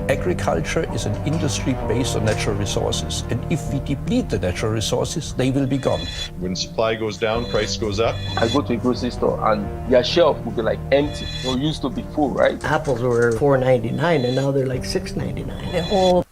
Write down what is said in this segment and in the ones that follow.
Agriculture is an industry based on natural resources, and if we deplete the natural resources, they will be gone. When supply goes down, price goes up. I go to a grocery store and their shelf will be like empty. It used to be full, right? Apples were $4.99 and now they're like $6.99. The whole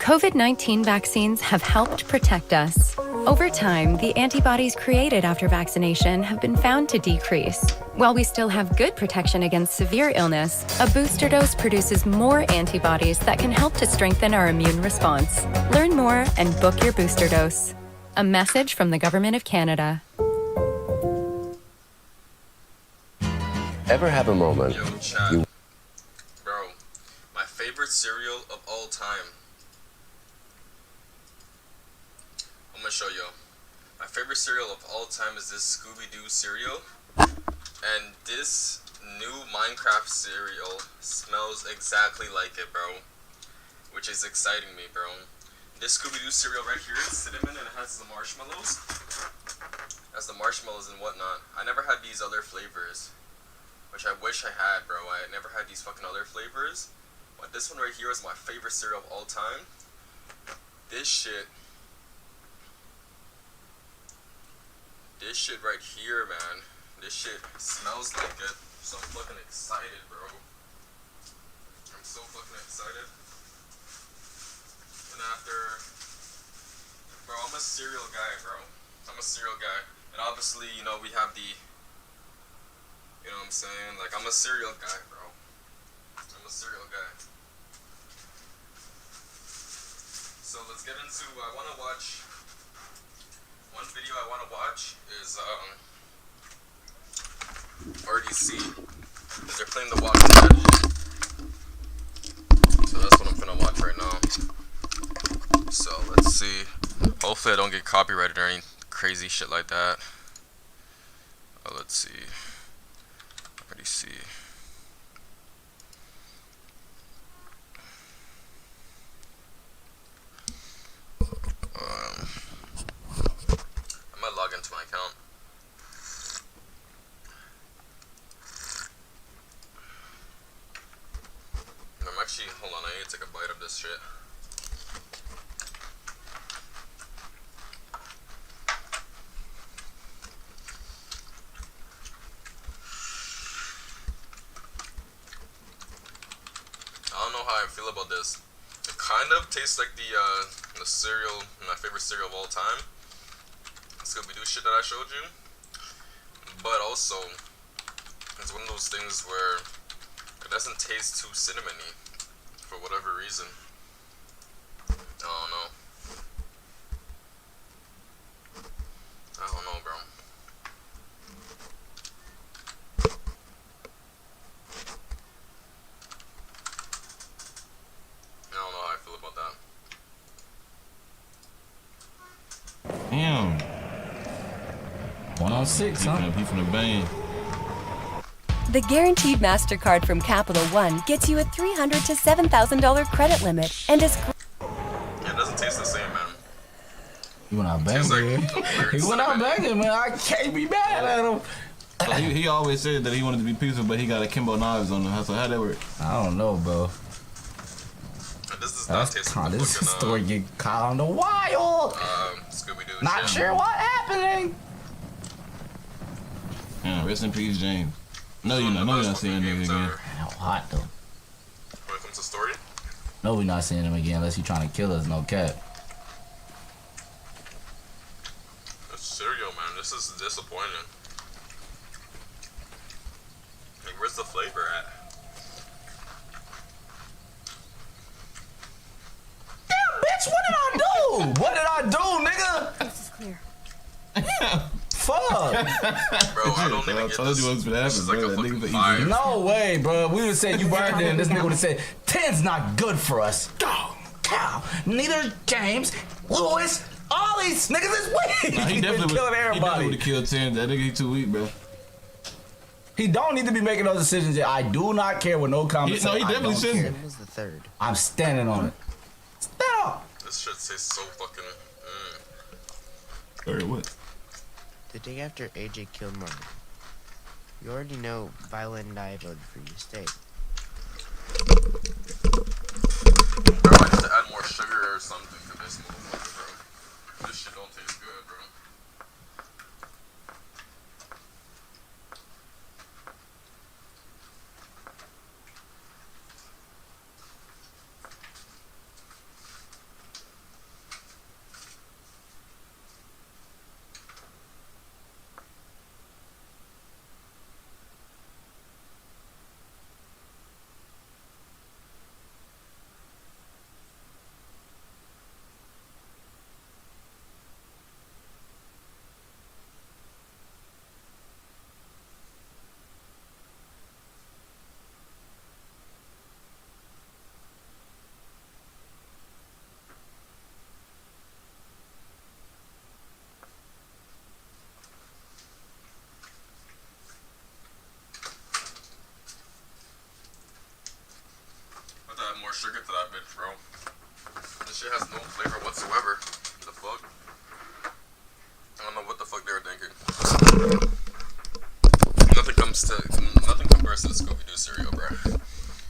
COVID-19 vaccines have helped protect us. Over time, the antibodies created after vaccination have been found to decrease. While we still have good protection against severe illness, a booster dose produces more antibodies that can help to strengthen our immune response. Learn more and book your booster dose. A message from the Government of Canada. Ever have a moment? Yo, chat. Bro, my favorite cereal of all time. I'm gonna show you. My favorite cereal of all time is this Scooby-Doo cereal. And this new Minecraft cereal smells exactly like it, bro. Which is exciting me, bro. This Scooby-Doo cereal right here is cinnamon and it has the marshmallows. Has the marshmallows and whatnot. I never had these other flavors. Which I wish I had, bro. I never had these fucking other flavors. But this one right here is my favorite cereal of all time. This shit right here, man. This shit smells like it. So I'm fucking excited, bro. I'm so fucking excited. And after... Bro, I'm a cereal guy, bro. I'm a cereal guy. And obviously, you know, we have the... You know what I'm saying? Like, I'm a cereal guy, bro. I'm a cereal guy. So let's get into... I want to watch... One video I want to watch is, RDC. Because they're playing The Walking Dead. So that's what I'm finna watch right now. So, let's see. Hopefully I don't get copyrighted or any crazy shit like that. Let's see. RDC. I might log into my account. I'm actually, hold on, I need to take a bite of this shit. I don't know how I feel about this. It kind of tastes like the cereal, my favorite cereal of all time. Scooby-Doo shit that I showed you. But also, it's one of those things where it doesn't taste too cinnamony for whatever reason. I don't know. I don't know, bro. I don't know how I feel about that. Damn. 106, huh? He from the band. The Guaranteed MasterCard from Capital One gets you a $300 to $7,000 credit limit and is... Yeah, it doesn't taste the same, man. He went out banging. He went out banging, man. I can't be mad at him. So he always said that he wanted to be peaceful, but he got akimbo knives on him. So how'd that work? I don't know, bro. This does not taste like this story get caught on the wild. Scooby-Doo Not shit. sure what happening. Yeah, rest in peace, James. No, you're not seeing him again. How hot though. When it comes to story? No, we're not seeing him again unless he's trying to kill us. No cap. It's cereal, man. This is disappointing. Like, where's the flavor at? Damn, bitch, what did I do? What did I do, nigga? This is clear. Fuck. Bro, I don't even get this. This is like a fucking 5. No way, bro. We would say you burned it, and this nigga would have said 10's not good for us. Cow. Neither James, Lewis, all these niggas is weak. Nah, he definitely killing everybody. He definitely would have killed 10. That nigga he too weak, bro. He don't need to be making those decisions yet. I do not care with no comments. No, he definitely shouldn't. Was the third. I'm standing on it. Stand up. This shit tastes so fucking. Or what? The day after AJ killed Martin. You already know Violet and I voted for you to stay. Bro, I need to add more sugar or something to this motherfucker, bro. This shit don't taste good, bro. sugar to that bitch, bro. This shit has no flavor whatsoever. The fuck? I don't know what the fuck they were thinking. Nothing compares to the Scooby-Doo cereal, bro.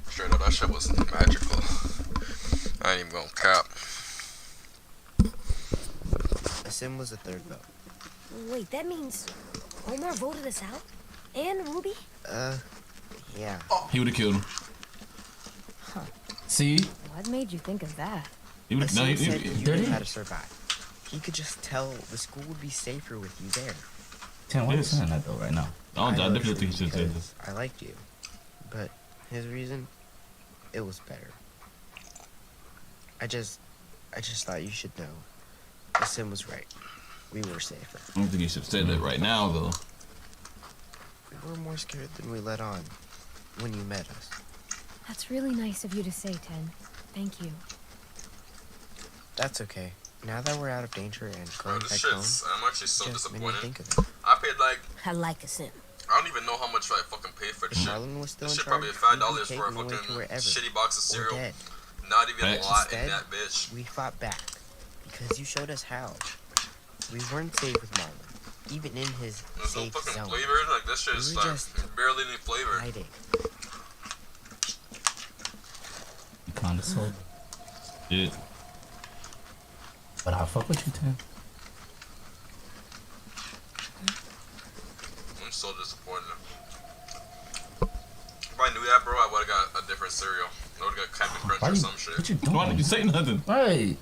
Straight up, that shit was magical. I ain't even gonna cap. Sim was the third vote. Wait, that means Omar voted us out? And Ruby? Yeah. He would have killed him. Huh. See? What made you think of that? He would Sim have. said you knew how to survive. He could just tell the school would be safer with you there. Tim, why are you saying that though right now? I definitely think he should say this. I liked you. But his reason, it was better. I just thought you should know. The Sim was right. We were safer. I don't think he should have said that right now, though. We were more scared than we let on when you met us. That's really nice of you to say, Ten. Thank you. That's okay. Now that we're out of danger and going Bro, back this home, shit's, I'm actually so just made me disappointed. think of it. I paid like, I like a Sim. I don't even know how much I fucking paid for this If shit. Marlon was still This in shit probably charge, $5 we'd be for a taken away to fucking wherever, shitty box of or cereal. dead. Not even a lot in Instead, that bitch. we fought back because you showed us how. We weren't safe with Marlon, even in his There's no safe fucking zone. flavor. Like this shit We is were like just barely any flavor. hiding. You kinda sold. Yeah. But I'll fuck with you, Tim. I'm so disappointed. If I knew that, bro, I would've got a different cereal. I would've got Captain Crunch or some shit. What you doing? Why didn't you say nothing? Right.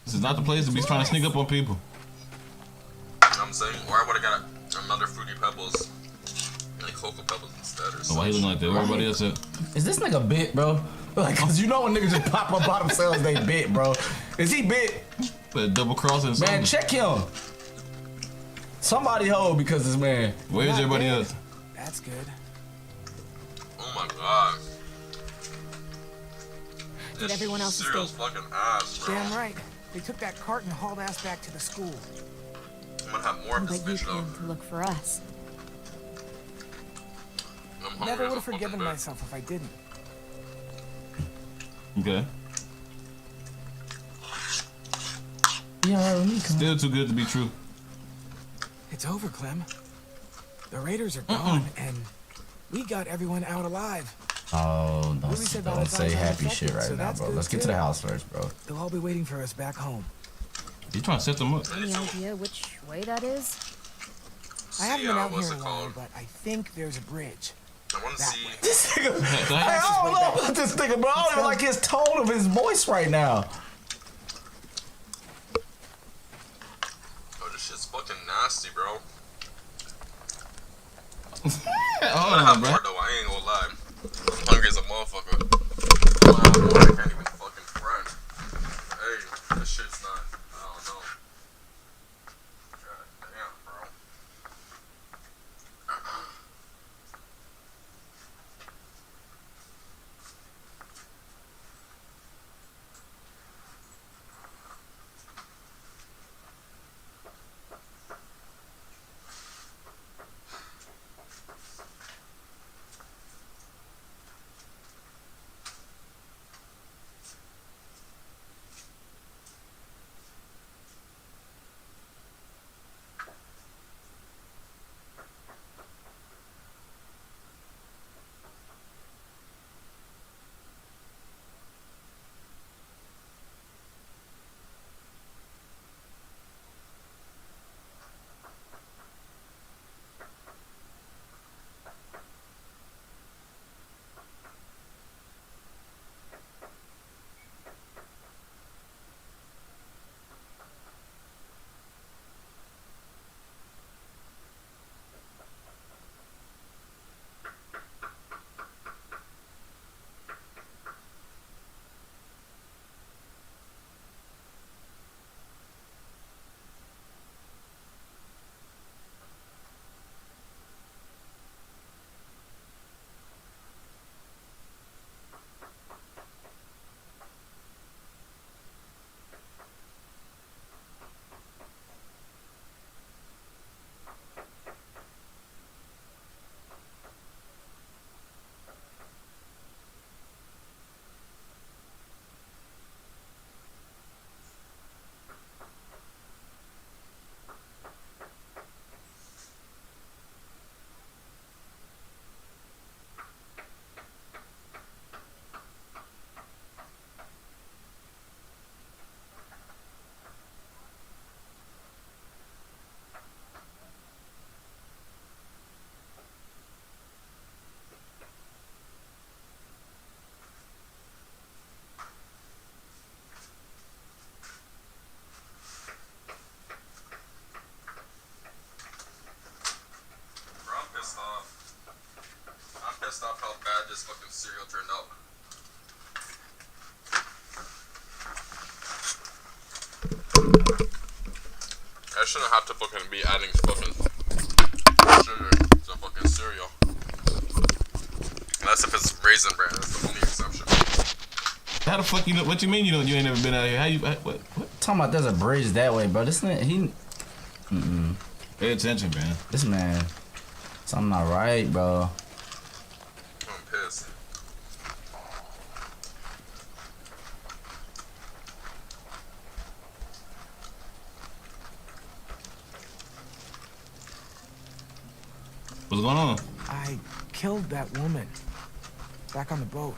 This is not the place to be trying to sneak up on people. I'm saying, or I would've got another Fruity Pebbles. Like Cocoa Pebbles instead or Oh, something. why he looking like that? Where everybody else at? Is this nigga bit, bro? Like, cause you know when niggas just pop up by themselves, they bit, bro. Is he bit? But double crossing something. Man, check him. Somebody hold because this man. Where's everybody else? That's good. Oh my god. Did everyone else cereal's escape? fucking ass, bro. Damn right. They took that cart and hauled ass back to the school. I'm gonna have more of this But you bitch though. came to look for us. I'm hungry Never as would a have fucking forgiven bitch. myself if I didn't. Okay. Yeah, me. Still too good to be true. It's over, Clem. The Raiders are gone, and we got everyone out alive. Oh, Ruby said don't Valentine's say happy unaffected, shit right so now, that's bro. good Let's get to too. the house first, bro. They'll all be waiting for us back home. You trying to set them up? Any idea which way that is? I haven't been out what's here it a while, called? but I think there's a bridge. I wanna That see. way. This nigga. Thanks. Hey, I don't know about this nigga, bro. I don't even like his tone of his voice right now. Oh, this shit's fucking nasty, bro. I'm Hold gonna on, have bro. more though, I ain't gonna lie. I'm hungry as a motherfucker. I'm gonna have more, I can't even fucking front. Hey, this shit's not, I don't know. God damn, bro. shouldn't have to fucking be adding fucking sugar to fucking cereal. Unless if it's Raisin Bran, that's the only exception. How the fuck you know? What you mean you ain't never been out here? How you what? Talking about there's a bridge that way, bro. This man, he. Pay attention, man. This man, something not right, bro. I'm pissed. What's going on? I killed that woman. Back on the boat.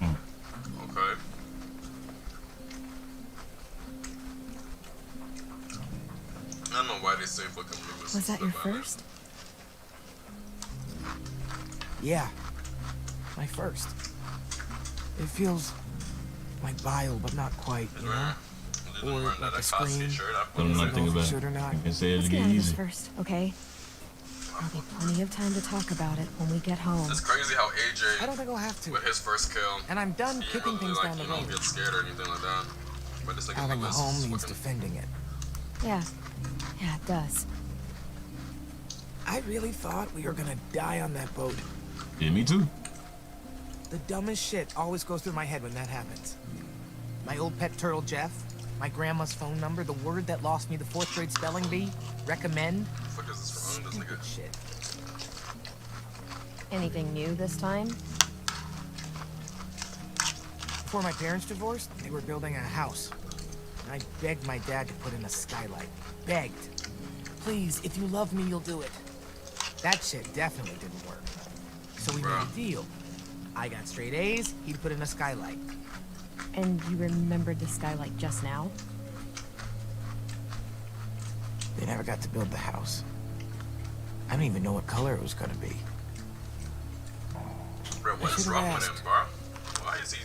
Okay. I don't know why they say fucking Lewis. Was that your first? Yeah. My first. It feels like bile, but not quite, you know? Or like a scream. Don't know nothing about Should or it. not. You can say it Let's to get get out of this easy. first, okay? There'll be plenty of time to talk about it when we get home. It's crazy how AJ, I don't think I'll have to. with his first kill, And I'm done he kicking really things like, down the you know, road. get scared or anything like that. But this nigga Having a Lewis home is means fucking- defending it. Yeah. Yeah, it does. I really thought we were gonna die on that boat. Yeah, me too. The dumbest shit always goes through my head when that happens. My old pet turtle Jeff, my grandma's phone number, the word that lost me the 4th grade spelling bee, recommend. What the fuck is this wrong? This Stupid nigga. shit. Anything new this time? Before my parents divorced, they were building a house. And I begged my dad to put in a skylight. Begged. Please, if you love me, you'll do it. That shit definitely didn't work. So we made a deal. I got straight A's, he'd put in a skylight. And you remembered the skylight just now? They never got to build the house. I don't even know what color it was gonna be. Bro, what is should've wrong with asked. him, bro? Why is he?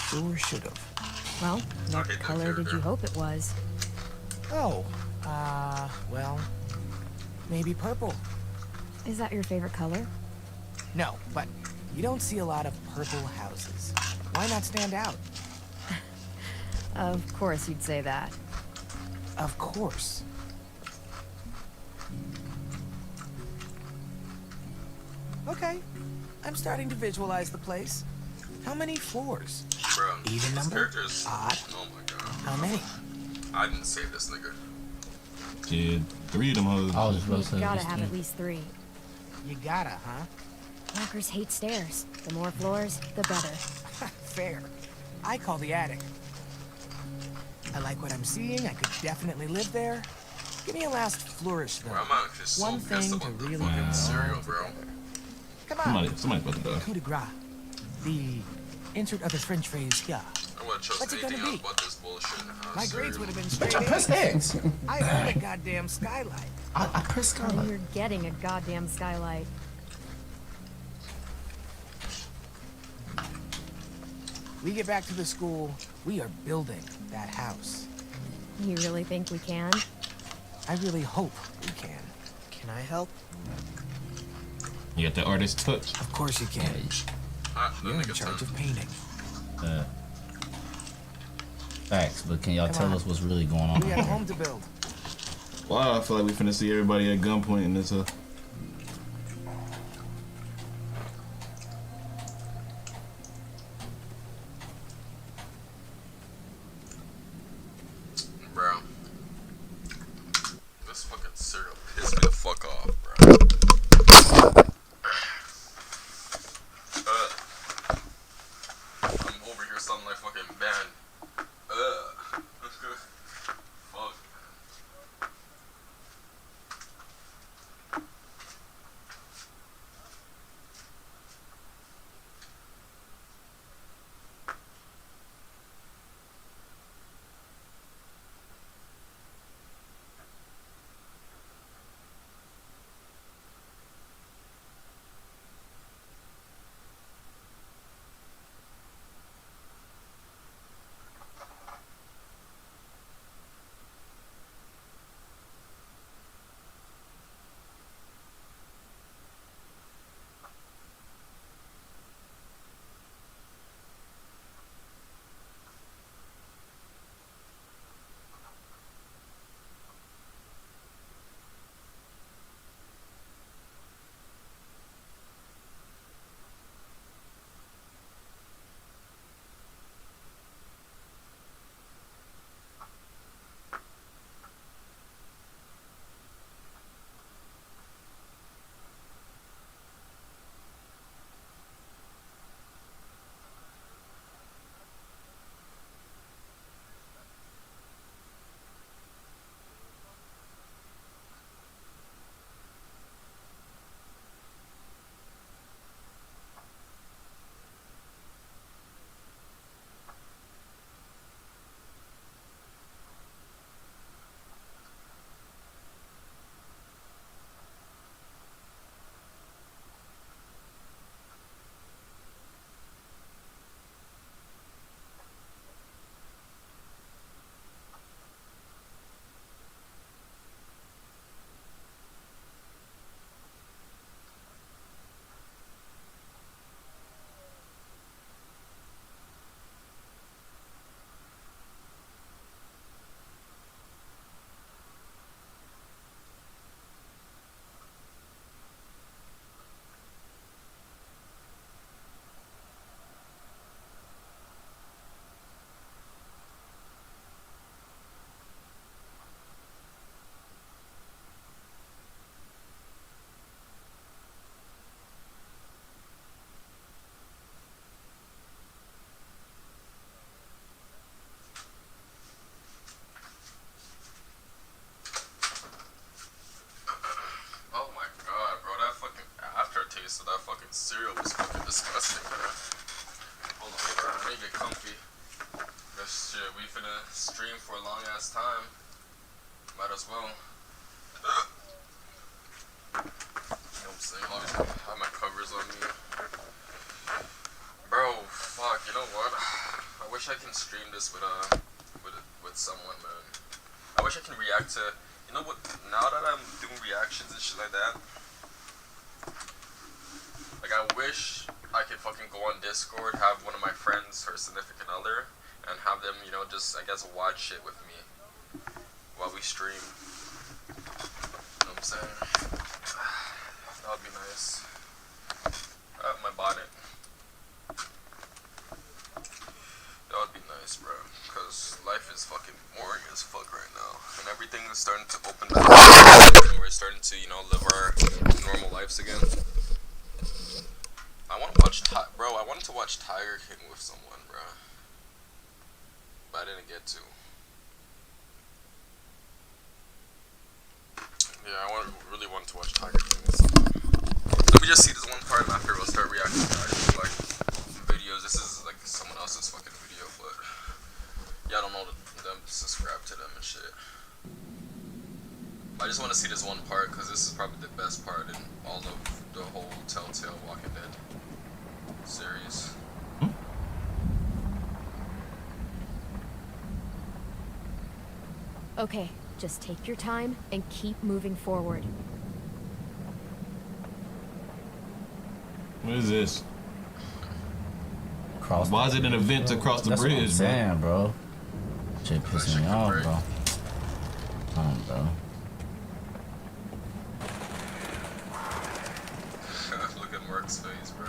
Sure should've. Well, what hate that color did character. you hope it was? Oh, well, maybe purple. Is that your favorite color? No, but you don't see a lot of purple houses. Why not stand out? Of course you'd say that. Of course. Okay, I'm starting to visualize the place. How many floors? Bro, Even this number? character is... Odd. Oh my god. How many? I didn't save this nigga. Shit, 3 of them hoes. I was just about to You've say. gotta this have thing. at least 3. You gotta, huh? Walkers hate stairs. The more floors, the better. Fair. I call the attic. I like what I'm seeing. I could definitely live there. Give me a last flourish, though. Bro, I'm actually so One pissed thing to about the really fucking bring cereal, all bro. together. Come on. Somebody's about to die. Coup de grace. The insert other French phrase here. I would've chose What's it anything gonna else be? but this bullshit. My grades would have been straight Press A's. X. I own a goddamn skylight. I pressed And skylight. you're getting a goddamn skylight. We get back to the school, we are building that house. You really think we can? I really hope we can. Can I help? You got the artist touch. Of course you can. You're in charge of painting. Facts, but can y'all Come tell on. us what's really going on? We got a home to build. Wow, I feel like we finna see everybody at gunpoint in this. Bro. This fucking cereal pissed me the fuck off, bro. I'm over here sounding like fucking band. Fuck. comfy. Cause shit, we finna stream for a long ass time. Might as well. You know what I'm saying? Always have my covers on me. Bro, fuck, you know what? I wish I can stream this with someone, man. I wish I can react to, you know what, now that I'm doing reactions and shit like that, like I wish I could fucking go on Discord, have one of my friends, her significant other, and have them, you know, just, I guess, watch shit with me while we stream. You know what I'm saying? That would be nice. My bonnet. That would be nice, bro. Because life is fucking boring as fuck right now. And everything is starting to open back up. And we're starting to, you know, live our normal lives again. I want to watch, bro, I wanted to watch Tiger King with someone, bro. But I didn't get to. Yeah, really want to watch Tiger King with someone. Let me just see this one part and after we'll start reacting to actual, like, videos. This is, like, someone else's fucking video, but yeah, I don't know them, subscribe to them and shit. I just want to see this one part because this is probably the best part in all of the whole Telltale Walking Dead series. Okay, just take your time and keep moving forward. What is this? Why is it an event to cross the That's bridge, what I'm saying, bro? Shit pissing me off, bro. Bro. Look at Mark's face, bro.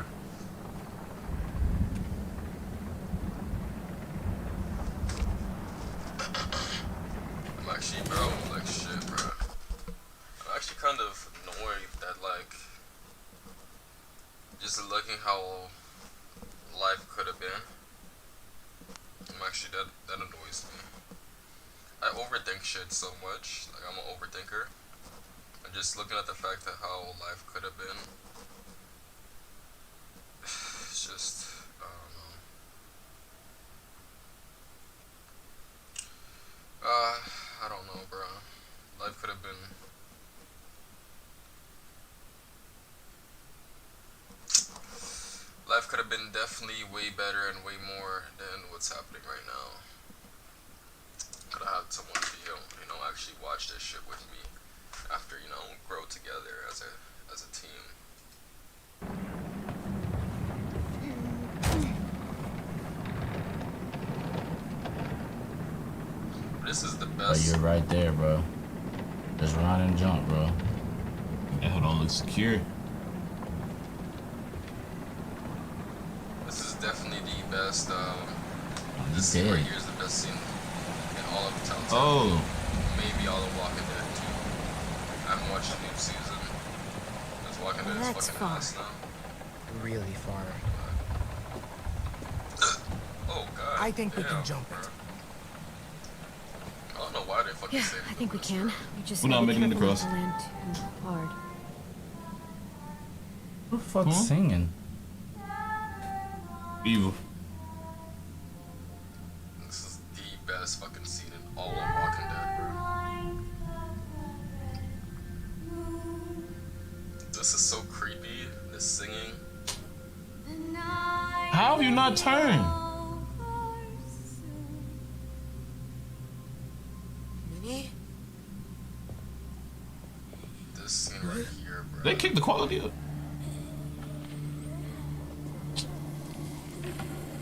I'm actually, bro, like shit, bro. I'm actually kind of annoyed that, like, just looking how life could have been. I'm actually, that annoys me. I overthink shit so much. Like, I'm an overthinker. And just looking at the fact that how life could have been. It's just, I don't know. I don't know, bro. Life could have been. Life could have been definitely way better and way more than what's happening right now. Could have had someone to, you know, actually watch this shit with me after, you know, grow together as a team. This is the best. But you're right there, bro. Just run and jump, bro. That hell don't look secure. This is definitely the best. This scene right here is the best scene in all of Telltale. Oh. Maybe all of Walking Dead too. I haven't watched the new season. Because Walking Dead is fucking ass now. Really far. Oh god. I think we damn, can jump bro. it. I don't know why they fucking Yeah, say I think we can. We just We're not gotta be making it careful across. not to land too hard. Who the fuck's singing? Evil. This is the best fucking scene in all of Walking Dead, bro. This is so creepy, this singing. How have you not turned? This scene right here, bro. They kicked the quality up.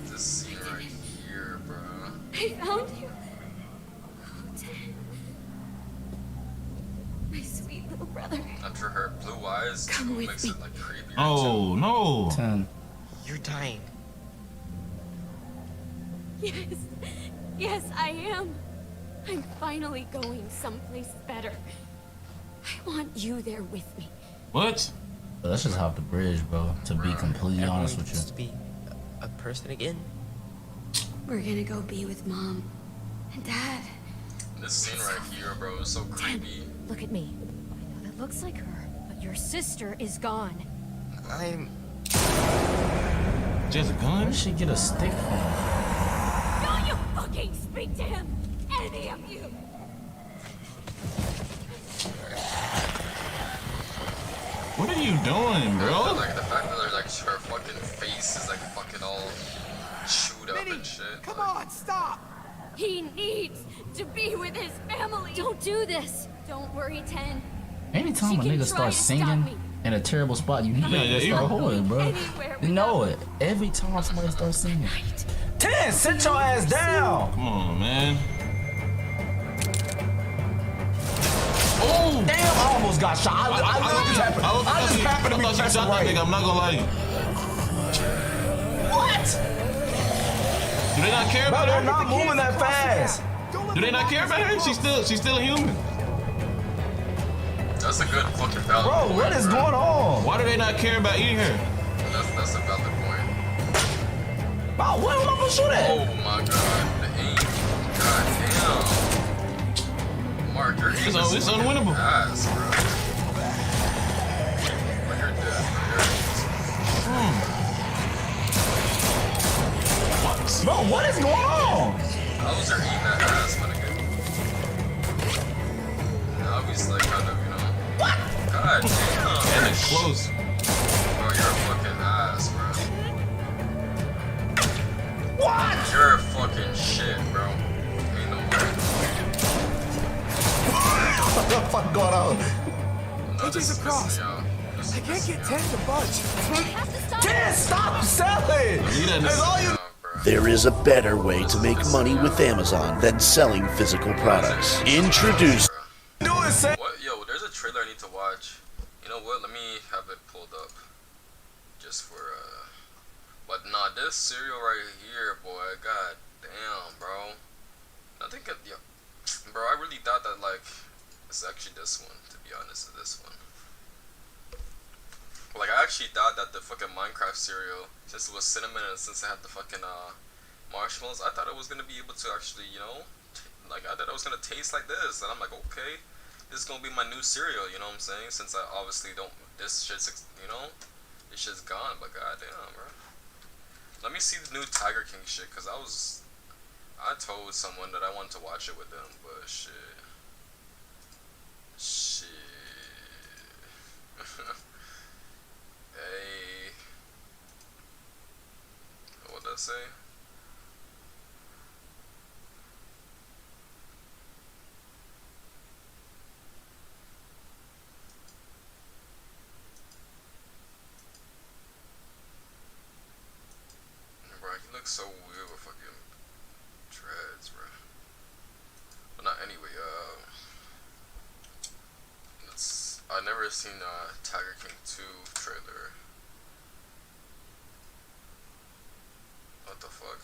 This scene right here, bro. I found you. My sweet little brother. After her blue eyes, Come with makes me. it like creepier. Oh, no. 10. You're dying. Yes. Yes, I am. I'm finally going someplace better. I want you there with me. What? Let's just hop the bridge, bro. To be completely honest with Just you. to be a person again. We're gonna go be with Mom and Dad. This scene right here, bro, is so creepy. Look at me. I know that looks like her, but your sister is gone. I'm... She has a gun? Where did she get a stick from? speak to him, any of you. What are you doing, bro? Like the fact that like her fucking face is like fucking all chewed up and shit. Come on, stop! He needs to be with his family. Don't do this. Don't worry, Ten. Anytime a She can nigga try starts to stop singing me. in a terrible spot, you need Yeah, to start holding, bro. Anywhere You know it. Every time somebody starts singing. 10, sit your ass down. Come on, man. Oh, damn! I almost got shot. I just happened to be pressing right. I'm not gonna lie to you. What? Do they not care about Bro, her? they're not moving that fast. Do they not care about her? She's still human. That's a good fucking valid Bro, point, what is bro. going on? Why do they not care about eating her? That's a valid point. Bro, where am I gonna shoot at? Oh my god, the aim. God damn. Mark, your aim It's unwinnable. ass, bro. But you're dead. Bro, what is going on? How was your aim that ass, my nigga? Obviously, kind of, you know. What? God damn. And it's close. Bro, you're a fucking ass, bro. What? You're a fucking shit, bro. Ain't no way. What the fuck going on? No, this AJ's is across. pissing me off. This is I can't pissing get me 10 off. to budge. 10, stop selling. That's all you. There is a better way to make money with Amazon than selling physical products. Introduce. What? Yo, there's a trailer I need to watch. You know what? Let me have it pulled up. Just for, But nah, this cereal right here, boy. God damn, bro. I think, yo, bro, I really thought that, like, it's actually this one, to be honest, it's this one. Like, I actually thought that the fucking Minecraft cereal, since it was cinnamon and since it had the fucking, marshmallows, I thought it was gonna be able to actually, you know, like, I thought it was gonna taste like this, and I'm like, okay, this is gonna be my new cereal, you know what I'm saying, since I obviously don't, this shit's, you know, this shit's gone, but goddamn, bro. Let me see the new Tiger King shit, cause I told someone that I wanted to watch it with them, but shit. Hey. What'd I say? Bro, he looks so weird with fucking dreads, bro. But not anyway, I've never seen Tiger King 2 trailer. What the fuck?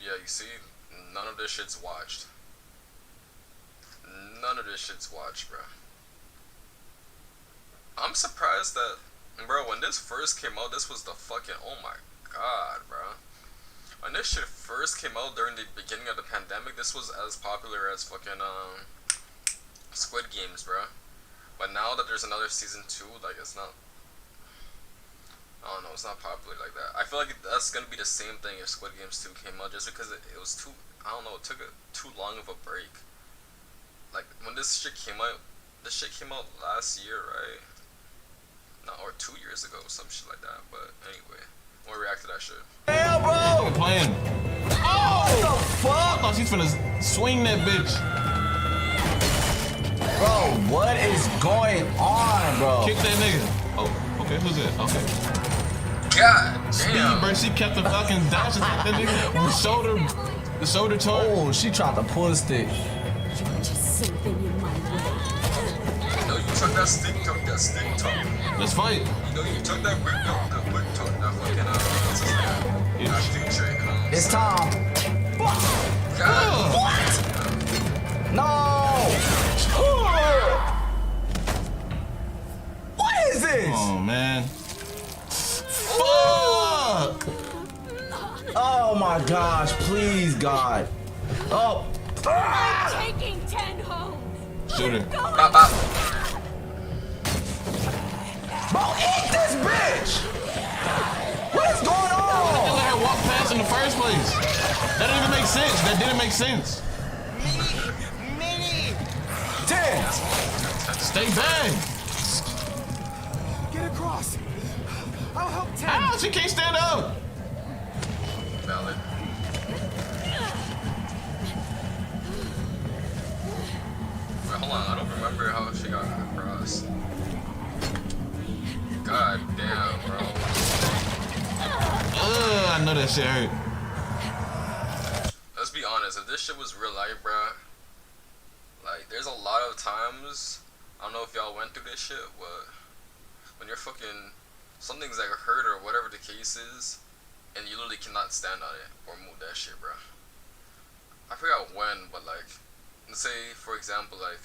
Yeah, you see, none of this shit's watched. None of this shit's watched, bro. I'm surprised that, bro, when this first came out, this was the fucking, oh my god, bro. When this shit first came out during the beginning of the pandemic, this was as popular as fucking, Squid Games, bro. But now that there's another season 2, like, it's not, I don't know, it's not popular like that. I feel like that's gonna be the same thing if Squid Games 2 came out, just because it was too, I don't know, it took too long of a break. Like, when this shit came out last year, right? No, or 2 years ago, some shit like that. But anyway, we'll react to that shit. Hell, bro! I'm playing. Oh, what the fuck? I thought she's finna swing that bitch. Bro, what is going on, bro? Kick that nigga. Oh, okay, who's that? Okay. God Speed, damn. bro, she kept the fucking dashing that nigga with the shoulder charge. Oh, she tried to pull a stick. Just something in my way. You know you took that stick talk. Let's fight. You know you took that quick talk, that fucking, what's his name? That future, you know. It's time. God. What? No! What is this? Oh, man. Fuck! Oh my gosh, please, God. Oh. I'm taking 10 home. Shoot her. Bro, eat this bitch! What is going Why did you on? let her walk past in the first place? That didn't even make sense. That didn't make sense. Mini! 10. Stay back. Get across. I'll help 10. How? She can't stand up. Valid. Wait, hold on. I don't remember how she got across. God damn, bro. I know that shit hurt. Let's be honest. If this shit was real life, bro, like, there's a lot of times, I don't know if y'all went through this shit, but when you're fucking, something's like hurt or whatever the case is, and you literally cannot stand on it or move that shit, bro. I forgot when, but like, let's say, for example, like,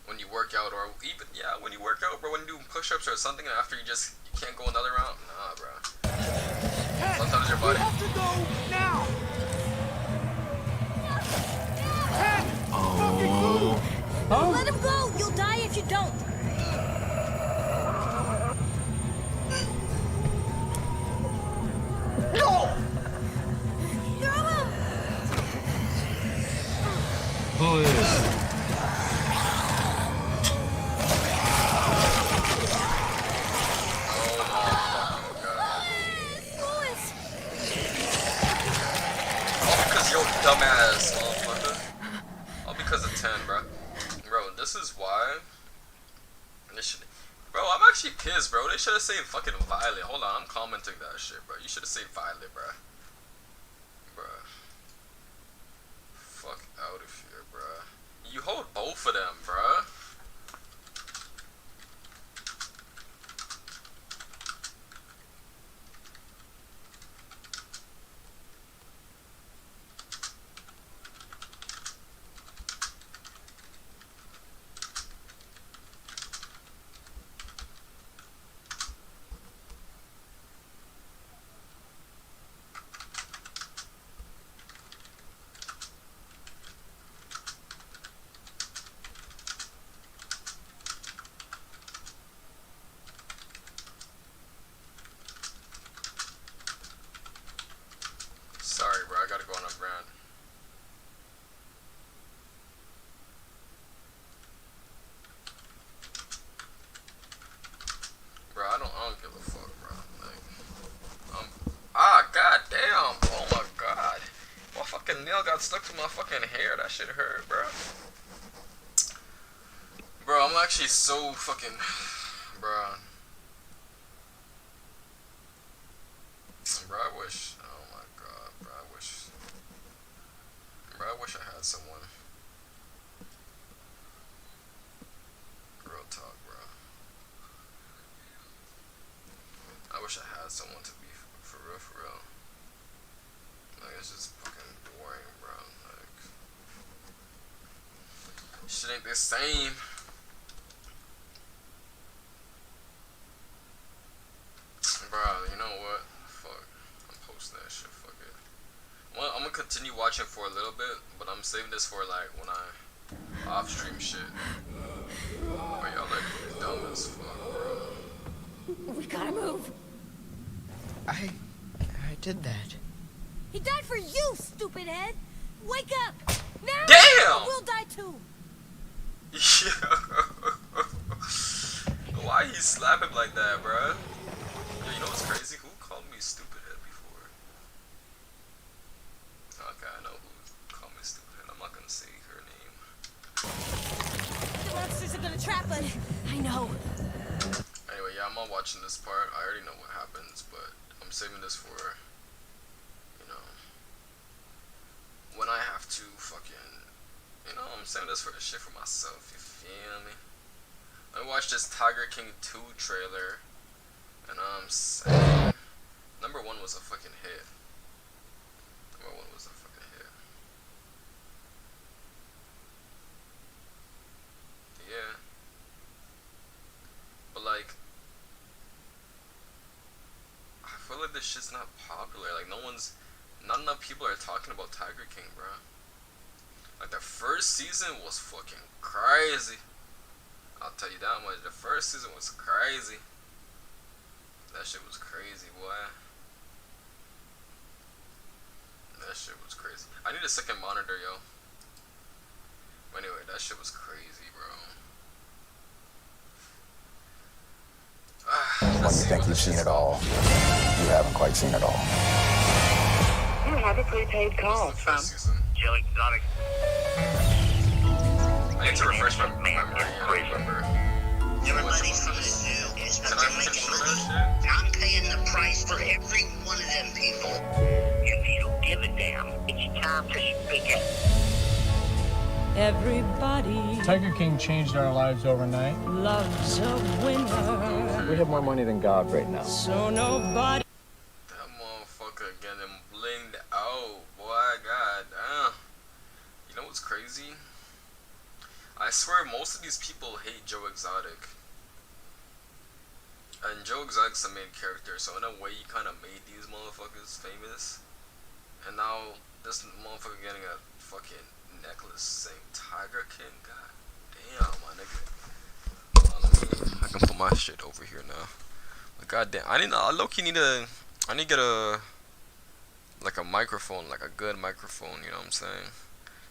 when you work out, or even, yeah, when you work out, bro, when you do push-ups or something, and after you can't go another round, nah, bro. Sometimes your body. You have to go now. 10. Oh. Let him go! You'll die if you don't! Go! Throw him! Who is? Dumbass motherfucker. All because of 10, bro. Bro, this is why. Bro, I'm actually pissed, bro. They should have saved fucking Violet. Hold on, I'm commenting that shit, bro. You should have saved Violet, bro. Bro. Fuck out of here, bro. You hold both of them, bro. Sorry, bro. I gotta go on a rant. Bro, I don't give a fuck, bro. Like, god damn. Oh my god. My fucking nail got stuck to my fucking hair. That shit hurt, bro. Bro, I'm actually so fucking, bro. Bro, I wish. Oh my god, bro. I wish. Bro, I wish I had someone. Real talk, bro. I wish I had someone to be for real, for real. Like, it's just fucking boring, bro. Like, shit ain't the same. Bro, you know what? Fuck. I'm posting that shit. Fuck it. Well, I'm gonna continue watching for a little bit, but I'm saving this for like when I off stream shit. But y'all like dumb as fuck, bro. We gotta move. I did that. He died for you, stupid head. Wake up. Now. Damn! Or we'll die too. Why he slap him like that, bro? Yo, you know what's crazy? Who called me stupid head before? Okay, I know who called me stupid head. I'm not gonna say her name. The monsters are gonna trap us. I know. Anyway, yeah, I'm not watching this part. I already know what happens, but I'm saving this for, you know, when I have to fucking, you know, I'm saving this for the shit for myself, you feel me? I watched this Tiger King 2 trailer, and I'm saying, number 1 was a fucking hit. Number 1 was a fucking hit. Yeah. But like, I feel like this shit's not popular. Like, not enough people are talking about Tiger King, bro. Like, the first season was fucking crazy. I'll tell you that much. The first season was crazy. That shit was crazy, boy. That shit was crazy. I need a second monitor, yo. But anyway, that shit was crazy, bro. When you think you've seen it all, you haven't quite seen it all. You have a prepaid call from Joe Exotic. I need to refresh my memory. I don't remember. Everybody's from the zoo is from Jamaican money. I'm paying the price for every one of them people. If you don't give a damn, it's time to speak it. Everybody Tiger King changed our lives overnight. loves a winner. We have more money than God right now. So nobody. That motherfucker getting blinged out, boy. God damn. You know what's crazy? I swear most of these people hate Joe Exotic. And Joe Exotic's the main character, so in a way he kind of made these motherfuckers famous. And now this motherfucker getting a fucking necklace saying Tiger King. God damn, my nigga. I can put my shit over here now. But god damn, I low-key need to get a like a microphone, like a good microphone, you know what I'm saying?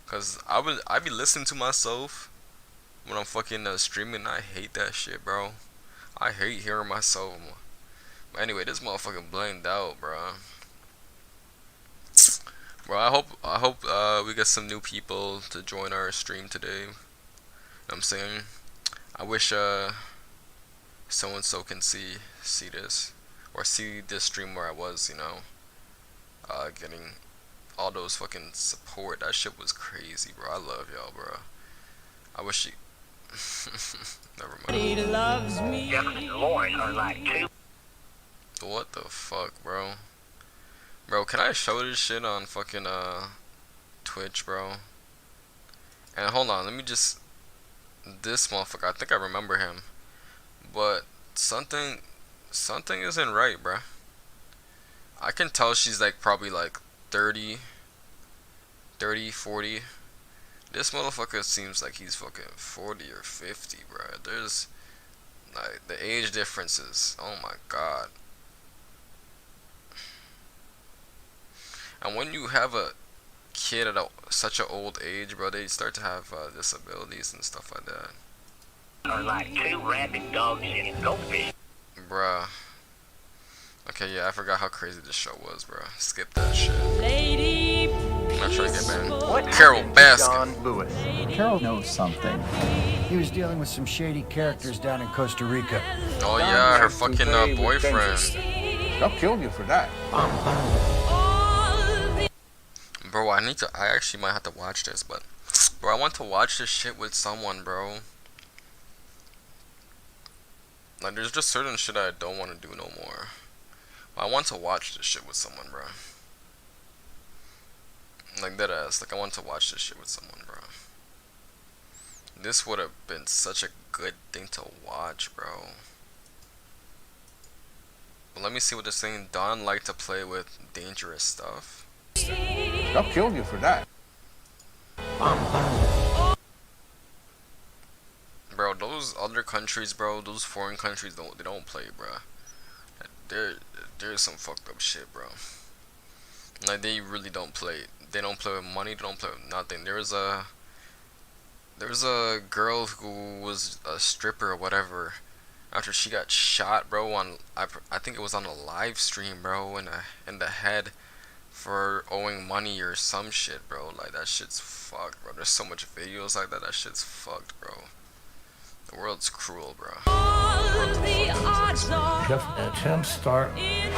Cause I be listening to myself when I'm fucking streaming. I hate that shit, bro. I hate hearing myself. But anyway, this motherfucking blamed out, bro. Bro, I hope we get some new people to join our stream today. You know what I'm saying? I wish so and so can see this, or see this stream where I was, you know, getting all those fucking support. That shit was crazy, bro. I love y'all, bro. I wish you. Never mind. He loves me. What the fuck, bro? Bro, can I show this shit on fucking Twitch, bro? And hold on, let me just. This motherfucker, I think I remember him, but something isn't right, bro. I can tell she's like probably like 30, 40. This motherfucker seems like he's fucking 40 or 50, bro. There's like the age differences. Oh my god. And when you have a kid at such an old age, bro, they start to have disabilities and stuff like that. Are like two rabid dogs in a goldfish. Bruh. Okay, yeah, I forgot how crazy this show was, bro. Skip that shit. Lady, I'm not trying to get banned. What Carol Baskin. John Lewis. Carol knows something. He was dealing with some shady characters down in Costa Rica. Oh yeah, her fucking boyfriend. They'll kill you for that. Bro, I actually might have to watch this, but bro, I want to watch this shit with someone, bro. Like, there's just certain shit I don't want to do no more. I want to watch this shit with someone, bro. Like, dead ass. Like, I want to watch this shit with someone, bro. This would have been such a good thing to watch, bro. But let me see what this thing. Don liked to play with dangerous stuff. They'll kill you for that. Bro, those other countries, bro, those foreign countries they don't play, bro. There's some fucked up shit, bro. Like, they really don't play. They don't play with money. They don't play with nothing. There's a girl who was a stripper or whatever. After she got shot, bro, on I think it was on a live stream, bro, in the head for owing money or some shit, bro. Like, that shit's fucked, bro. There's so much videos like that. That shit's fucked, bro. The world's cruel, bro. Just let him start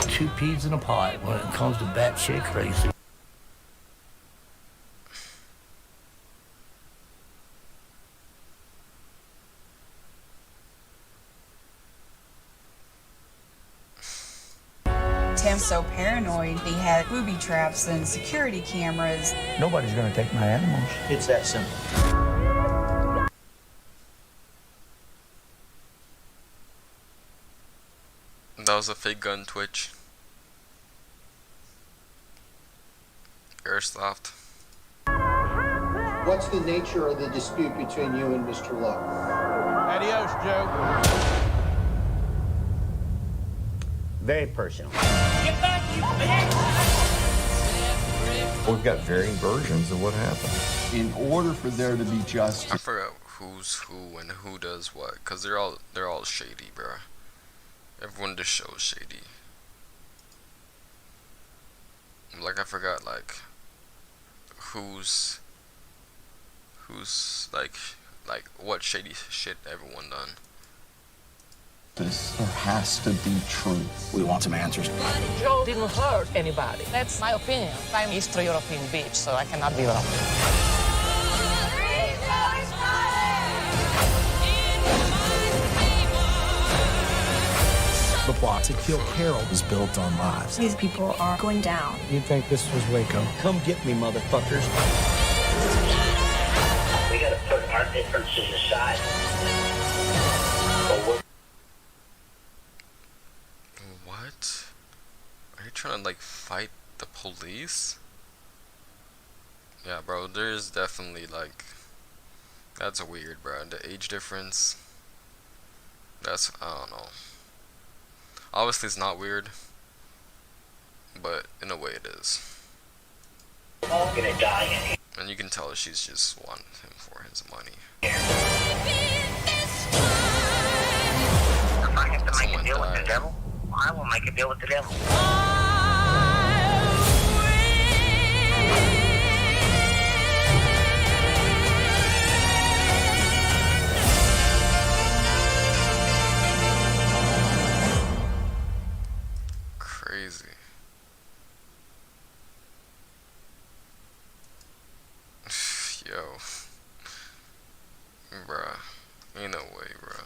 two peas in a pod when it comes to batshit crazy. Tim's so paranoid, he had booby traps and security cameras. Nobody's gonna take my animals. It's that simple. That was a fake gun, Twitch. Airsoft. What's the nature of the dispute between you and Mr. Lowe? Adios, Joe. Very personal. Get back, you bitch! We've got varying versions of what happened. In order for there to be justice, I forgot who's who and who does what, cause they're all shady, bro. Everyone just shows shady. Like I forgot like who's like what shady shit everyone done. there has to be truth. We want some answers. Joe didn't hurt anybody. That's my opinion. I'm Eastern European bitch, so I cannot be wrong. The plot to kill Carol was built on lies. These people are going down. You think this was Waco? Come get me, motherfuckers. We gotta put our differences aside. What? Are you trying to like fight the police? Yeah, bro, there's definitely like that's weird, bro. The age difference. That's I don't know. Obviously it's not weird, but in a way it is. All gonna die in here. And you can tell she's just wanting him for his money. If I have to make a deal with the devil, I will make a deal with the devil. Crazy. Yo. Bruh. Ain't no way, bruh.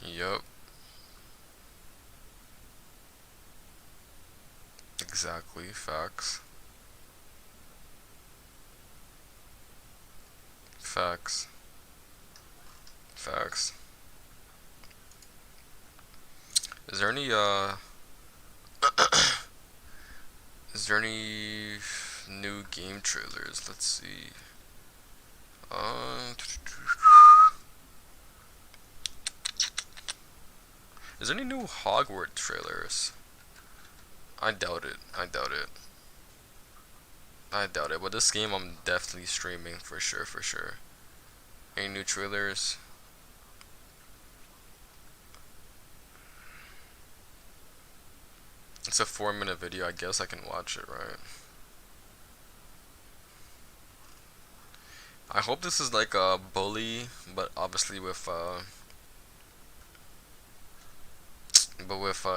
Yup. Exactly. Facts. Facts. Facts. Is there any is there any new game trailers? Let's see. Is there any new Hogwarts trailers? I doubt it. I doubt it. I doubt it. But this game I'm definitely streaming for sure, for sure. Any new trailers? It's a 4-minute video. I guess I can watch it, right? I hope this is like a Bully, but obviously with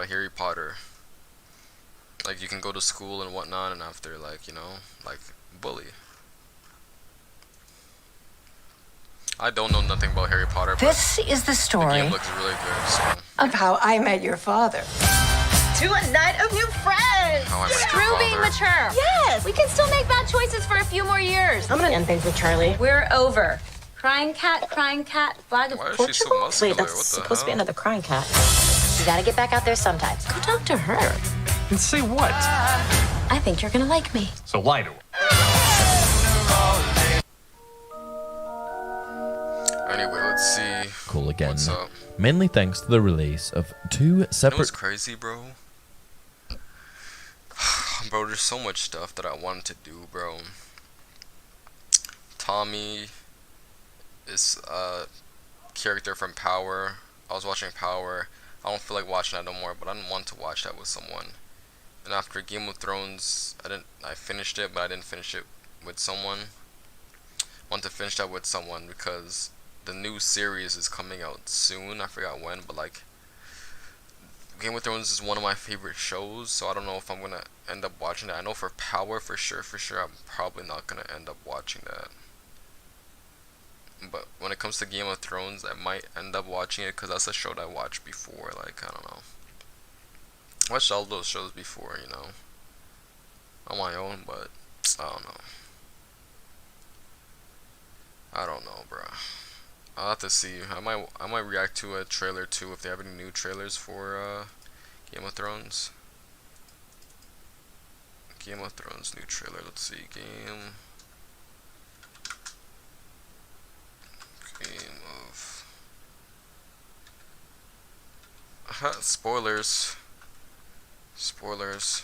Harry Potter. Like you can go to school and whatnot, and after like, you know, like Bully. I don't know nothing about Harry Potter, but This is the the story game looks really good, so of how I met your father. To a night of new friends. how I met your Screw being father. mature. Yes, we can still make bad choices for a few more years. I'm gonna end things with Charlie. We're over. Crying cat, flag of Why is Portugal. she so muscular? Wait, that's What the supposed to be hell? another crying cat. You gotta get back out there sometimes. Go talk to her. And say what? I think you're gonna like me. So lie to her. Anyway, let's see. Cool again. What's up? Mainly thanks to the release of two You know separate. what's crazy, bro? Bro, there's so much stuff that I wanted to do, bro. Tommy is a character from Power. I was watching Power. I don't feel like watching that no more, but I didn't want to watch that with someone. And after Game of Thrones, I finished it, but I didn't finish it with someone. I want to finish that with someone because the new series is coming out soon. I forgot when, but like Game of Thrones is one of my favorite shows, so I don't know if I'm gonna end up watching that. I know for Power, for sure, I'm probably not gonna end up watching that. But when it comes to Game of Thrones, I might end up watching it because that's a show that I watched before. Like, I don't know. I watched all those shows before, you know, on my own, but I don't know. I don't know, bro. I'll have to see. I might react to a trailer too if they have any new trailers for Game of Thrones. Game of Thrones new trailer. Let's see. Game Spoilers. Spoilers.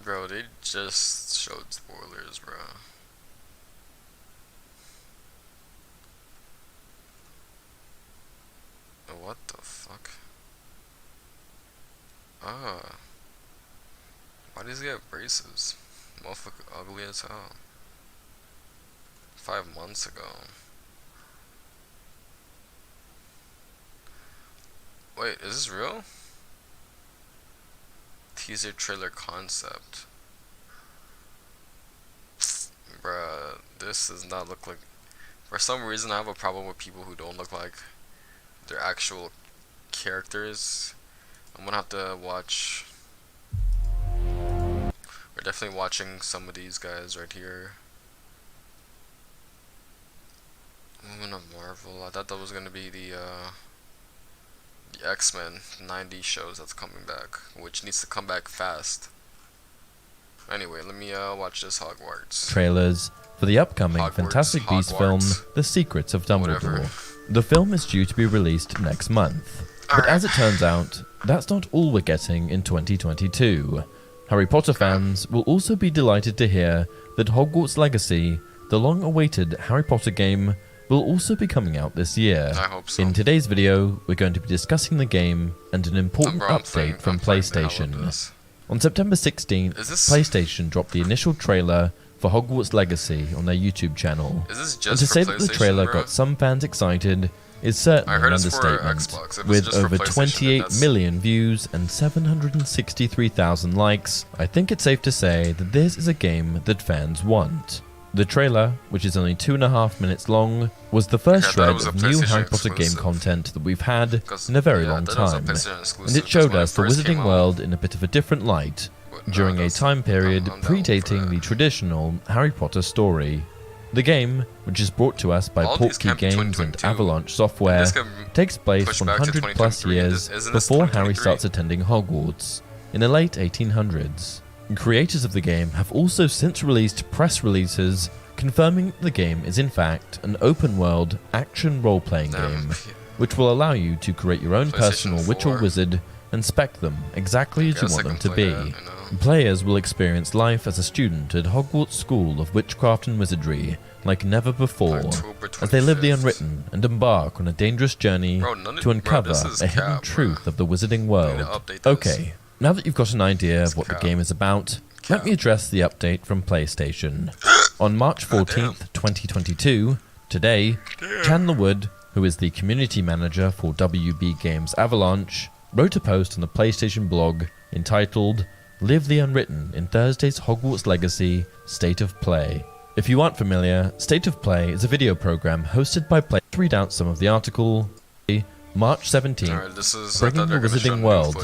Bro, they just showed spoilers, bro. What the fuck? Ah. Why does he have braces? Motherfucker ugly as hell. 5 months ago. Wait, is this real? Teaser trailer concept. Bruh, this does not look like... For some reason I have a problem with people who don't look like their actual characters. I'm gonna have to watch... We're definitely watching some of these guys right here. Woman of Marvel. I thought that was gonna be the X-Men 90 shows that's coming back, which needs to come back fast. Anyway, let me watch this Hogwarts. Trailers for the upcoming Fantastic Beasts film, The Secrets of Dumbledore. Whatever. The film is due to be released next month. But as it turns out, that's not all we're getting in 2022. Harry Potter fans will also be delighted to hear that Hogwarts Legacy, the long-awaited Harry Potter game, will also be coming out this year. I hope so. In today's video, we're going to be discussing the game and an important update from PlayStation. On September 16th, PlayStation dropped the initial trailer for Hogwarts Legacy on their YouTube channel. Is this just and to for say that the PlayStation, trailer bro? got some fans excited is certainly an understatement. With over 28 million views and 763,000 likes, I think it's safe to say that this is a game that fans want. The trailer, which is only 2.5 minutes long, was the first shred of new Harry Potter game content that we've had in a very long time, and it showed us the Wizarding World in a bit of a different light, during a time period predating the traditional Harry Potter story. The game, which is brought to us by Portkey Games and Avalanche Software, takes place 100 plus years before Harry starts attending Hogwarts, in the late 1800s. Creators of the game have also since released press releases confirming that the game is in fact an open-world action role-playing game, which will allow you to create your own personal witch or wizard and spec them exactly as you want them to be. Players will experience life as a student at Hogwarts School of Witchcraft and Wizardry like never before, as they live the unwritten and embark on a dangerous journey to uncover a hidden truth of the Wizarding world. Okay, now that you've got an idea of what the game is about, let me address the update from PlayStation. On March 14th, 2022, today, Chandler Wood, who is the community manager for WB Games Avalanche, wrote a post on the PlayStation blog entitled Live the Unwritten in Thursday's Hogwarts Legacy State of Play. If you aren't familiar, State of Play is a video program hosted by Play. To read out some of the article, March 17th, bringing the Wizarding World.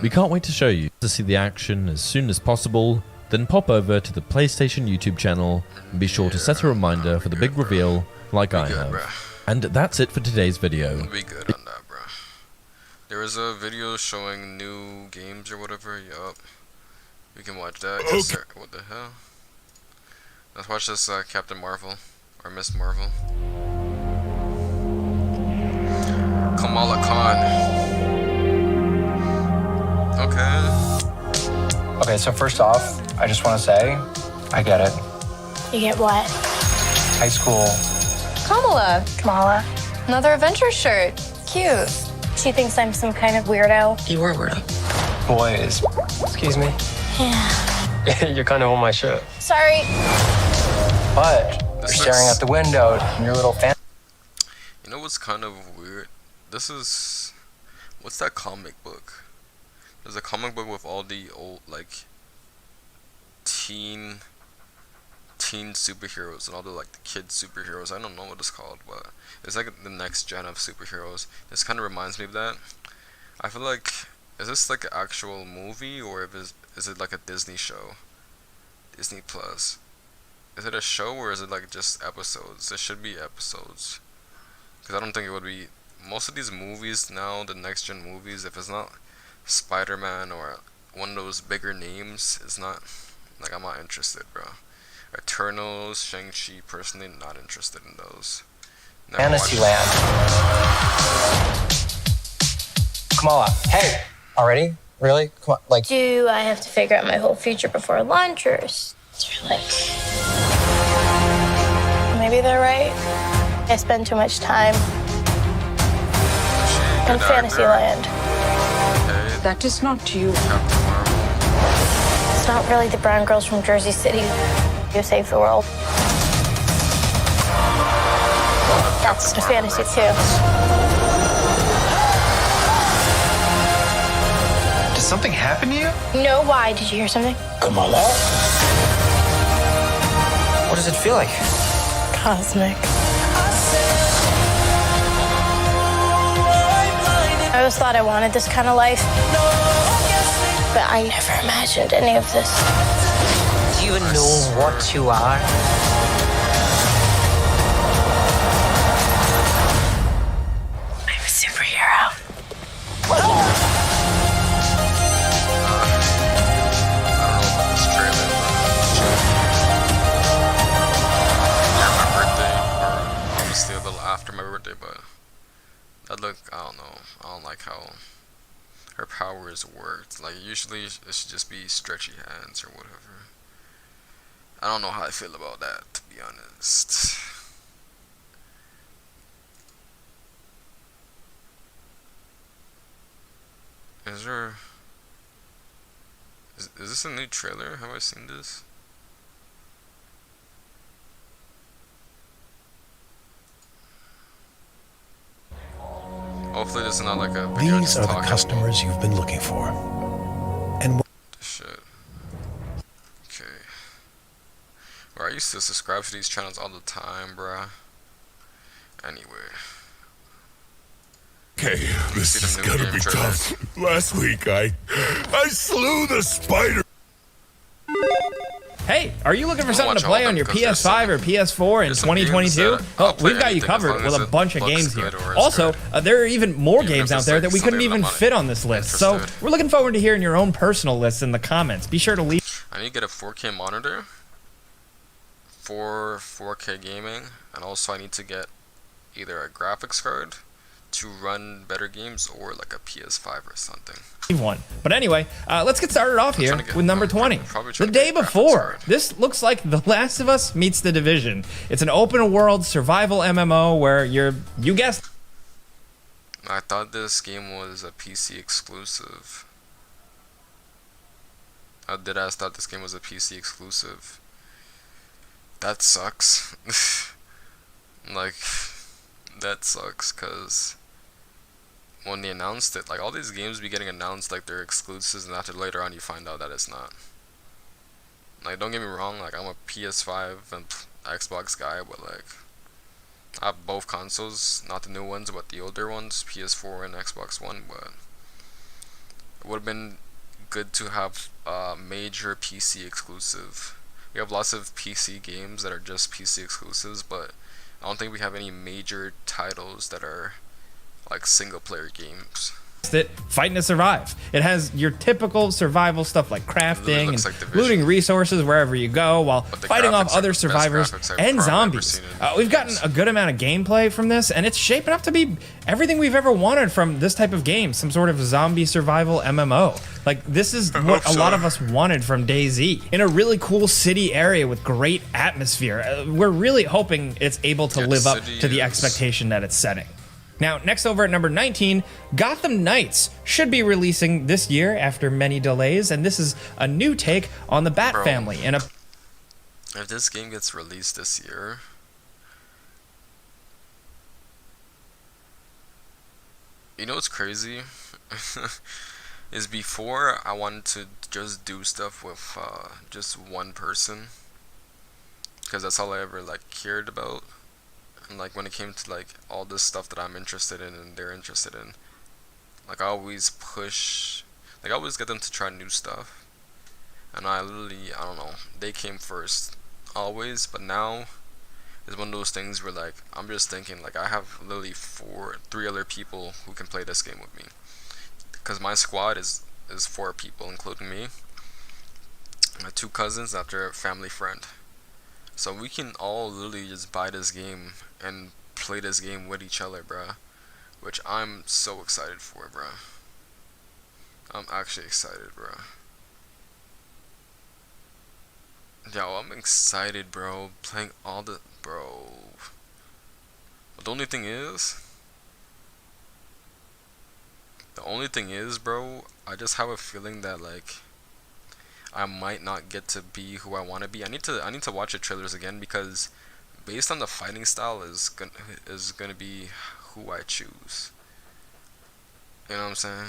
We can't wait to show you. To see the action as soon as possible, then pop over to the PlayStation YouTube channel and be sure to set a reminder for the big reveal like I have. And that's it for today's video. Be good on that, bro. There was a video showing new games or whatever. Yup. We can watch that. What the hell? Let's watch this Captain Marvel or Miss Marvel. Kamala Khan. Okay. Okay, so first off, I just want to say, I get it. You get what? High school. Kamala. Another adventure shirt. Cute. She thinks I'm some kind of weirdo. You are a weirdo. Boys. Excuse me. Yeah. You're kind of on my shirt. Sorry. But you're staring out the window in your little fan. You know what's kind of weird? This is... What's that comic book? There's a comic book with all the old, like, teen superheroes and all the, like, the kid superheroes. I don't know what it's called, but it's like the next gen of superheroes. This kind of reminds me of that. I feel like, is this like an actual movie, or is it like a Disney show? Disney Plus. Is it a show, or is it like just episodes? It should be episodes, because I don't think it would be. Most of these movies now, the next gen movies, if it's not Spider-Man or one of those bigger names, it's not, like, I'm not interested, bro. Eternals, Shang-Chi, personally not interested in those. Fantasyland. Kamala, hey! Already? Really? Come on, like... Do I have to figure out my whole future before lunch, or is there like... Maybe they're right. I spend too much time in Fantasyland. That is not you. It's not really the brown girls from Jersey City who save the world. That's a fantasy too. Did something happen to you? No, why? Did you hear something? Kamala? What does it feel like? Cosmic. I always thought I wanted this kind of life, but I never imagined any of this. Do you even know what you are? I'm a superhero. Obviously a little after my birthday, but that look, I don't know. I don't like how her powers worked. Like usually it should just be stretchy hands or whatever. I don't know how I feel about that, to be honest. Is this a new trailer? Have I seen this? Hopefully this is not like a video. These are the customers you've been looking for. And shit. Okay. Bro, I used to subscribe to these channels all the time, bruh. Anyway. Okay, this is gonna be tough. Last week I slew the spider. Hey, are you looking for something to play on your PS5 or PS4 in 2022? Oh, we've got you covered with a bunch of games here. Also, there are even more games out there that we couldn't even fit on this list. So we're looking forward to hearing your own personal lists in the comments. Be sure to leave. I need to get a 4K monitor for 4K gaming, and also I need to get either a graphics card to run better games or like a PS5 or something. One. But anyway, let's get started off here with number 20. The day before. This looks like The Last of Us meets The Division. It's an open world survival MMO where you guessed. I thought this game was a PC exclusive. I thought this game was a PC exclusive. That sucks. Like, that sucks, cause when they announced it, like all these games be getting announced like they're exclusives, and after later on you find out that it's not. Like, don't get me wrong, like I'm a PS5 and Xbox guy, but like I have both consoles, not the new ones but the older ones, PS4 and Xbox One. But it would have been good to have a major PC exclusive. We have lots of PC games that are just PC exclusives, but I don't think we have any major titles that are like single player games. Fighting to survive. It has your typical survival stuff like crafting and looting resources wherever you go while fighting off other survivors and zombies. We've gotten a good amount of gameplay from this, and it's shaping up to be everything we've ever wanted from this type of game, some sort of zombie survival MMO. Like, this is what a lot of us wanted from DayZ. In a really cool city area with great atmosphere. We're really hoping it's able to live up to the expectation that it's setting. Now, next over at number 19, Gotham Knights should be releasing this year after many delays, and this is a new take on the Bat family. And if this game gets released this year, you know what's crazy? Is before I wanted to just do stuff with just one person, because that's all I ever like cared about. And like when it came to like all this stuff that I'm interested in and they're interested in, like I always push, like I always get them to try new stuff, and I don't know, they came first always. But now it's one of those things where like I'm just thinking like I have literally 3 other people who can play this game with me, because my squad is 4 people including me, my 2 cousins after a family friend. So we can all literally just buy this game and play this game with each other, bruh. Which I'm so excited for, bruh. I'm actually excited, bruh. Yo, I'm excited, bro. Playing all the... Bro. But the only thing is, bro, I just have a feeling that, like, I might not get to be who I want to be. I need to watch the trailers again, because based on the fighting style is gonna be who I choose. You know what I'm saying?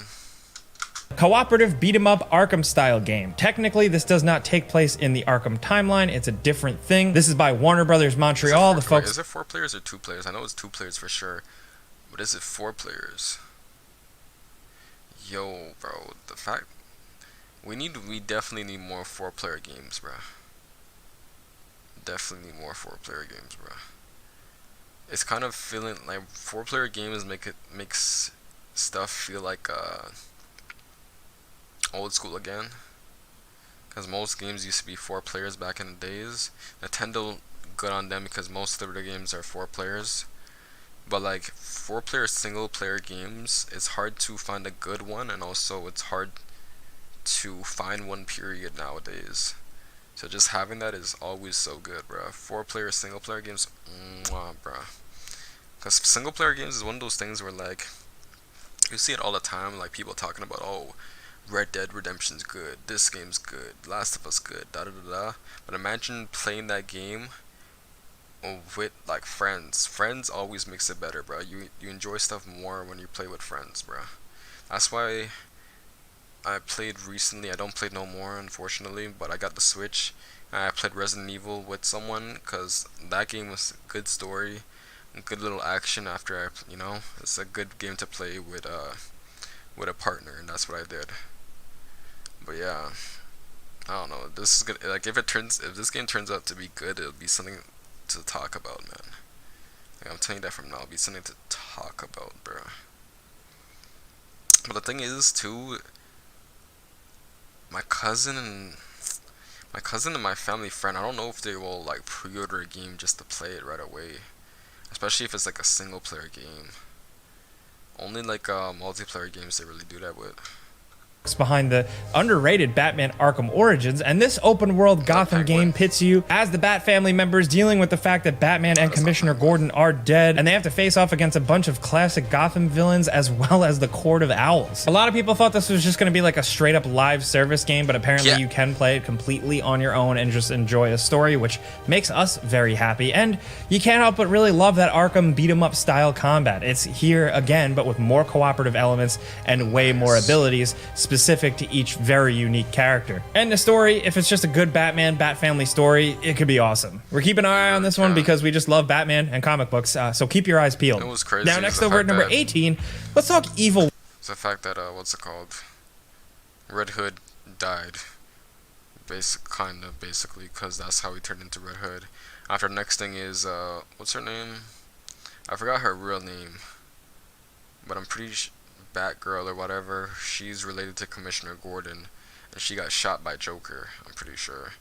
Cooperative beat-em-up Arkham style game. Technically, this does not take place in the Arkham timeline. It's a different thing. This is by Warner Brothers Montreal. Is it 4 players or 2 players? I know it's 2 players for sure. But is it 4 players? Yo, bro, the fact we definitely need more 4-player games, bro. Definitely need more 4-player games, bro. It's kind of feeling like 4-player games makes stuff feel like old school again, because most games used to be 4 players back in the days. Nintendo, good on them, because most of their games are 4 players. But like 4-player single player games, it's hard to find a good one, and also it's hard to find one period nowadays. So just having that is always so good, bro. 4-player single player games, mwah, bro. Because single player games is one of those things where, like, you see it all the time, like people talking about, oh, Red Dead Redemption's good, this game's good, Last of Us good, da da da da. But imagine playing that game with like friends. Friends always makes it better, bro. You enjoy stuff more when you play with friends, bro. That's why I played recently. I don't play no more, unfortunately, but I got the Switch. I played Resident Evil with someone, because that game was a good story, good little action. After it's a good game to play with a partner, and that's what I did. But yeah, I don't know. This is gonna, like, if this game turns out to be good, it'll be something to talk about, man. Like, I'm telling you that from now, it'll be something to talk about, bro. But the thing is, too, my cousin and my family friend, I don't know if they will like pre-order a game just to play it right away, especially if it's like a single player game. Only like multiplayer games they really do that with. Behind the underrated Batman Arkham Origins, and this open world Gotham game pits you as the Bat family members dealing with the fact that Batman and Commissioner Gordon are dead, and they have to face off against a bunch of classic Gotham villains as well as the Court of Owls. A lot of people thought this was just going to be like a straight up live service game, but apparently you can play it completely on your own and just enjoy a story, which makes us very happy. And you can't help but really love that Arkham beat 'em up style combat. It's here again, but with more cooperative elements and way more abilities specific to each very unique character. And the story, if it's just a good Batman, Bat family story, it could be awesome. We're keeping our eye on this one because we just love Batman and comic books, so keep your eyes peeled. It was crazy. Now, next over at number 18, let's talk Evil. It's the fact that, what's it called? Red Hood died. Basically, because that's how he turned into Red Hood. After the next thing is, what's her name? I forgot her real name, but I'm pretty sure Batgirl or whatever, she's related to Commissioner Gordon, and she got shot by Joker, I'm pretty sure.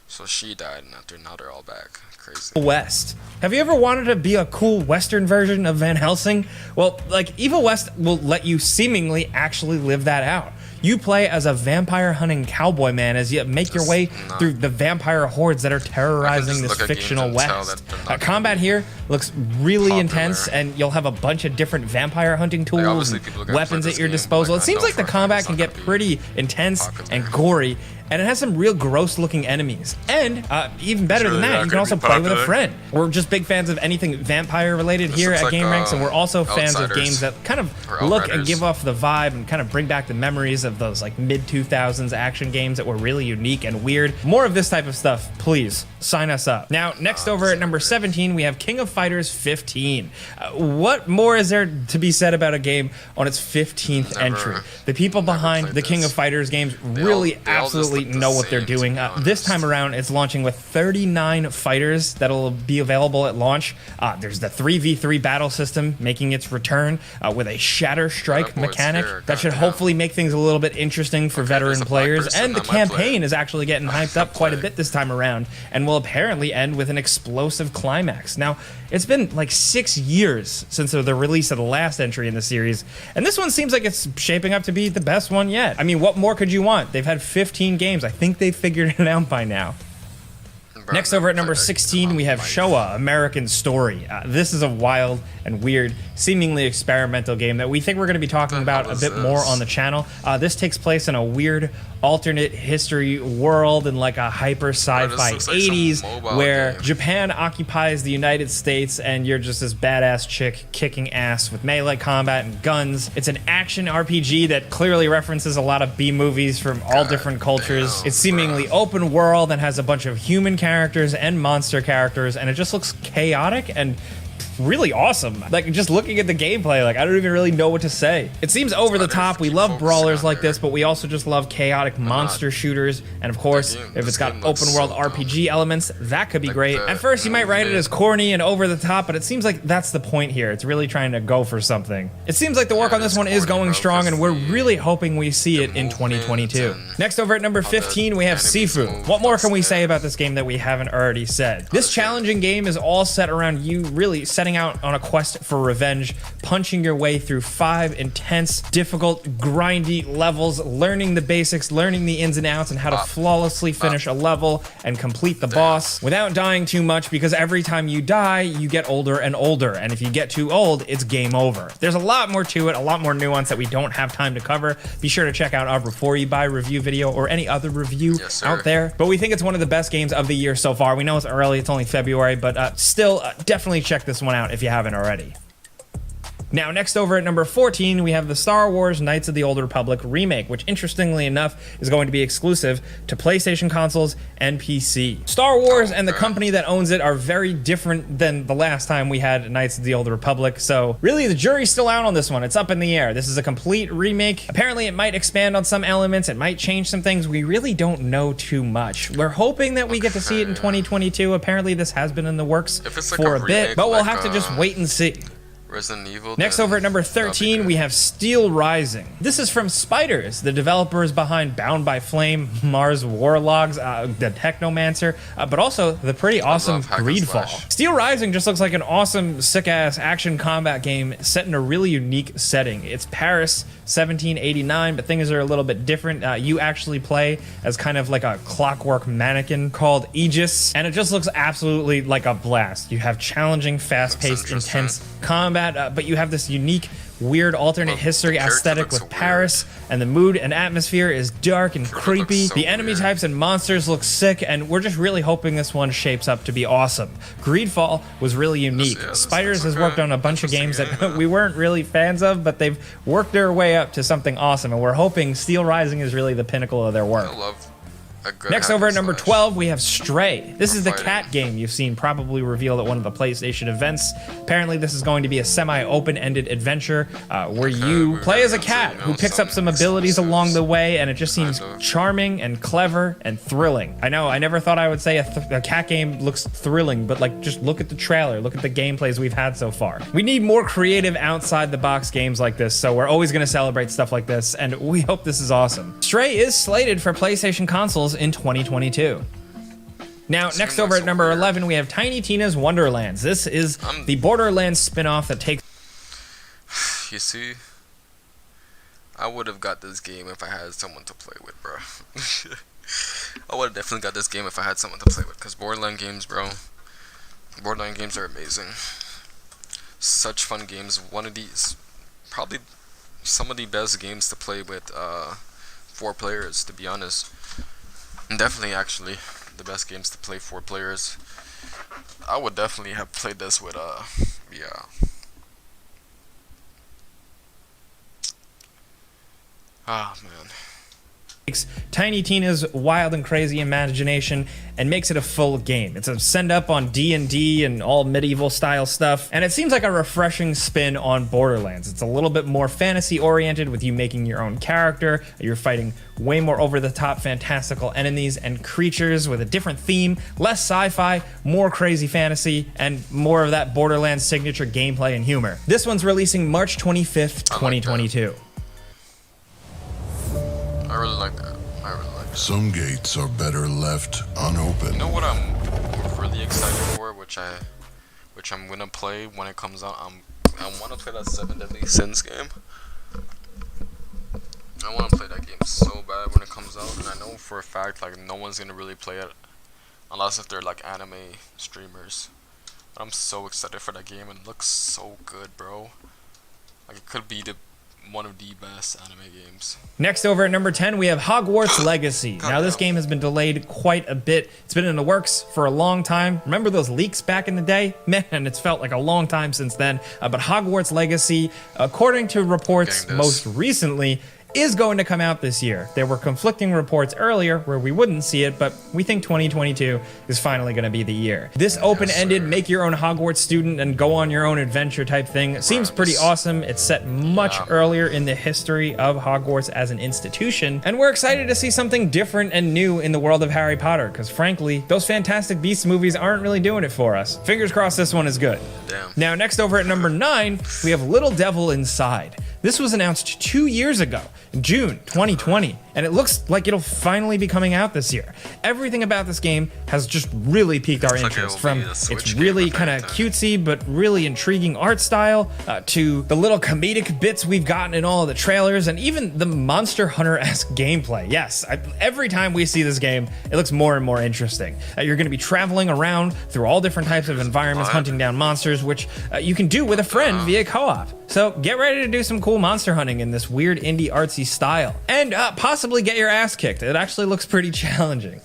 So she died, and now they're all back. Crazy. West. Have you ever wanted to be a cool Western version of Van Helsing? Well, like, Evil West will let you seemingly actually live that out. You play as a vampire hunting cowboy man as you make your way through the vampire hordes that are terrorizing this fictional West. Combat here looks really intense, and you'll have a bunch of different vampire hunting tools and weapons at your disposal. It seems like the combat can get pretty intense and gory, and it has some real gross looking enemies. And even better than that, you can also play with a friend. We're just big fans of anything vampire related here at Game Ranks, and we're also fans of games that kind of look and give off the vibe and kind of bring back the memories of those like mid-2000s action games that were really unique and weird. More of this type of stuff, please sign us up. Now, next over at number 17, we have King of Fighters 15. What more is there to be said about a game on its 15th entry? The people behind the King of Fighters games really absolutely really know what they're doing. This time around, it's launching with 39 fighters that'll be available at launch. There's the 3v3 battle system making its return with a shatter strike mechanic that should hopefully make things a little bit interesting for veteran players. And the campaign is actually getting hyped up quite a bit this time around and will apparently end with an explosive climax. Now, it's been like 6 years since the release of the last entry in the series, and this one seems like it's shaping up to be the best one yet. I mean, what more could you want? They've had 15 games. I think they've figured it out by now. Next, over at number 16, we have Showa American Story. This is a wild and weird, seemingly experimental game that we think we're going to be talking about a bit more on the channel. This takes place in a weird alternate history world in like a hyper sci-fi 80s where Japan occupies the United States and you're just this badass chick kicking ass with melee combat and guns. It's an action RPG that clearly references a lot of B-movies from all different cultures. It's seemingly open world and has a bunch of human characters and monster characters, and it just looks chaotic and really awesome. Like, just looking at the gameplay, like, I don't even really know what to say. It seems over the top. We love brawlers like this, but we also just love chaotic monster shooters. And of course, if it's got open world RPG elements, that could be great. At first, you might write it as corny and over the top, but it seems like that's the point here. It's really trying to go for something. It seems like the work on this one is going strong, and we're really hoping we see it in 2022. Next, over at number 15, we have Sifu. What more can we say about this game that we haven't already said? This challenging game is all set around you really setting out on a quest for revenge, punching your way through 5 intense, difficult, grindy levels, learning the basics, learning the ins and outs, and how to flawlessly finish a level and complete the boss without dying too much, because every time you die, you get older and older, and if you get too old, it's game over. There's a lot more to it, a lot more nuance that we don't have time to cover. Be sure to check out our Before You Buy review video or any other review out there, but we think it's one of the best games of the year so far. We know it's early, it's only February, but still, definitely check this one out if you haven't already. Now, next over at number 14, we have the Star Wars Knights of the Old Republic remake, which interestingly enough is going to be exclusive to PlayStation consoles and PC. Star Wars and the company that owns it are very different than the last time we had Knights of the Old Republic, so really the jury's still out on this one. It's up in the air. This is a complete remake. Apparently it might expand on some elements, it might change some things. We really don't know too much. We're hoping that we get to see it in 2022. Apparently this has been in the works for a bit, but we'll have to just wait and see. Resident Evil. Next, over at number 13, we have Steel Rising. This is from Spiders, the developers behind Bound by Flame, Mars Warlogs, the Technomancer, but also the pretty awesome Greedfall. Steel Rising just looks like an awesome, sick-ass action combat game set in a really unique setting. It's Paris, 1789, but things are a little bit different. You actually play as kind of like a clockwork mannequin called Aegis, and it just looks absolutely like a blast. You have challenging, fast-paced, intense combat, but you have this unique, weird alternate history aesthetic with Paris, and the mood and atmosphere is dark and creepy. The enemy types and monsters look sick, and we're just really hoping this one shapes up to be awesome. Greedfall was really unique. Spiders has worked on a bunch of games that we weren't really fans of, but they've worked their way up to something awesome, and we're hoping Steel Rising is really the pinnacle of their work. Next, over at number 12, we have Stray. This is the cat game you've seen probably revealed at one of the PlayStation events. Apparently, this is going to be a semi-open-ended adventure where you play as a cat who picks up some abilities along the way, and it just seems charming and clever and thrilling. I know, I never thought I would say a cat game looks thrilling, but like, just look at the trailer, look at the gameplays we've had so far. We need more creative outside-the-box games like this, so we're always going to celebrate stuff like this, and we hope this is awesome. Stray is slated for PlayStation consoles in 2022. Now, next over at number 11, we have Tiny Tina's Wonderlands. This is the Borderlands spin-off that takes... You see, I would have got this game if I had someone to play with, bro. I would have definitely got this game if I had someone to play with, because Borderlands games, bro, Borderlands games are amazing. Such fun games. One of these, probably some of the best games to play with 4 players, to be honest. Definitely, actually, the best games to play 4 players. I would definitely have played this with, yeah. Ah, man. Tiny Tina's wild and crazy imagination and makes it a full game. It's a send up on D&D and all medieval style stuff, and it seems like a refreshing spin on Borderlands. It's a little bit more fantasy oriented with you making your own character. You're fighting way more over the top fantastical enemies and creatures with a different theme, less sci-fi, more crazy fantasy, and more of that Borderlands signature gameplay and humor. This one's releasing March 25th, 2022. I really like that. I really like that. Some gates are better left unopened. You know what I'm really excited for, which I'm gonna play when it comes out. I want to play that 7 Deadly Sins game. I want to play that game so bad when it comes out, and I know for a fact like no one's gonna really play it unless if they're like anime streamers. But I'm so excited for that game, and it looks so good, bro. Like it could be one of the best anime games. Next over at number 10, we have Hogwarts Legacy. Now this game has been delayed quite a bit. It's been in the works for a long time. Remember those leaks back in the day? Man, it's felt like a long time since then. But Hogwarts Legacy, according to reports most recently, is going to come out this year. There were conflicting reports earlier where we wouldn't see it, but we think 2022 is finally going to be the year. This open-ended, make your own Hogwarts student and go on your own adventure type thing seems pretty awesome. It's set much earlier in the history of Hogwarts as an institution, and we're excited to see something different and new in the world of Harry Potter, because frankly, those Fantastic Beasts movies aren't really doing it for us. Fingers crossed this one is good. Damn. Now, next over at number 9, we have Little Devil Inside. This was announced 2 years ago, June 2020, and it looks like it'll finally be coming out this year. Everything about this game has just really piqued our interest, from its really kind of cutesy but really intriguing art style to the little comedic bits we've gotten in all of the trailers, and even the Monster Hunter-esque gameplay. Yes, every time we see this game, it looks more and more interesting. You're going to be traveling around through all different types of environments, hunting down monsters, which you can do with a friend via co-op. So get ready to do some cool monster hunting in this weird indie artsy style, and possibly get your ass kicked. It actually looks pretty challenging.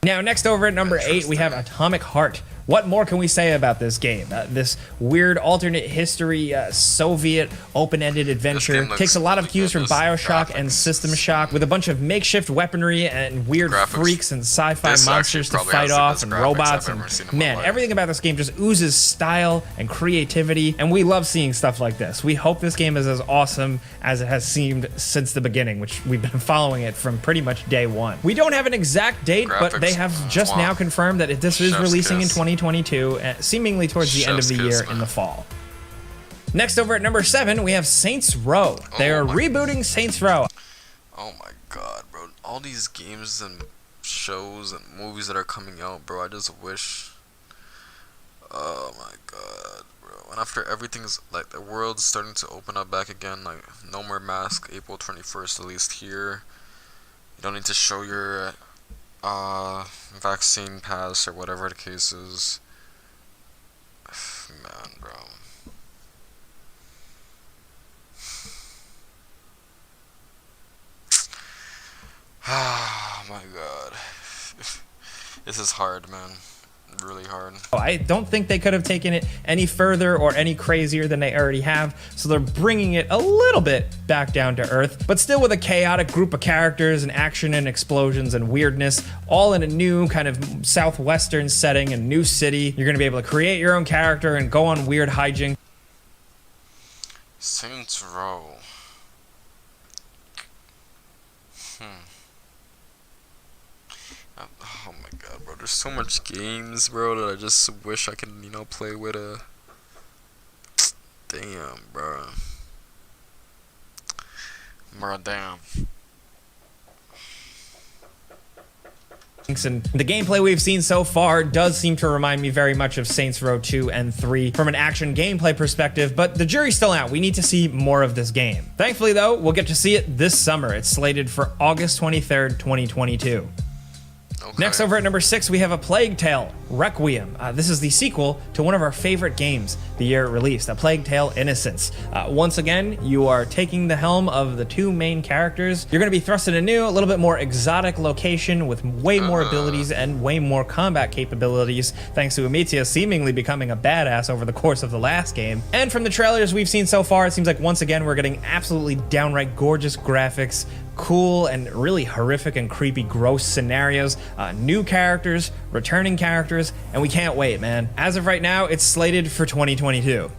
Now, next over at number 8, we have Atomic Heart. What more can we say about this game? This weird alternate history Soviet open-ended adventure takes a lot of cues from BioShock and System Shock, with a bunch of makeshift weaponry and weird freaks and sci-fi monsters to fight off, and robots, and man, everything about this game just oozes style and creativity, and we love seeing stuff like this. We hope this game is as awesome as it has seemed since the beginning, which we've been following it from pretty much day one. We don't have an exact date, but they have just now confirmed that this is releasing in 2022, seemingly towards the end of the year in the fall. Next over at number 7, we have Saints Row. They are rebooting Saints Row. Oh my god, bro. All these games and shows and movies that are coming out, bro, I just wish... Oh my god, bro. And after everything's, like, the world's starting to open up back again, like, no more mask, April 21st, at least here. You don't need to show your... vaccine pass or whatever the case is. Man, bro. Oh my god. This is hard, man. Really hard. I don't think they could have taken it any further or any crazier than they already have, so they're bringing it a little bit back down to earth, but still with a chaotic group of characters and action and explosions and weirdness, all in a new kind of southwestern setting and new city. You're going to be able to create your own character and go on weird hijinks. Saints Row. Oh my god, bro. There's so much games, bro, that I just wish I could, you know, play with a... Damn, bro. Bro, damn. And the gameplay we've seen so far does seem to remind me very much of Saints Row 2 and 3 from an action gameplay perspective, but the jury's still out. We need to see more of this game. Thankfully, though, we'll get to see it this summer. It's slated for August 23rd, 2022. Next over at number 6, we have A Plague Tale: Requiem. This is the sequel to one of our favorite games the year it released, A Plague Tale: Innocence. Once again, you are taking the helm of the two main characters. You're going to be thrust in a new, a little bit more exotic location with way more abilities and way more combat capabilities, thanks to Amicia seemingly becoming a badass over the course of the last game. And from the trailers we've seen so far, it seems like once again we're getting absolutely downright gorgeous graphics, cool and really horrific and creepy, gross scenarios, new characters, returning characters, and we can't wait, man. As of right now, it's slated for 2022.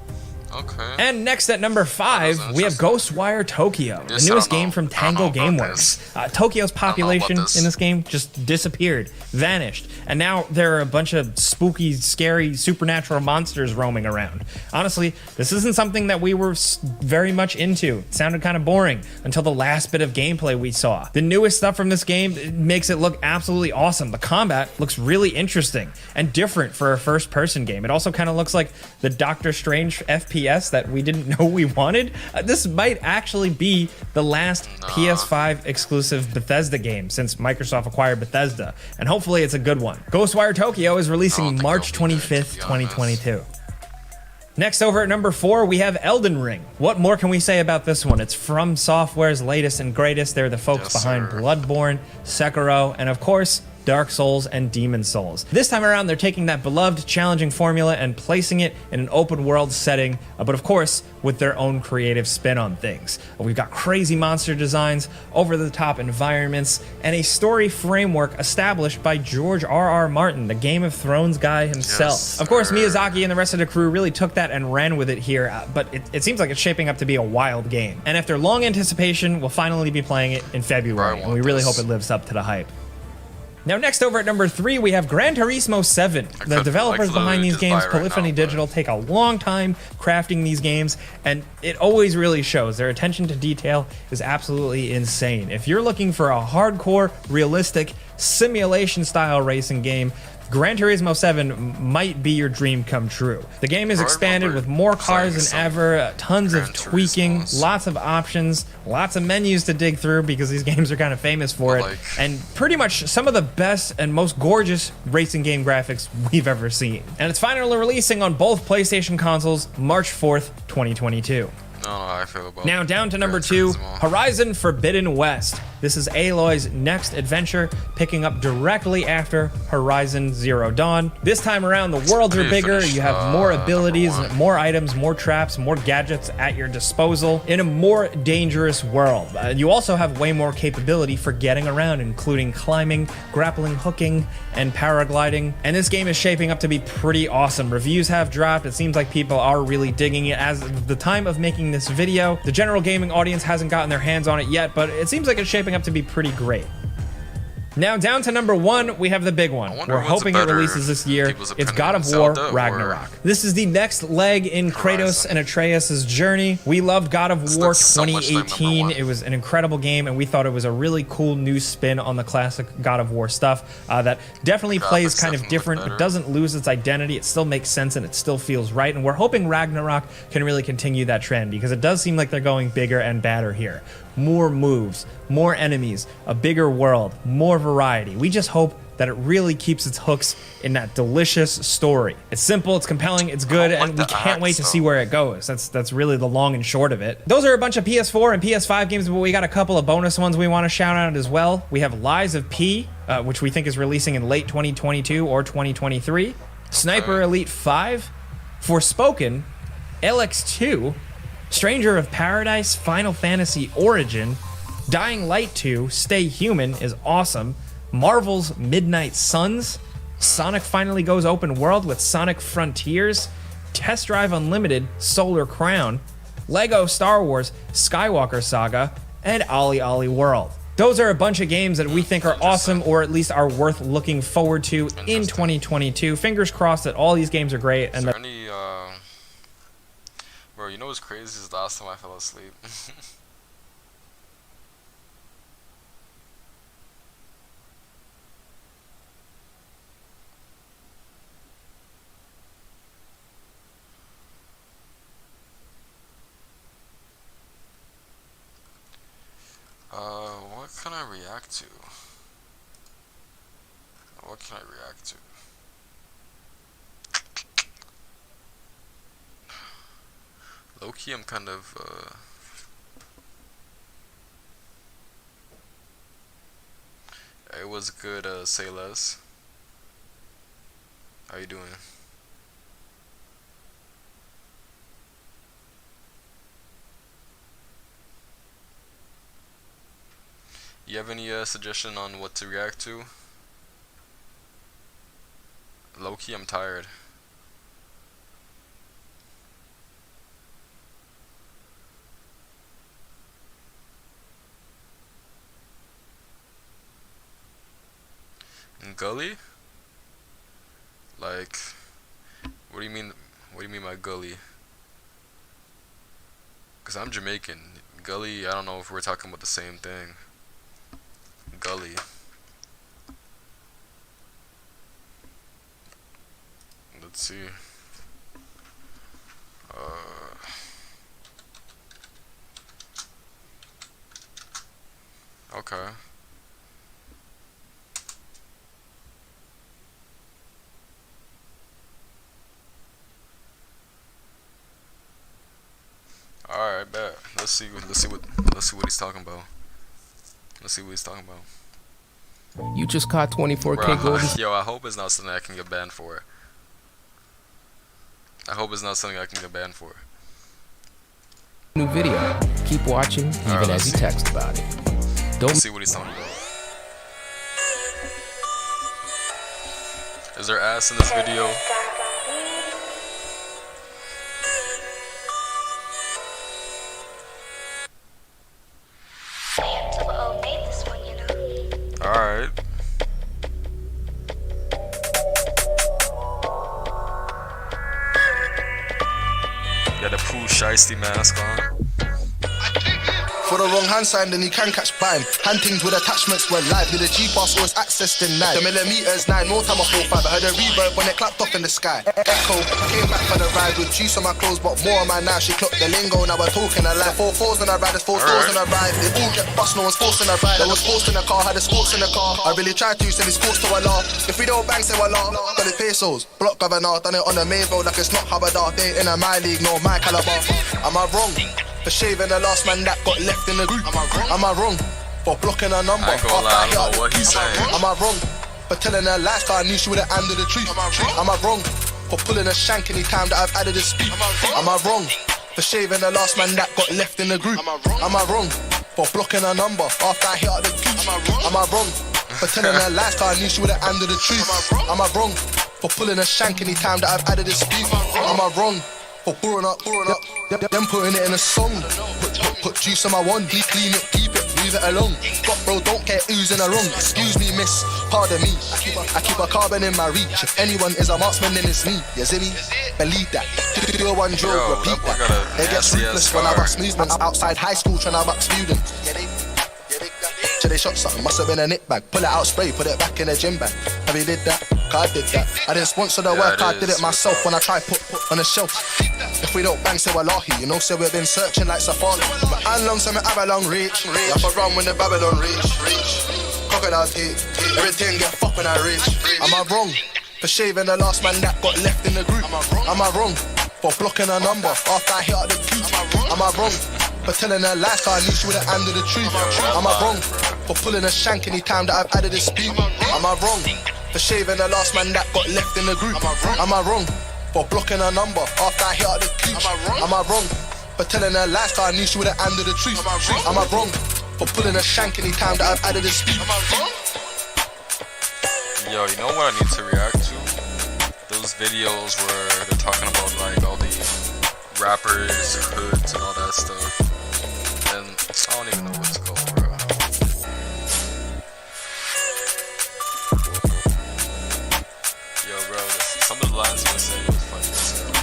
Okay. And next at number 5, we have Ghostwire Tokyo, the newest game from Tango Gameworks. Tokyo's population in this game just disappeared, vanished, and now there are a bunch of spooky, scary, supernatural monsters roaming around. Honestly, this isn't something that we were very much into. It sounded kind of boring until the last bit of gameplay we saw. The newest stuff from this game makes it look absolutely awesome. The combat looks really interesting and different for a first-person game. It also kind of looks like the Doctor Strange FPS that we didn't know we wanted. This might actually be the last PS5 exclusive Bethesda game since Microsoft acquired Bethesda, and hopefully it's a good one. Ghostwire Tokyo is releasing March 25th, 2022. Next, over at number 4, we have Elden Ring. What more can we say about this one? It's From Software's latest and greatest. They're the folks behind Bloodborne, Sekiro, and of course, Dark Souls and Demon Souls. This time around, they're taking that beloved, challenging formula and placing it in an open world setting, but of course, with their own creative spin on things. We've got crazy monster designs, over-the-top environments, and a story framework established by George R.R. Martin, the Game of Thrones guy himself. Of course, Miyazaki and the rest of the crew really took that and ran with it here, but it seems like it's shaping up to be a wild game. And after long anticipation, we'll finally be playing it in February, and we really hope it lives up to the hype. Now, next over at number 3, we have Gran Turismo 7. The developers behind these games, Polyphony Digital, take a long time crafting these games, and it always really shows. Their attention to detail is absolutely insane. If you're looking for a hardcore, realistic, simulation-style racing game, Gran Turismo 7 might be your dream come true. The game is expanded with more cars than ever, tons of tweaking, lots of options, lots of menus to dig through because these games are kind of famous for it, and pretty much some of the best and most gorgeous racing game graphics we've ever seen. And it's finally releasing on both PlayStation consoles March 4th, 2022. I feel about now down to number 2, Horizon Forbidden West. This is Aloy's next adventure, picking up directly after Horizon Zero Dawn. This time around, the worlds are bigger, you have more abilities, more items, more traps, more gadgets at your disposal in a more dangerous world. You also have way more capability for getting around, including climbing, grappling, hooking, and paragliding. And this game is shaping up to be pretty awesome. Reviews have dropped. It seems like people are really digging it. As of the time of making this video, the general gaming audience hasn't gotten their hands on it yet, but it seems like it's shaping up to be pretty great. Now down to number 1, we have the big one. We're hoping it releases this year. It's God of War Ragnarok. This is the next leg in Kratos and Atreus' journey. We loved God of War 2018. It was an incredible game, and we thought it was a really cool new spin on the classic God of War stuff that definitely plays kind of different, but doesn't lose its identity. It still makes sense, and it still feels right, and we're hoping Ragnarok can really continue that trend because it does seem like they're going bigger and badder here. More moves, more enemies, a bigger world, more variety. We just hope that it really keeps its hooks in that delicious story. It's simple, it's compelling, it's good, and we can't wait to see where it goes. That's really the long and short of it. Those are a bunch of PS4 and PS5 games, but we got a couple of bonus ones we want to shout out as well. We have Lies of P, which we think is releasing in late 2022 or 2023. Sniper Elite 5, Forspoken, LX2, Stranger of Paradise, Final Fantasy Origin, Dying Light 2, Stay Human is awesome, Marvel's Midnight Suns, Sonic finally goes open world with Sonic Frontiers, Test Drive Unlimited, Solar Crown, Lego Star Wars, Skywalker Saga, and Ollie Ollie World. Those are a bunch of games that we think are awesome, or at least are worth looking forward to in 2022. Fingers crossed that all these games are great. And bro, you know what's crazy is the last time I fell asleep. What can I react to? What can I react to? Low-key, I'm kind of, it was good, say less. How you doing? You have any suggestion on what to react to? Low-key, I'm tired. Gully? Like, what do you mean? What do you mean by gully? Cause I'm Jamaican. Gully, I don't know if we're talking about the same thing. Gully. Let's see. Okay. All right, bet. Let's see what he's talking about. Let's see what he's talking about. You just caught 24K gold. Yo, I hope it's not something I can get banned for. I hope it's not something I can get banned for. New video. Keep watching, even as you text about it. Don't see what he's talking about. Is there ass in this video? Alright. Got a Pooh Shiesty mask on. For the wrong hand sign, then you can catch bang. Huntings with attachments were live. With the G-Boss always access denied. The millimeters 9, more time I 4-5. I heard a reverb when it clapped off in the sky. Echo, came back for the ride with juice on my clothes, but more on my now. She clocked the lingo, now we're talking a lot. 4 4s on I ride, there's 4 4s on I ride. They all get bust, no one's forcing a ride. I was forced in the car, had the sports in the car. I really tried to send these sports to Allah. If we don't bang, say Allah. Got it pesos, block governor, done it on the main road like it's not Habadar. They ain't in my league, no my caliber. Am I wrong? For shaving the last man that got left in the group. Am I wrong? For blocking a number? I ain't gonna lie, I don't know what he's saying. Am I wrong? For telling her lies, I knew she would have ended the truth. Am I wrong? For pulling a shank any time that I've added a speed. Am I wrong? For shaving the last man that got left in the group. Am I wrong? For blocking a number after I hit out the gooch. Am I wrong? For telling her lies, I knew she would have ended the truth. Am I wrong? For pulling a shank any time that I've added a speed. Am I wrong? For pouring up, them putting it in a song. Put juice on my one, clean it, keep it, move it along. But bro, don't care who's in the wrong. Excuse me, miss, pardon me. I keep a carbon in my reach. If anyone is a marksman, then it's me. You see me? Believe that. Do a one drill, repeat that. It gets ruthless when I bust movements outside high school trying to buck students. So they shot something, must have been a nip bag. Pull it out, spray, put it back in the gym bag. Have you did that? Cause I did that. I didn't sponsor the work, I did it myself when I tried put on the shelf. If we don't bang, say wallahi, you know, say we've been searching like Safari. But how long, say me have a long reach. Like a run when the Babylon reach. Crocodile teeth, everything get fucked when I reach. Am I wrong? For shaving the last man that got left in the group. Am I wrong? For blocking a number after I hit out the queue. Am I wrong? For telling her lies, I knew she would have ended the truth. Am I wrong? For pulling a shank any time that I've added a speed. Am I wrong? For shaving the last man that got left in the group. Am I wrong? For blocking a number after I hit out the queue. Am I wrong? For telling her lies, I knew she would have ended the truth. Am I wrong? For pulling a shank any time that I've added a speed. Yo, you know what I need to react to? Those videos where they're talking about like all the rappers, hoods, and all that stuff. And I don't even know what it's called, bro. Yo, bro, some of the lines he was saying was funny as hell.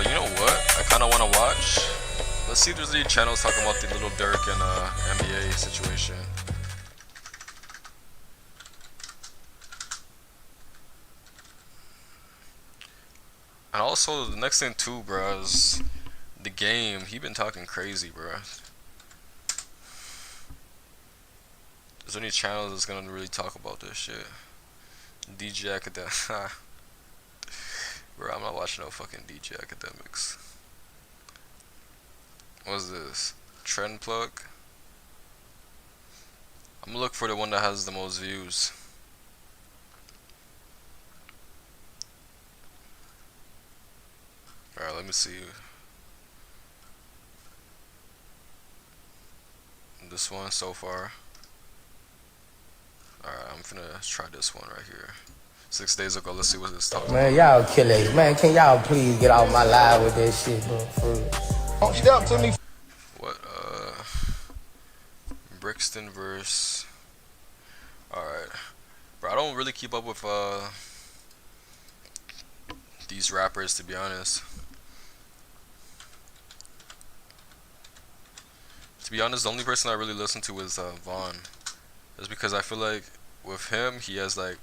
You know what? I kind of want to watch. Let's see if there's any channels talking about the Little Dirk and NBA situation. And also, the next thing too, bro, is the game. He been talking crazy, bro. Is there any channels that's gonna really talk about this shit? DJ Academics. Bro, I'm not watching no fucking DJ Academics. What's this? Trend plug? I'm gonna look for the one that has the most views. let me see. This one so far. Alright, I'm finna try this one right here. 6 days ago, let's see what this talking about. Man, y'all killers. Man, can y'all please get off my live with that shit, bro? For real. Don't step to me. What, Brixton verse. Alright. Bro, I don't really keep up with, these rappers, to be honest. To be honest, the only person I really listen to is, Vaughn. That's because I feel like with him, he has, like,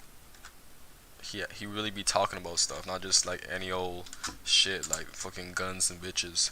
he really be talking about stuff, not just like any old shit like fucking guns and bitches.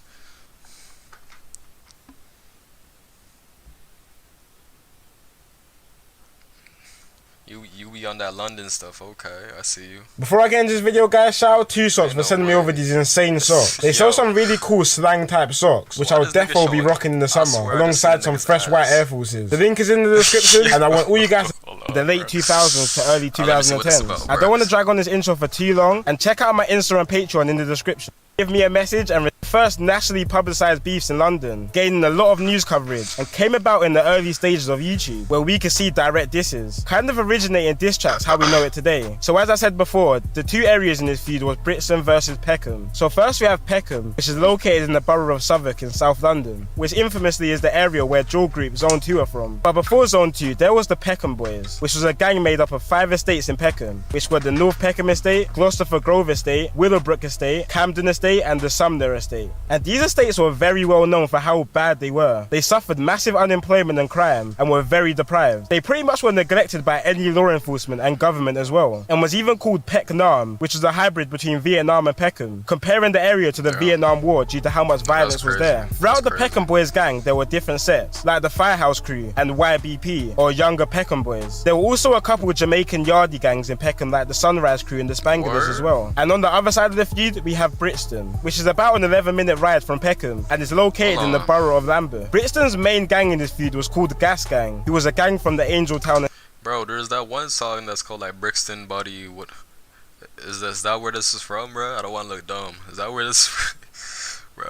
You be on that London stuff, okay? I see you. Before I get into this video, guys, shout out to Socks for sending me over these insane socks. They sell some really cool slang type socks, which I would definitely be rocking in the summer, alongside some fresh white Air Forces. The link is in the description, and I want all you guys to the late 2000s to early 2010s. I don't want to drag on this intro for too long, and check out my Insta and Patreon in the description. Give me a message and first nationally publicised beefs in London, gaining a lot of news coverage, and came about in the early stages of YouTube, where we could see direct disses, kind of originating diss tracks how we know it today. So as I said before, the two areas in this feud was Brixton versus Peckham. So first we have Peckham, which is located in the borough of Southwark in South London, which infamously is the area where Dual Group Zone 2 are from. But before Zone 2, there was the Peckham Boys, which was a gang made up of 5 estates in Peckham, which were the North Peckham Estate, Gloucestershire Grove Estate, Willowbrook Estate, Camden Estate, and the Sumner Estate. And these estates were very well known for how bad they were. They suffered massive unemployment and crime, and were very deprived. They pretty much were neglected by any law enforcement and government as well, and was even called Pek Nam, which was a hybrid between Vietnam and Peckham, comparing the area to the Vietnam War due to how much violence was there. Throughout the Peckham Boys gang, there were different sets, like the Firehouse Crew and YBP, or Younger Peckham Boys. There were also a couple of Jamaican Yardie gangs in Peckham, like the Sunrise Crew and the Spanglers as well. And on the other side of the feud, we have Brixton, which is about an 11-minute ride from Peckham and is located in the borough of Lambeth. Brixton's main gang in this feud was called the Gas Gang, who was a gang from the Angel Town. Bro, there's that one song that's called like Brixton Buddy. What is that where this is from, bro? I don't want to look dumb. Is that where this bro?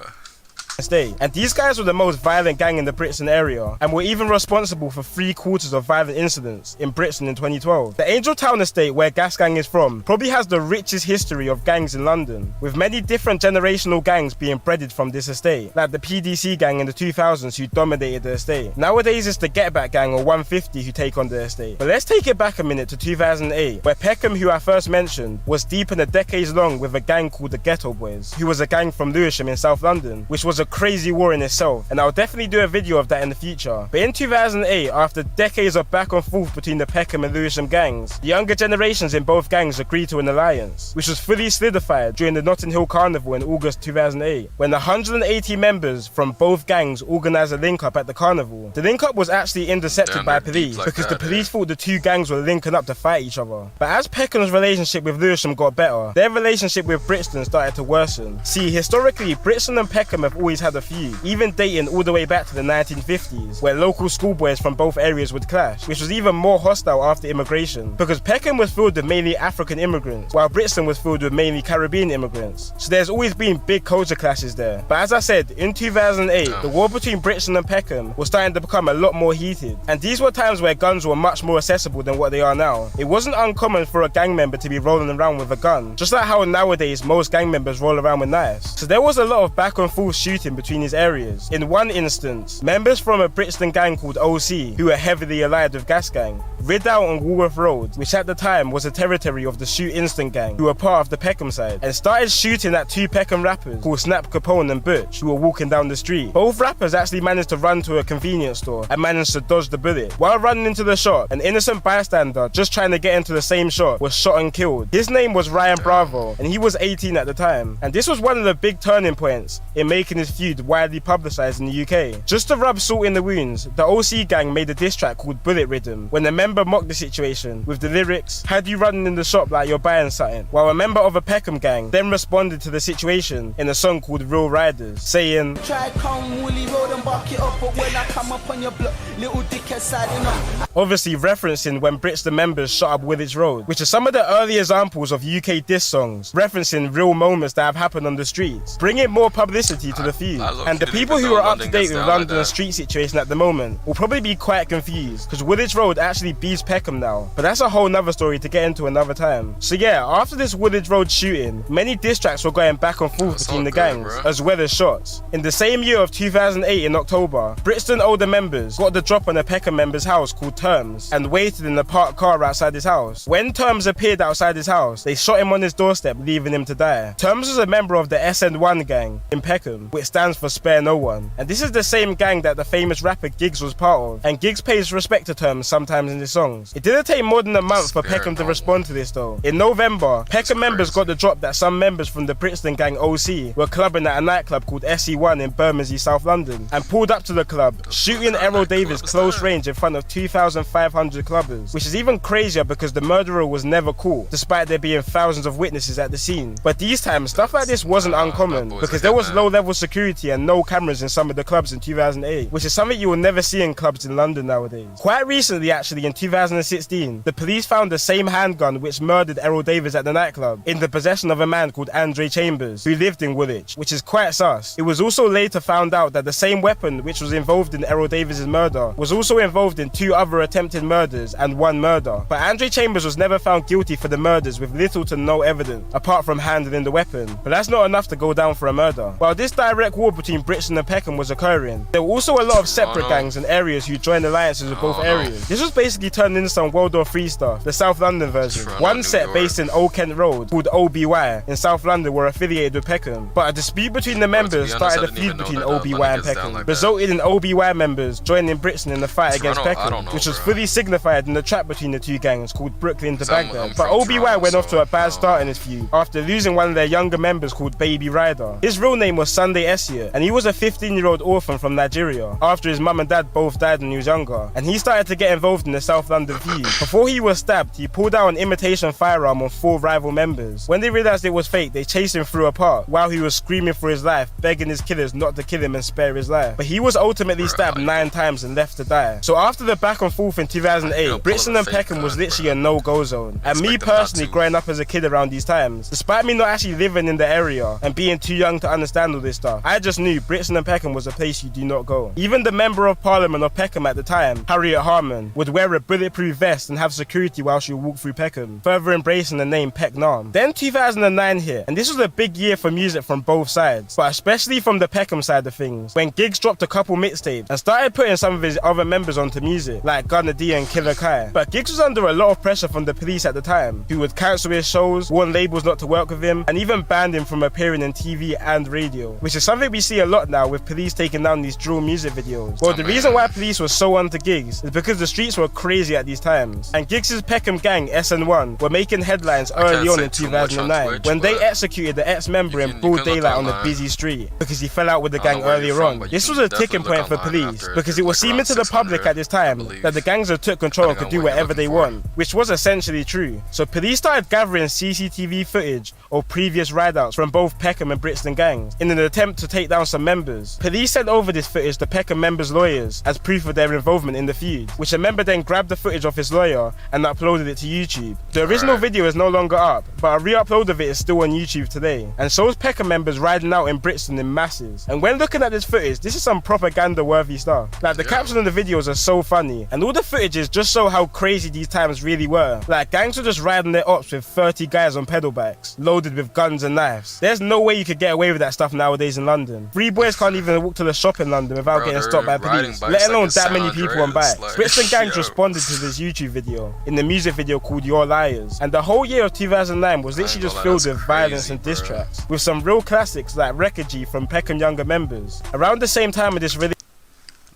Estate. And these guys were the most violent gang in the Brixton area, and were even responsible for 3/4 of violent incidents in Brixton in 2012. The Angel Town Estate, where Gas Gang is from, probably has the richest history of gangs in London, with many different generational gangs being bred from this estate, like the PDC gang in the 2000s who dominated the estate. Nowadays it's the Get Back gang or 150 who take on the estate. But let's take it back a minute to 2008, where Peckham, who I first mentioned, was deep in a decades long with a gang called the Ghetto Boys, who was a gang from Lewisham in South London, which was a crazy war in itself, and I'll definitely do a video of that in the future. But in 2008, after decades of back and forth between the Peckham and Lewisham gangs, the younger generations in both gangs agreed to an alliance, which was fully solidified during the Notting Hill Carnival in August 2008, when 180 members from both gangs organised a link-up at the carnival. The link-up was actually intercepted by police because the police thought the two gangs were linking up to fight each other. But as Peckham's relationship with Lewisham got better, their relationship with Brixton started to worsen. See, historically, Brixton and Peckham have always had a feud, even dating all the way back to the 1950s, where local schoolboys from both areas would clash, which was even more hostile after immigration, because Peckham was filled with mainly African immigrants, while Brixton was filled with mainly Caribbean immigrants. So there's always been big culture clashes there. But as I said, in 2008, the war between Brixton and Peckham was starting to become a lot more heated, and these were times where guns were much more accessible than what they are now. It wasn't uncommon for a gang member to be rolling around with a gun, just like how nowadays most gang members roll around with knives. So there was a lot of back and forth shooting between these areas. In one instance, members from a Brixton gang called OC, who were heavily allied with Gas Gang, rid out on Woolworth Road, which at the time was a territory of the Shoot Instant gang, who were part of the Peckham side, and started shooting at 2 Peckham rappers called Snap Capone and Butch, who were walking down the street. Both rappers actually managed to run to a convenience store and managed to dodge the bullet. While running into the shop, an innocent bystander just trying to get into the same shop was shot and killed. His name was Ryan Bravo, and he was 18 at the time. And this was one of the big turning points in making this this feud widely publicised in the UK. Just to rub salt in the wounds, the OC gang made a diss track called Bullet Rhythm, when a member mocked the situation with the lyrics, "Had you running in the shop like you're buying something," while a member of a Peckham gang then responded to the situation in a song called Real Riders, saying, "Try come Woolly Road and bark it up, but when I come up on your block, little dickhead siding up." Obviously referencing when Brixton members shot up Woolwich Road, which are some of the early examples of UK diss songs, referencing real moments that have happened on the streets, bringing more publicity to the feud. And the people who are up to date with London's street situation at the moment will probably be quite confused, because Woolwich Road actually beats Peckham now, but that's a whole nother story to get into another time. So yeah, after this Woolwich Road shooting, many diss tracks were going back and forth between the gangs, as well as shots. In the same year of 2008 in October, Brixton older members got the drop on a Peckham member's house called Terms, and waited in the parked car outside his house. When Terms appeared outside his house, they shot him on his doorstep, leaving him to die. Terms was a member of the SN1 gang in Peckham, which stands for Spare No One, and this is the same gang that the famous rapper Giggs was part of, and Giggs pays respect to Terms sometimes in his songs. It didn't take more than a month for Peckham to respond to this though. In November, Peckham members got the drop that some members from the Brixton gang OC were clubbing at a nightclub called SE1 in Bermondsey, South London, and pulled up to the club, shooting Errol Davis close range in front of 2,500 clubbers, which is even crazier because the murderer was never caught, despite there being thousands of witnesses at the scene. But these times, stuff like this wasn't uncommon, because there was low-level security and no cameras in some of the clubs in 2008, which is something you will never see in clubs in London nowadays. Quite recently actually, in 2016, the police found the same handgun which murdered Errol Davis at the nightclub in the possession of a man called Andre Chambers, who lived in Woolwich, which is quite sus. It was also later found out that the same weapon which was involved in Errol Davis's murder was also involved in 2 other attempted murders and 1 murder. But Andre Chambers was never found guilty for the murders with little to no evidence, apart from handling the weapon. But that's not enough to go down for a murder. While this direct war between Brixton and Peckham was occurring, there were also a lot of separate gangs and areas who joined alliances with both areas. This was basically turned into some World War III stuff, the South London version. One set based in Old Kent Road, called OBY, in South London were affiliated with Peckham. But a dispute between the members started a feud between OBY and Peckham, resulted in OBY members joining Brixton in the fight against Peckham, which was fully signified in the trap between the two gangs called Brooklyn to Baghdad. But OBY went off to a bad start in his feud after losing one of their younger members called Baby Ryder. His real name was Sunday Essia, and he was a 15-year-old orphan from Nigeria after his mum and dad both died when he was younger, and he started to get involved in the South London feud. Before he was stabbed, he pulled out an imitation firearm on 4 rival members. When they realised it was fake, they chased him through a park while he was screaming for his life, begging his killers not to kill him and spare his life. But he was ultimately stabbed 9 times and left to die. So after the back and forth in 2008, Brixton and Peckham was literally a no-go zone. And me personally, growing up as a kid around these times, despite me not actually living in the area and being too young to understand all this stuff, I just knew Brixton and Peckham was a place you do not go. Even the Member of Parliament of Peckham at the time, Harriet Harman, would wear a bulletproof vest and have security while she walked through Peckham, further embracing the name Pecknam. Then 2009 hit, and this was a big year for music from both sides, but especially from the Peckham side of things, when Giggs dropped a couple mixtapes and started putting some of his other members onto music, like Gunna D and Killer Kai. But Giggs was under a lot of pressure from the police at the time, who would cancel his shows, warn labels not to work with him, and even banned him from appearing in TV and radio, which is something we see a lot now with police taking down these drill music videos. Well, the reason why police was so onto Giggs is because the streets were crazy at these times, and Giggs' Peckham gang SN1 were making headlines early on in 2009 when they executed the ex-member in broad daylight on a busy street because he fell out with the gang earlier on. This was a ticking point for police because it was seeming to the public at this time that the gangs had took control and could do whatever they want, which was essentially true. So police started gathering CCTV footage of previous rideouts from both Peckham and Brixton gangs in an attempt to take down some members. Police sent over this footage to Peckham members' lawyers as proof of their involvement in the feud, which a member then grabbed the footage of his lawyer and uploaded it to YouTube. The original video is no longer up, but a re-upload of it is still on YouTube today, and shows Peckham members riding out in Brixton in masses. And when looking at this footage, this is some propaganda-worthy stuff. Like, the captions on the videos are so funny, and all the footages just show how crazy these times really were. Like, gangs were just riding their ops with 30 guys on pedal bikes, loaded with guns and knives. There's no way you could get away with that stuff nowadays in London. 3 boys can't even walk to the shop in London without getting stopped by police, let alone that many people on bikes. Brixton gangs responded to this YouTube video in the music video called Your Liars, and the whole year of 2009 was literally just filled with violence and diss tracks, with some real classics like Wreckagee from Peckham younger members. Around the same time of this release.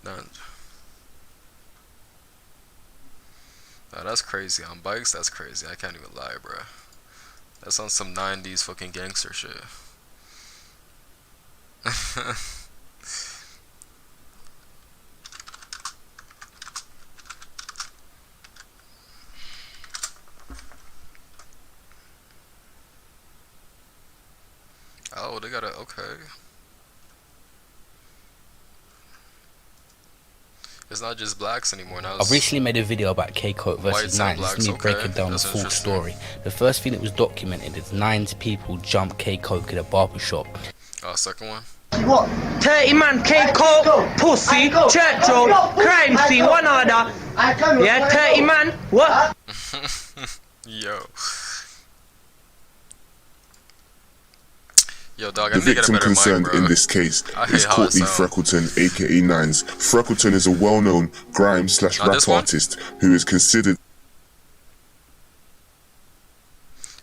Nah, that's crazy. On bikes, that's crazy. I can't even lie, bro. That's on some 90s fucking gangster shit. they got a, okay. It's not just blacks anymore. Now I've recently made a video about K-Coke versus Nines. Let me break it down the full story. The first thing that was documented is 9 people jump K-Coke at a barbershop. Second one. What? 30 man, K-Coke, pussy, church road, crime scene, one order. Yeah, 30 man, what? Yo. Yo, dog, the victim concerned in this case is Courtney Freckleton, aka Nines. Freckleton is a well-known grime/rap artist who is considered.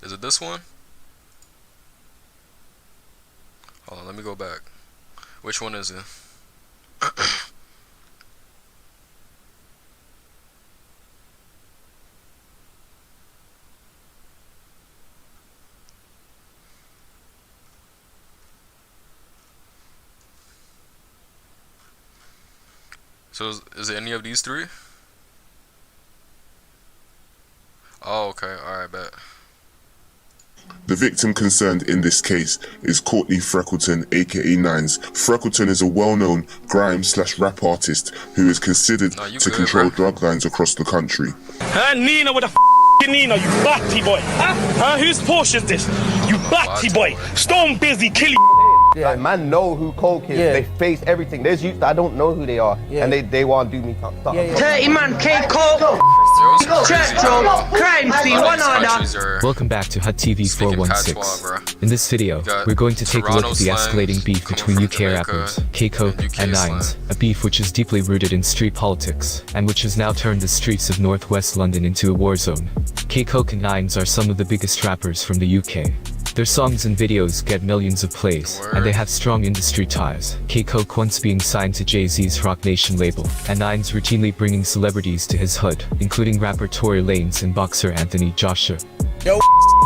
Is it this one? Hold on, let me go back. Which one is it? So is it any of these 3? Oh, okay, alright, bet. The victim concerned in this case is Courtney Freckleton, aka Nines. Freckleton is a well-known grime/rap artist who is considered to control drug lines across the country. Nina with a Nina, you batty boy. Huh? Whose Porsche is this? You batty boy. Stone busy, kill Yeah, man know who Coke is. They face everything. There's youth that I don't know who they are, and they want to do me stuff. 30 man, K-Coke, church road, crime scene, one order. Welcome back to HUD TV 416. In this video, we're going to take a look at the escalating beef between UK rappers, K-Coke and Nines, a beef which is deeply rooted in street politics, and which has now turned the streets of northwest London into a war zone. K-Coke and Nines are some of the biggest rappers from the UK. Their songs and videos get millions of plays, and they have strong industry ties. K-Coke once being signed to Jay-Z's Rock Nation label, and Nines routinely bringing celebrities to his hood, including rapper Tory Lanez and boxer Anthony Joshua. Yo,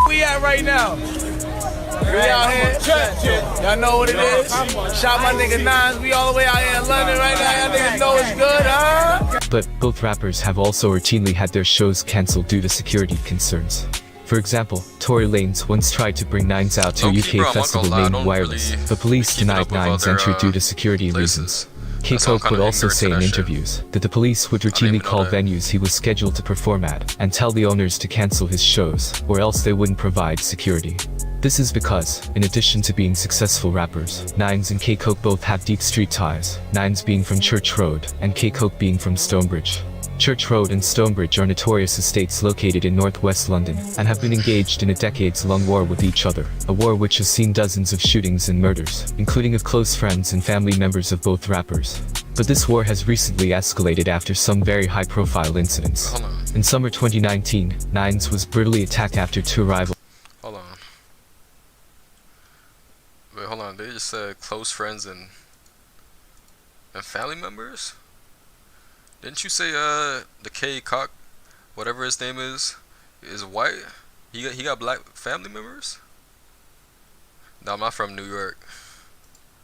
we at right now? We out here, y'all know what it is. Shout my nigga Nines, we all the way out here in London right now. Y'all niggas know it's good, huh? But both rappers have also routinely had their shows cancelled due to security concerns. For example, Tory Lanez once tried to bring Nines out to a UK festival named Wireless, but police denied Nines entry due to security reasons. K-Coke would also say in interviews that the police would routinely call venues he was scheduled to perform at and tell the owners to cancel his shows, or else they wouldn't provide security. This is because, in addition to being successful rappers, Nines and K-Coke both have deep street ties, Nines being from Church Road, and K-Coke being from Stonebridge. Church Road and Stonebridge are notorious estates located in northwest London, and have been engaged in a decades-long war with each other, a war which has seen dozens of shootings and murders, including of close friends and family members of both rappers. But this war has recently escalated after some very high-profile incidents. In summer 2019, Nines was brutally attacked after 2 rivals. Hold on. Wait, hold on. They just said close friends and family members? Didn't you say the K-Cock, whatever his name is white? He got black family members? No, I'm not from New York.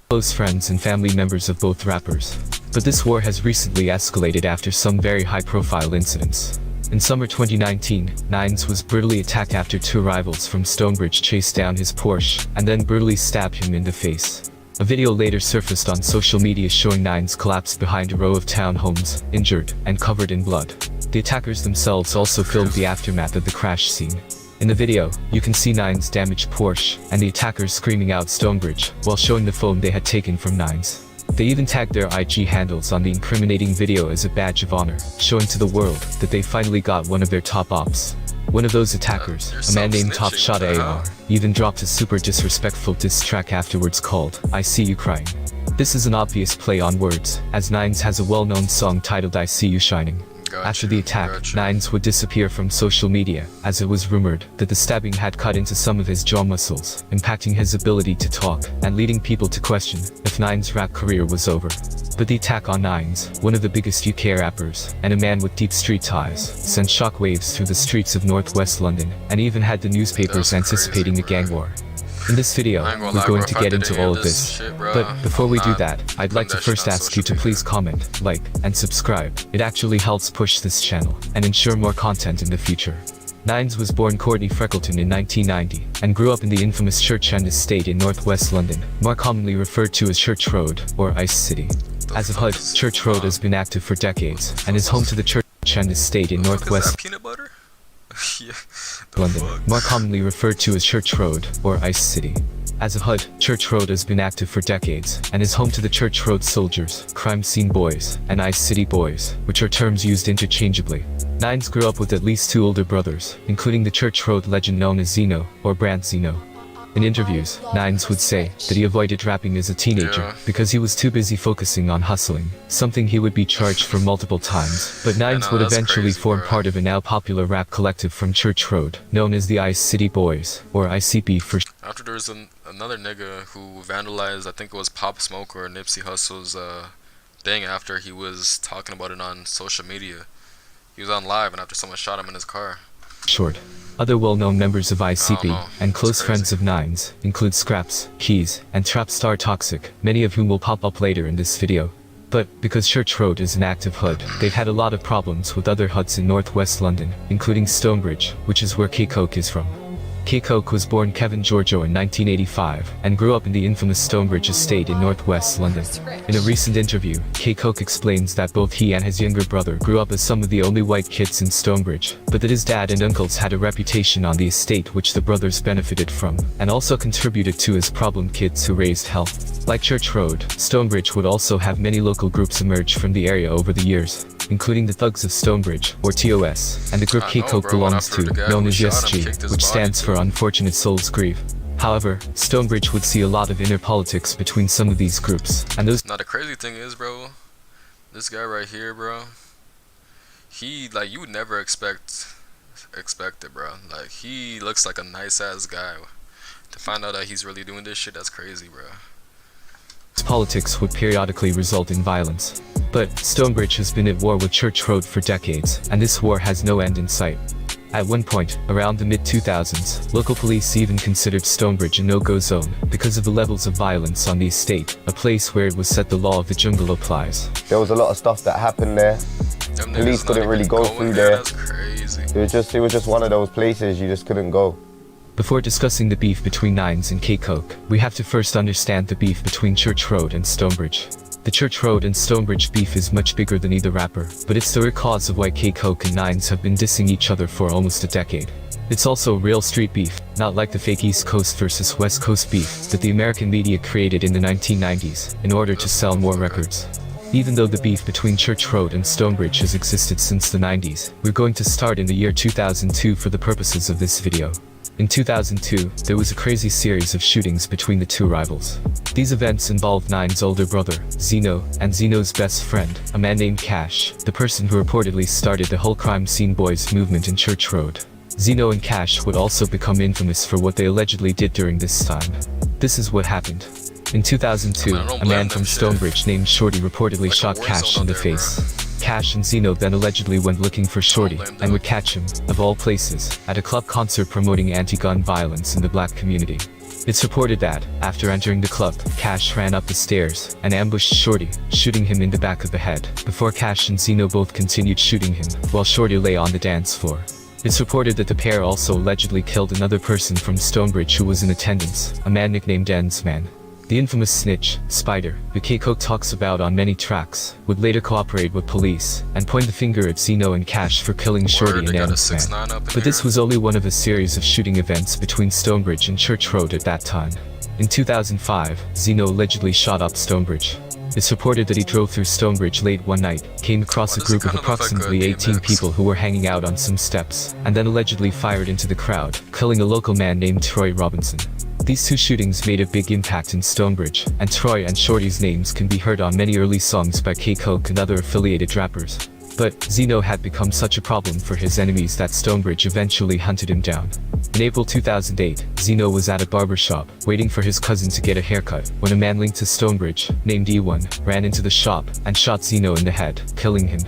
Close friends and family members of both rappers. But this war has recently escalated after some very high-profile incidents. In summer 2019, Nines was brutally attacked after 2 rivals from Stonebridge chased down his Porsche and then brutally stabbed him in the face. A video later surfaced on social media showing Nines collapsed behind a row of townhomes, injured and covered in blood. The attackers themselves also filmed the aftermath of the crash scene. In the video, you can see Nines' damaged Porsche and the attackers screaming out Stonebridge while showing the phone they had taken from Nines. They even tagged their IG handles on the incriminating video as a badge of honor, showing to the world that they finally got one of their top ops. One of those attackers, a man named Top Shot AR, even dropped a super disrespectful diss track afterwards called I See You Crying. This is an obvious play on words, as Nines has a well-known song titled I See You Shining. After the attack, Nines would disappear from social media, as it was rumored that the stabbing had cut into some of his jaw muscles, impacting his ability to talk, and leading people to question if Nines' rap career was over. But the attack on Nines, one of the biggest UK rappers, and a man with deep street ties, sent shockwaves through the streets of northwest London, and even had the newspapers anticipating a gang war. In this video, we're going to get into all of this, but before we do that, I'd like to first ask you to please comment, like, and subscribe. It actually helps push this channel, and ensure more content in the future. Nines was born Courtney Freckleton in 1990 and grew up in the infamous Church End estate in northwest London, more commonly referred to as Church Road or Ice City. As of HUD, Church Road has been active for decades and is home to the Church End estate in northwest peanut butter? Yeah. London, more commonly referred to as Church Road or Ice City. As of HUD, Church Road has been active for decades and is home to the Church Road Soldiers, Crime Scene Boys, and Ice City Boys, which are terms used interchangeably. Nines grew up with at least 2 older brothers, including the Church Road legend known as Zeno, or Brant Zeno. In interviews, Nines would say that he avoided rapping as a teenager because he was too busy focusing on hustling, something he would be charged for multiple times, but Nines would eventually form part of a now popular rap collective from Church Road, known as the Ice City Boys, or ICB for After there was another nigga who vandalized, I think it was Pop Smoke or Nipsey Hussle's thing after he was talking about it on social media. He was on live and after someone shot him in his car. Short. Other well-known members of ICB and close friends of Nines include Scraps, Keys, and Trap Star Toxic, many of whom will pop up later in this video. But, because Church Road is an active HUD, they've had a lot of problems with other HUDs in northwest London, including Stonebridge, which is where K-Coke is from. K-Coke was born Kevin Giorgio in 1985 and grew up in the infamous Stonebridge estate in northwest London. In a recent interview, K-Coke explains that both he and his younger brother grew up as some of the only white kids in Stonebridge, but that his dad and uncles had a reputation on the estate which the brothers benefited from, and also contributed to as problem kids who raised hell. Like Church Road, Stonebridge would also have many local groups emerge from the area over the years, including the Thugs of Stonebridge, or TOS, and the group K-Coke belongs to, known as USG, which stands for Unfortunate Souls Grieve. However, Stonebridge would see a lot of inner politics between some of these groups, and those— Now the crazy thing is, bro, this guy right here, bro, he, like, you would never expect it, bro. Like, he looks like a nice ass guy. To find out that he's really doing this shit, that's crazy, bro. Politics would periodically result in violence. But Stonebridge has been at war with Church Road for decades, and this war has no end in sight. At one point, around the mid-2000s, local police even considered Stonebridge a no-go zone because of the levels of violence on the estate, a place where it was said the law of the jungle applies. There was a lot of stuff that happened there. Police couldn't really go through there. That's crazy. It was just one of those places you just couldn't go. Before discussing the beef between Nines and K-Coke, we have to first understand the beef between Church Road and Stonebridge. The Church Road and Stonebridge beef is much bigger than either rapper, but it's the root cause of why K-Coke and Nines have been dissing each other for almost a decade. It's also real street beef, not like the fake East Coast versus West Coast beef that the American media created in the 1990s in order to sell more records. Even though the beef between Church Road and Stonebridge has existed since the 90s, we're going to start in the year 2002 for the purposes of this video. In 2002, there was a crazy series of shootings between the two rivals. These events involved Nines' older brother, Zeno, and Zeno's best friend, a man named Cash, the person who reportedly started the whole Crime Scene Boys movement in Church Road. Zeno and Cash would also become infamous for what they allegedly did during this time. This is what happened. In 2002, a man from Stonebridge named Shorty reportedly shot Cash in the face. Cash and Zeno then allegedly went looking for Shorty and would catch him, of all places, at a club concert promoting anti-gun violence in the black community. It's reported that, after entering the club, Cash ran up the stairs and ambushed Shorty, shooting him in the back of the head, before Cash and Zeno both continued shooting him, while Shorty lay on the dance floor. It's reported that the pair also allegedly killed another person from Stonebridge who was in attendance, a man nicknamed Ensman. The infamous snitch, Spider, who K-Coke talks about on many tracks, would later cooperate with police and point the finger at Zeno and Cash for killing Shorty and Ensman. But this was only one of a series of shooting events between Stonebridge and Church Road at that time. In 2005, Zeno allegedly shot up Stonebridge. It's reported that he drove through Stonebridge late one night, came across a group of approximately 18 people who were hanging out on some steps, and then allegedly fired into the crowd, killing a local man named Troy Robinson. These two shootings made a big impact in Stonebridge, and Troy and Shorty's names can be heard on many early songs by K-Coke and other affiliated rappers. But Zeno had become such a problem for his enemies that Stonebridge eventually hunted him down. In April 2008, Zeno was at a barbershop, waiting for his cousin to get a haircut, when a man linked to Stonebridge, named E1, ran into the shop and shot Zeno in the head, killing him.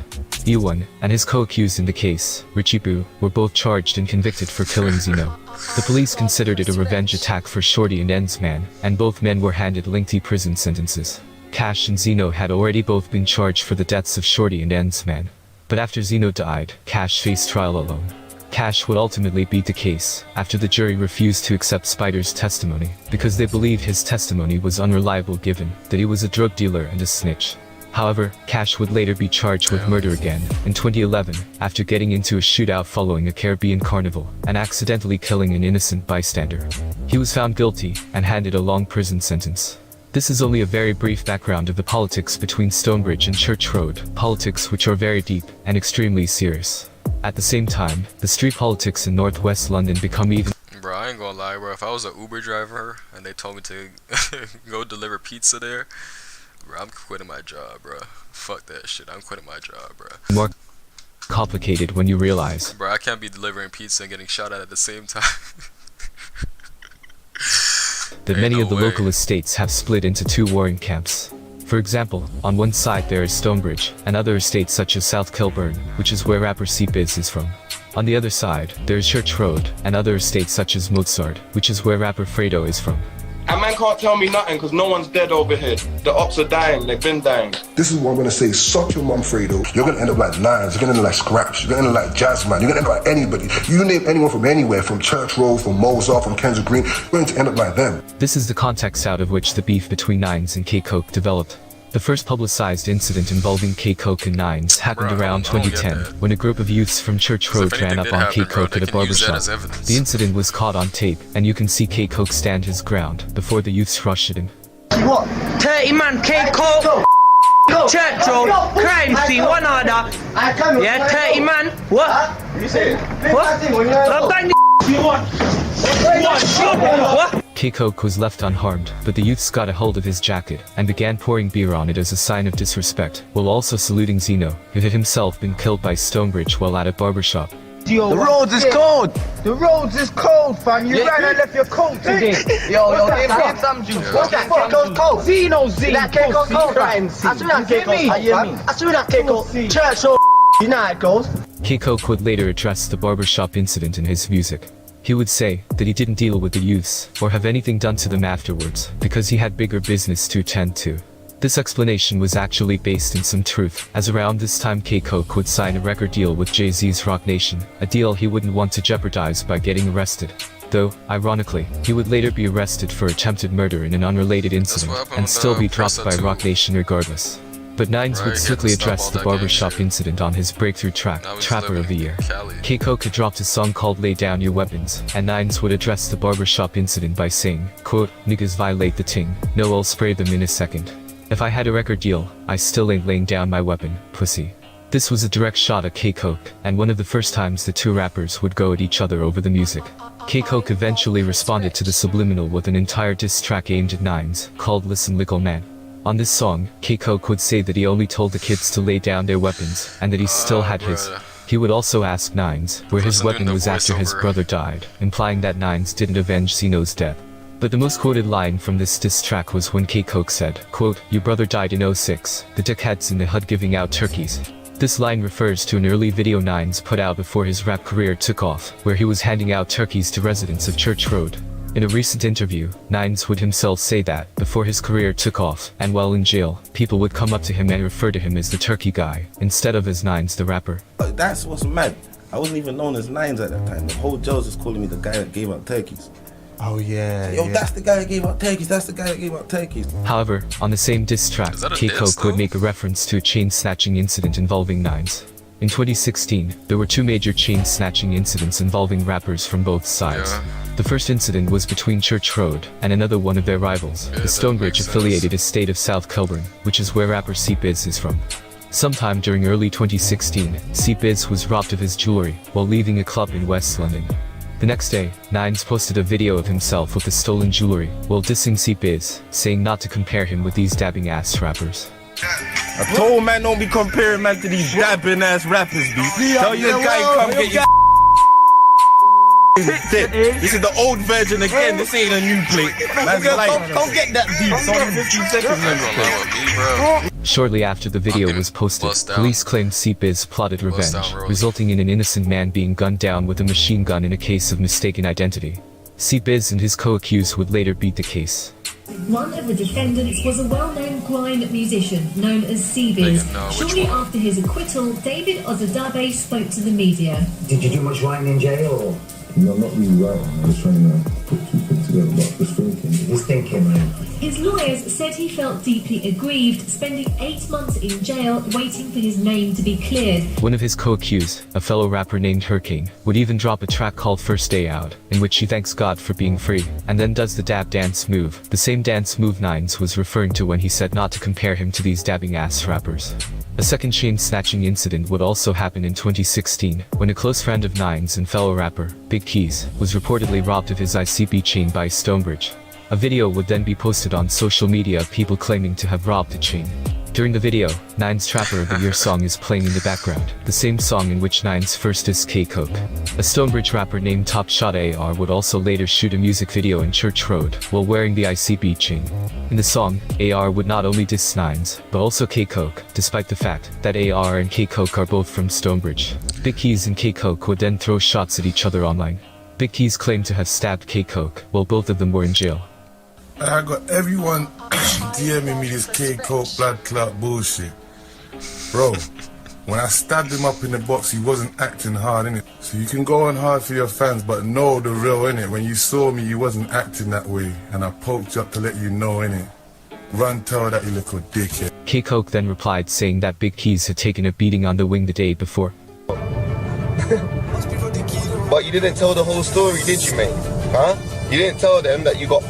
E1 and his co-accused in the case, Richie Boo, were both charged and convicted for killing Zeno. The police considered it a revenge attack for Shorty and Ensman, and both men were handed lengthy prison sentences. Cash and Zeno had already both been charged for the deaths of Shorty and Ensman. But after Zeno died, Cash faced trial alone. Cash would ultimately beat the case after the jury refused to accept Spider's testimony because they believed his testimony was unreliable given that he was a drug dealer and a snitch. However, Cash would later be charged with murder again in 2011 after getting into a shootout following a Caribbean carnival and accidentally killing an innocent bystander. He was found guilty and handed a long prison sentence. This is only a very brief background of the politics between Stonebridge and Church Road, politics which are very deep and extremely serious. At the same time, the street politics in northwest London become even. Bro, I ain't gonna lie, bro. If I was an Uber driver and they told me to go deliver pizza there, bro, I'm quitting my job, bro. Fuck that shit. I'm quitting my job, bro. More complicated when you realize. Bro, I can't be delivering pizza and getting shot at the same time. That many of the local estates have split into two warring camps. For example, on one side there is Stonebridge, and other estates such as South Kilburn, which is where rapper C-Biz is from. On the other side, there is Church Road, and other estates such as Mozart, which is where rapper Fredo is from. A man can't tell me nothing because no one's dead over here. The ops are dying, they've been dying. This is what I'm gonna say, suck your mum, Fredo. You're gonna end up like Nines, you're gonna end up like Scraps, you're gonna end up like Jazzman, you're gonna end up like anybody. You name anyone from anywhere, from Church Road, from Mozart, from Kensal Green, you're going to end up like them. This is the context out of which the beef between Nines and K-Coke developed. The first publicized incident involving K-Coke and Nines happened around 2010, when a group of youths from Church Road ran up on K-Coke at a barbershop. The incident was caught on tape, and you can see K-Coke stand his ground before the youths rushed at him. What? 30 man, K-Coke, Church Road, crime scene, one order. Yeah, 30 man. What? What? Bang the K-Coke was left unharmed, but the youths got a hold of his jacket and began pouring beer on it as a sign of disrespect, while also saluting Zeno, who had himself been killed by Stonebridge while at a barbershop. The roads is cold! The roads is cold, fam! You ran and left your coat today! Yo, give some juice! What's that K-Coke cold? Zeno, that K-Coke cold, right? I saw that K-Coke, I saw that K-Coke, Church Road, you know how it goes. K-Coke would later address the barbershop incident in his music. He would say that he didn't deal with the youths or have anything done to them afterwards because he had bigger business to attend to. This explanation was actually based in some truth, as around this time K-Coke would sign a record deal with Jay-Z's Roc Nation, a deal he wouldn't want to jeopardize by getting arrested. Though, ironically, he would later be arrested for attempted murder in an unrelated incident and still be dropped by Roc Nation regardless. But Nines would strictly address the barbershop incident on his breakthrough track, Trapper of the Year. K-Coke had dropped a song called Lay Down Your Weapons, and Nines would address the barbershop incident by saying, quote, "Niggas violate the ting, no I'll spray them in a second. If I had a record deal, I still ain't laying down my weapon, pussy." This was a direct shot at K-Coke, and one of the first times the two rappers would go at each other over the music. K-Coke eventually responded to the subliminal with an entire diss track aimed at Nines, called Listen Little Man. On this song, K-Coke would say that he only told the kids to lay down their weapons, and that he still had his. He would also ask Nines where his weapon was after his brother died, implying that Nines didn't avenge Zeno's death. But the most quoted line from this diss track was when K-Coke said, quote, "Your brother died in 06, the dickheads in the hood giving out turkeys." This line refers to an early video Nines put out before his rap career took off, where he was handing out turkeys to residents of Church Road. In a recent interview, Nines would himself say that, before his career took off, and while in jail, people would come up to him and refer to him as the turkey guy, instead of as Nines the rapper. That's what's mad. I wasn't even known as Nines at that time. The whole jail's just calling me the guy that gave out turkeys. Oh yeah. Yo, that's the guy that gave out turkeys, that's the guy that gave out turkeys. However, on the same diss track, K-Coke would make a reference to a chain-snatching incident involving Nines. In 2016, there were two major chain-snatching incidents involving rappers from both sides. The first incident was between Church Road and another one of their rivals, the Stonebridge-affiliated estate of South Kilburn, which is where rapper C-Biz is from. Sometime during early 2016, C-Biz was robbed of his jewelry while leaving a club in West London. The next day, Nines posted a video of himself with the stolen jewelry while dissing C-Biz, saying not to compare him with these dabbing-ass rappers. I told man don't be comparing man to these dabbing ass rappers, B. Tell your guy come get your This is the old version again, this ain't a new plate. Don't get that beat, it's only 15 seconds. Shortly after the video was posted, police claimed C-Biz plotted revenge, resulting in an innocent man being gunned down with a machine gun in a case of mistaken identity. C-Biz and his co-accused would later beat the case. One of the defendants was a well-known grime musician known as Seabeers. Shortly after his acquittal, David Ozadabe spoke to the media. Did you do much writing in jail? Or? No, not really writing. I was trying to put two things together, but just thinking. Just thinking, man. His lawyers said he felt deeply aggrieved, spending 8 months in jail waiting for his name to be cleared. One of his co-accused, a fellow rapper named Hurricane, would even drop a track called First Day Out, in which he thanks God for being free, and then does the dab dance move, the same dance move Nines was referring to when he said not to compare him to these dabbing ass rappers. A second chain snatching incident would also happen in 2016, when a close friend of Nines and fellow rapper, Big Keys, was reportedly robbed of his ICB chain by Stonebridge. A video would then be posted on social media of people claiming to have robbed the chain. During the video, Nines' Trapper of the Year song is playing in the background, the same song in which Nines first dissed K-Coke. A Stonebridge rapper named Top Shot AR would also later shoot a music video in Church Road, while wearing the ICB chain. In the song, AR would not only diss Nines, but also K-Coke, despite the fact that AR and K-Coke are both from Stonebridge. Big Keys and K-Coke would then throw shots at each other online. Big Keys claimed to have stabbed K-Coke, while both of them were in jail. I got everyone DMing me this K-Coke blood clot bullshit. Bro, when I stabbed him up in the box, he wasn't acting hard, innit? So you can go on hard for your fans, but know the real, innit? When you saw me, you wasn't acting that way, and I poked you up to let you know, innit? Run tell that you little dickhead. K-Coke then replied saying that Big Keys had taken a beating on the wing the day before. But you didn't tell the whole story, did you, mate? Huh? You didn't tell them that you got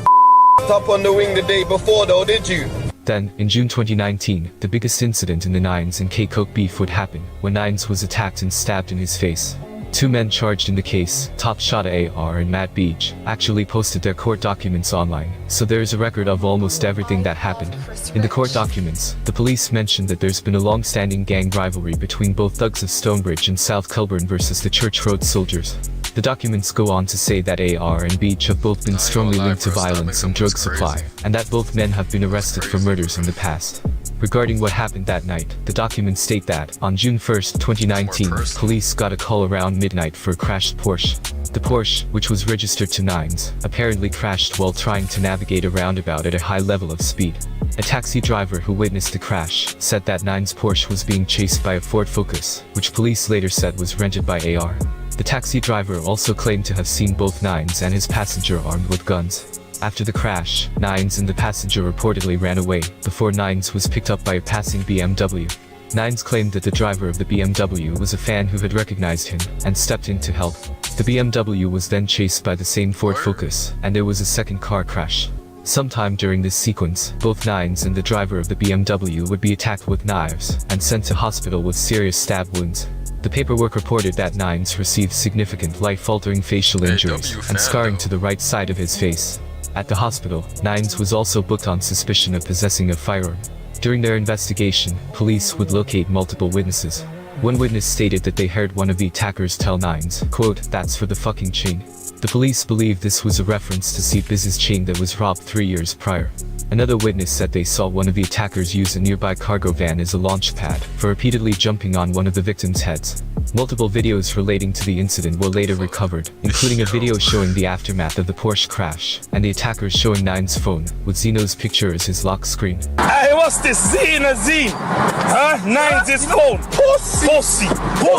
up on the wing the day before, though, did you? Then, in June 2019, the biggest incident in the Nines and K-Coke beef would happen, when Nines was attacked and stabbed in his face. Two men charged in the case, Top Shot AR and Matt Beach, actually posted their court documents online, so there is a record of almost everything that happened. In the court documents, the police mentioned that there's been a long-standing gang rivalry between both thugs of Stonebridge and South Kilburn versus the Church Road soldiers. The documents go on to say that AR and Beach have both been strongly linked to violence and drug supply, and that both men have been arrested for murders in the past. Regarding what happened that night, the documents state that, on June 1, 2019, police got a call around midnight for a crashed Porsche. The Porsche, which was registered to Nines, apparently crashed while trying to navigate a roundabout at a high level of speed. A taxi driver who witnessed the crash said that Nines' Porsche was being chased by a Ford Focus, which police later said was rented by AR. The taxi driver also claimed to have seen both Nines and his passenger armed with guns. After the crash, Nines and the passenger reportedly ran away, before Nines was picked up by a passing BMW. Nines claimed that the driver of the BMW was a fan who had recognized him, and stepped in to help. The BMW was then chased by the same Ford Focus, and there was a second car crash. Sometime during this sequence, both Nines and the driver of the BMW would be attacked with knives, and sent to hospital with serious stab wounds. The paperwork reported that Nines received significant life-altering facial injuries and scarring to the right side of his face. At the hospital, Nines was also booked on suspicion of possessing a firearm. During their investigation, police would locate multiple witnesses. One witness stated that they heard one of the attackers tell Nines, quote, "That's for the fucking chain." The police believe this was a reference to Seabeers' chain that was robbed 3 years prior. Another witness said they saw one of the attackers use a nearby cargo van as a launch pad for repeatedly jumping on one of the victims' heads. Multiple videos relating to the incident were later recovered, including a video showing the aftermath of the Porsche crash, and the attackers showing Nines' phone, with Zeno's picture as his lock screen. Hey, what's this? Zena Z? Huh? Nines' phone. Pussy.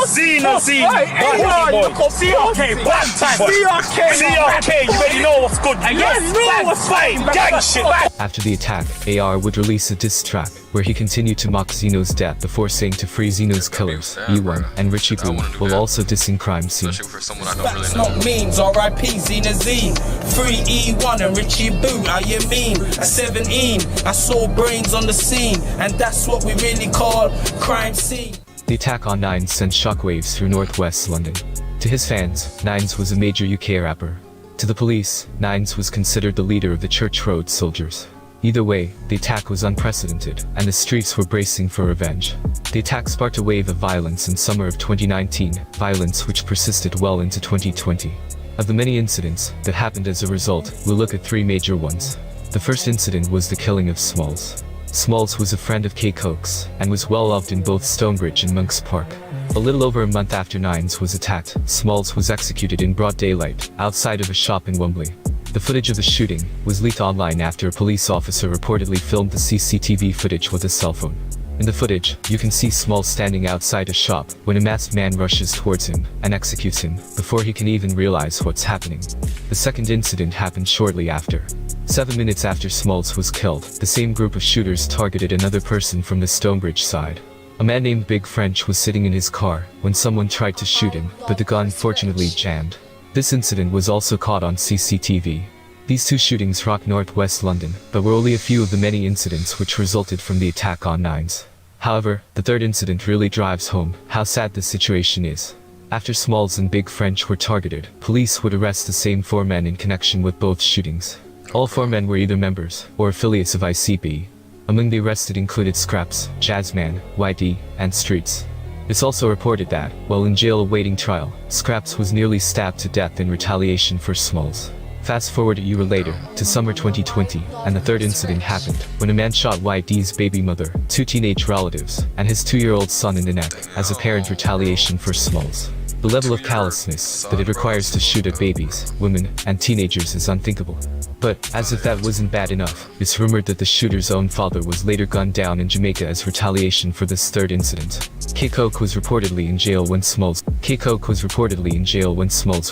Zena Z. CRK, bad time. CRK, you already know what's good. You know what's fine. Gang shit. After the attack, AR would release a diss track, where he continued to mock Zeno's death before saying to free Zeno's killers, E1 and Richie Boo, while also dissing Crime Scene. That's not memes, R.I.P. Zena Z. Free E1 and Richie Boo, how you mean? At 17, I saw brains on the scene, and that's what we really call crime scene. The attack on Nines sent shockwaves through northwest London. To his fans, Nines was a major UK rapper. To the police, Nines was considered the leader of the Church Road soldiers. Either way, the attack was unprecedented, and the streets were bracing for revenge. The attack sparked a wave of violence in summer of 2019, violence which persisted well into 2020. Of the many incidents that happened as a result, we'll look at 3 major ones. The first incident was the killing of Smalls. Smalls was a friend of K-Coke's, and was well loved in both Stonebridge and Monk's Park. A little over a month after Nines was attacked, Smalls was executed in broad daylight, outside of a shop in Wembley. The footage of the shooting was leaked online after a police officer reportedly filmed the CCTV footage with his cell phone. In the footage, you can see Smalls standing outside a shop when a masked man rushes towards him and executes him before he can even realize what's happening. The second incident happened shortly after. 7 minutes after Smalls was killed, the same group of shooters targeted another person from the Stonebridge side. A man named Big French was sitting in his car when someone tried to shoot him, but the gun fortunately jammed. This incident was also caught on CCTV. These two shootings rocked northwest London, but were only a few of the many incidents which resulted from the attack on Nines. However, the third incident really drives home how sad this situation is. After Smalls and Big French were targeted, police would arrest the same 4 men in connection with both shootings. All 4 men were either members or affiliates of ICB. Among the arrested included Scraps, Jazzman, YD, and Streets. It's also reported that, while in jail awaiting trial, Scraps was nearly stabbed to death in retaliation for Smalls. Fast forward a year later, to summer 2020, and the third incident happened, when a man shot YD's baby mother, 2 teenage relatives, and his 2-year-old son in the neck, as apparent retaliation for Smalls. The level of callousness that it requires to shoot at babies, women, and teenagers is unthinkable. But, as if that wasn't bad enough, it's rumored that the shooter's own father was later gunned down in Jamaica as retaliation for this third incident. K-Coke was reportedly in jail when Smalls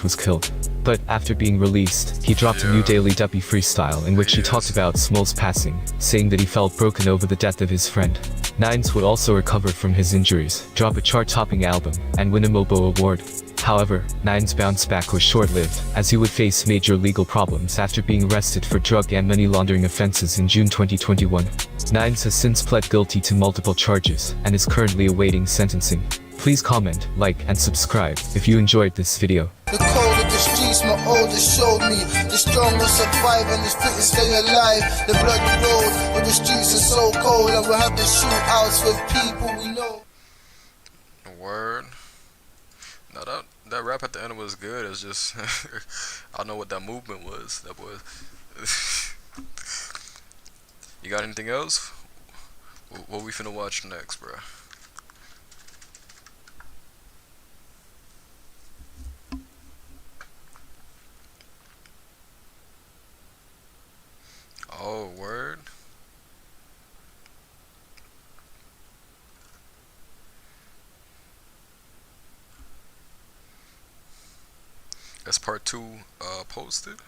was killed. But, after being released, he dropped a new Daily Duppy freestyle in which he talked about Smalls' passing, saying that he felt broken over the death of his friend. Nines would also recover from his injuries, drop a chart-topping album, and win a MOBO award. However, Nines' bounce back was short-lived, as he would face major legal problems after being arrested for drug and money laundering offenses in June 2021. Nines has since pled guilty to multiple charges, and is currently awaiting sentencing. Please comment, like, and subscribe if you enjoyed this video. The code of the streets my oldest showed me. The strong will survive and the fit and stay alive. The bloody road where the streets are so cold, and we're having shootouts with people we know. Word. Now that rap at the end was good. It's just I don't know what that movement was. That was. You got anything else? What we finna watch next, bro? Oh, word. That's part 2 posted.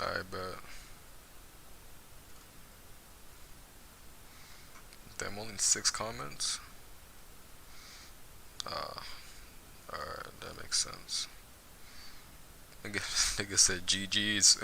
I bet. Damn, only 6 comments. Alright, that makes sense. Nigga said GG's.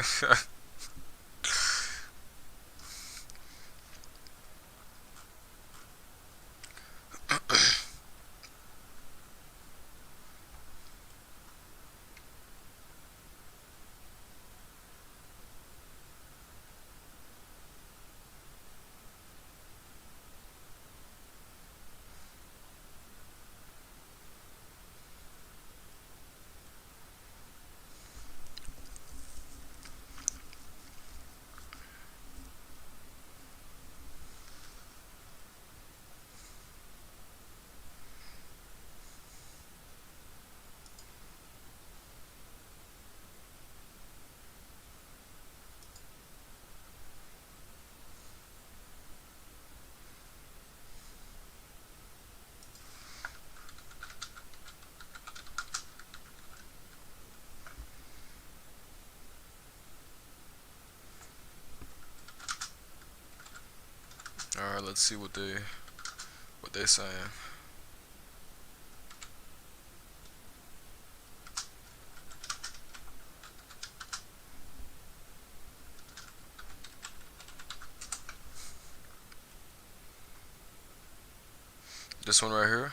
Alright, let's see what they saying. This one right here.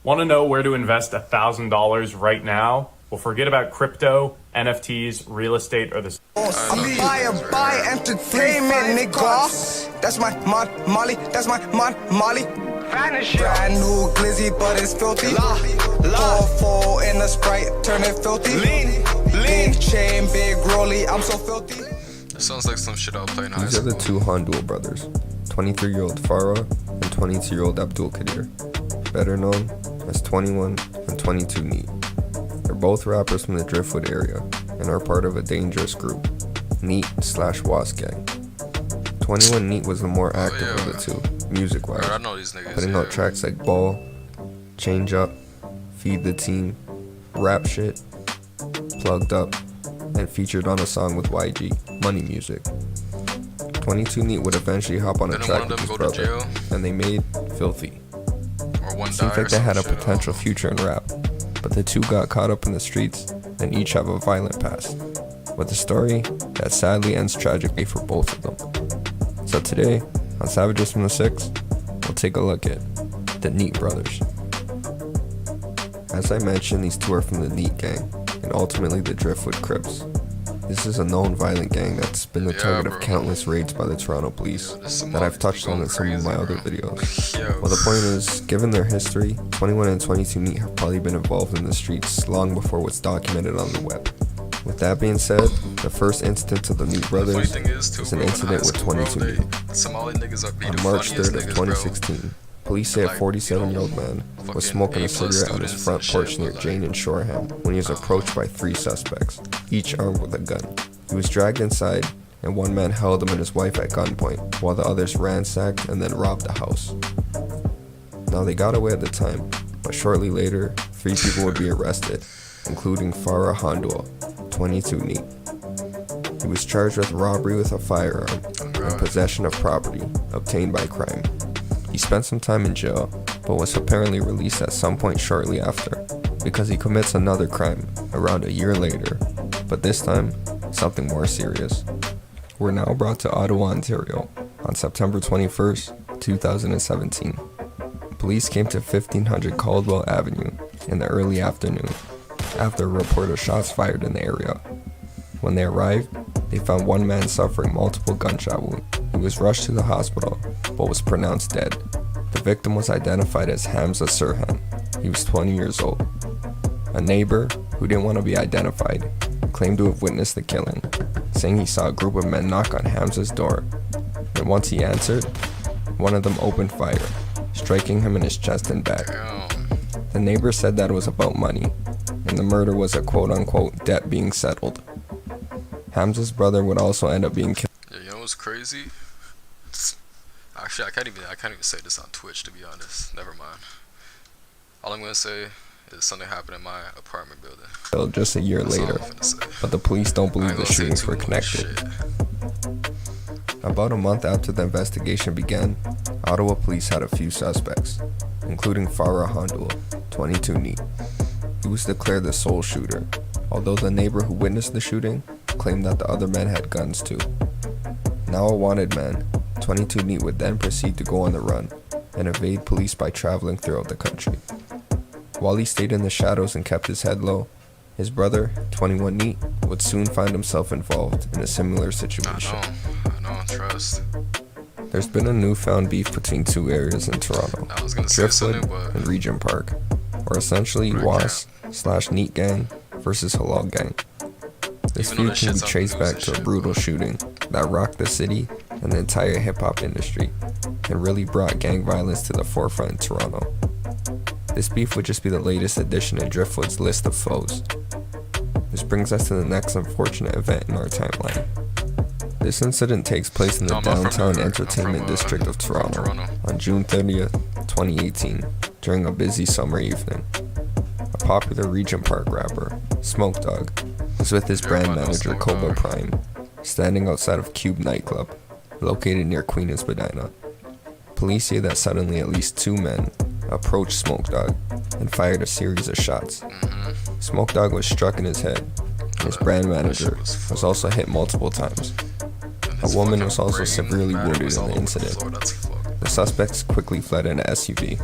Want to know where to invest $1,000 right now? Well, forget about crypto, NFTs, real estate, or the... I'm buy entertainment, nigga. That's my Molly. That's my Molly. Brand new glizzy, but it's filthy. Fall in the Sprite, turn it filthy. Lean chain, big rolly. I'm so filthy. It sounds like some shit I'll play in high These school. are the two Honduel brothers, 23-year-old Farah and 22-year-old Abdul Kadir, better known as 21 and 22 Neat. They're both rappers from the Driftwood area and are part of a dangerous group, Neat/Was Gang. 21 Neat was the more active of the two, music-wise, I know these niggas, putting out tracks like Ball, Change Up, Feed the Team, Rap Shit, Plugged Up, and featured on a song with YG, Money Music. 22 Neat would eventually hop on a track with his brother, and they made Filthy. It seems like they had a potential future in rap, but the two got caught up in the streets and each have a violent past, with a story that sadly ends tragically for both of them. So today, on Savages from the 6, we'll take a look at the Neat brothers. As I mentioned, these two are from the Neat gang, and ultimately the Driftwood Crips. This is a known violent gang that's been the target of countless raids by the Toronto police that I've touched on in some of my other videos. Well, the point is, given their history, 21 and 22 Neat have probably been involved in the streets long before what's documented on the web. With that being said, the first instance of the Neat brothers is an incident with 22 Neat. On March 3rd of 2016, police say a 47-year-old man was smoking a cigarette on his front porch near Jane and Shoreham when he was approached by 3 suspects, each armed with a gun. He was dragged inside, and one man held him and his wife at gunpoint, while the others ransacked and then robbed the house. Now, they got away at the time, but shortly later, 3 people would be arrested, including Farah Honduel, 22 Neat. He was charged with robbery with a firearm and possession of property obtained by crime. He spent some time in jail, but was apparently released at some point shortly after, because he commits another crime around a year later, but this time, something more serious. We're now brought to Ottawa, Ontario, on September 21st, 2017. Police came to 1500 Caldwell Avenue in the early afternoon, after a report of shots fired in the area. When they arrived, they found one man suffering multiple gunshot wounds. He was rushed to the hospital, but was pronounced dead. The victim was identified as Hamza Sirhan. He was 20 years old. A neighbor, who didn't want to be identified, claimed to have witnessed the killing, saying he saw a group of men knock on Hamza's door, and once he answered, one of them opened fire, striking him in his chest and back. The neighbor said that it was about money, and the murder was a quote-unquote debt being settled. Hamza's brother would also end up being killed. Yeah, you know what's crazy? Actually, I can't even say this on Twitch, to be honest. Never mind. All I'm gonna say is something happened in my apartment building. Just a year later, but the police don't believe the shootings were connected. About a month after the investigation began, Ottawa police had a few suspects, including Farah Honduel, 22 Neat. He was declared the sole shooter, although the neighbor who witnessed the shooting claimed that the other men had guns too. Now a wanted man, 22 Neat would then proceed to go on the run and evade police by traveling throughout the country. While he stayed in the shadows and kept his head low, his brother, 21 Neat, would soon find himself involved in a similar situation. I know, trust. There's been a newfound beef between two areas in Toronto, Driftwood and Regent Park, or essentially Was/Neat Gang versus Halal Gang. This feud can be traced back to a brutal shooting that rocked the city and the entire hip-hop industry, and really brought gang violence to the forefront in Toronto. This beef would just be the latest addition in Driftwood's list of foes. This brings us to the next unfortunate event in our timeline. This incident takes place in the downtown entertainment district of Toronto on June 30th, 2018, during a busy summer evening. A popular Regent Park rapper, Smoke Dogg, was with his brand manager Kobo Prime, standing outside of Cube nightclub, located near Queen and Spadina. Police say that suddenly at least 2 men approached Smoke Dogg and fired a series of shots. Smoke Dogg was struck in his head, and his brand manager was also hit multiple times. A woman was also severely wounded in the incident. The suspects quickly fled in an SUV.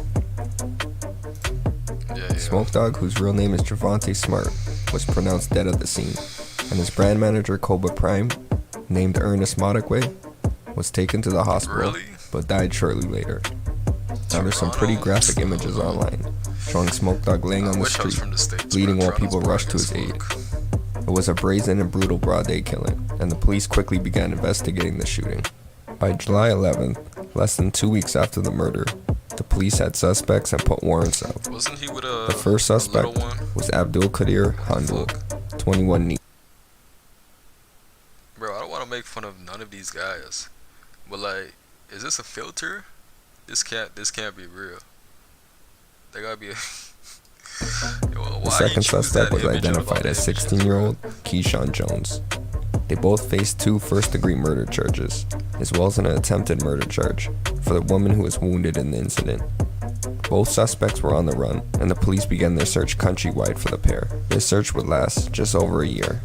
Smoke Dog, whose real name is Javante Smart, was pronounced dead at the scene, and his brand manager Cobra Prime, named Ernest Modicway, was taken to the hospital but died shortly later. Now there's some pretty graphic images online showing Smoke Dog laying on the street, bleeding while people rushed to his aid. It was a brazen and brutal broad day killing, and the police quickly began investigating the shooting. By July 11th, less than 2 weeks after the murder, the police had suspects and put warrants out. Wasn't he with a The first suspect was Abdul Qadir Handul, 21 neat. Bro, I don't want to make fun of none of these guys, but like, is this a filter? This can't be real. They gotta be. The second suspect was identified as 16-year-old Keyshawn Jones. They both faced 2 first-degree murder charges, as well as an attempted murder charge for the woman who was wounded in the incident. Both suspects were on the run, and the police began their search countrywide for the pair. This search would last just over a year.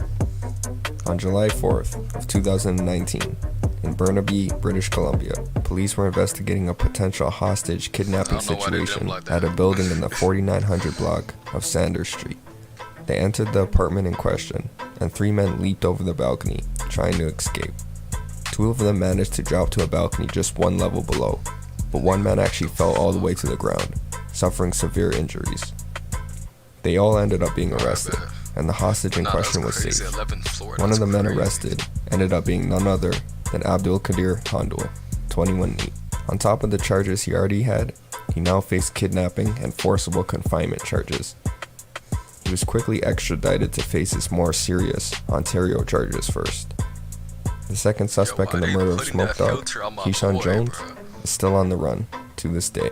On July 4th of 2019, in Burnaby, British Columbia, police were investigating a potential hostage kidnapping situation at a building in the 4900 block of Sanders Street. They entered the apartment in question, and 3 men leaped over the balcony, trying to escape. 2 of them managed to drop to a balcony just 1 level below, but 1 man actually fell all the way to the ground, suffering severe injuries. They all ended up being arrested, and the hostage in question was safe. One of the men arrested ended up being none other than Abdul Qadir Handul, 21 neat. On top of the charges he already had, he now faced kidnapping and forcible confinement charges. He was quickly extradited to face his more serious Ontario charges first. The second suspect in the murder of Smoke Dog, Keyshawn Jones, is still on the run to this day.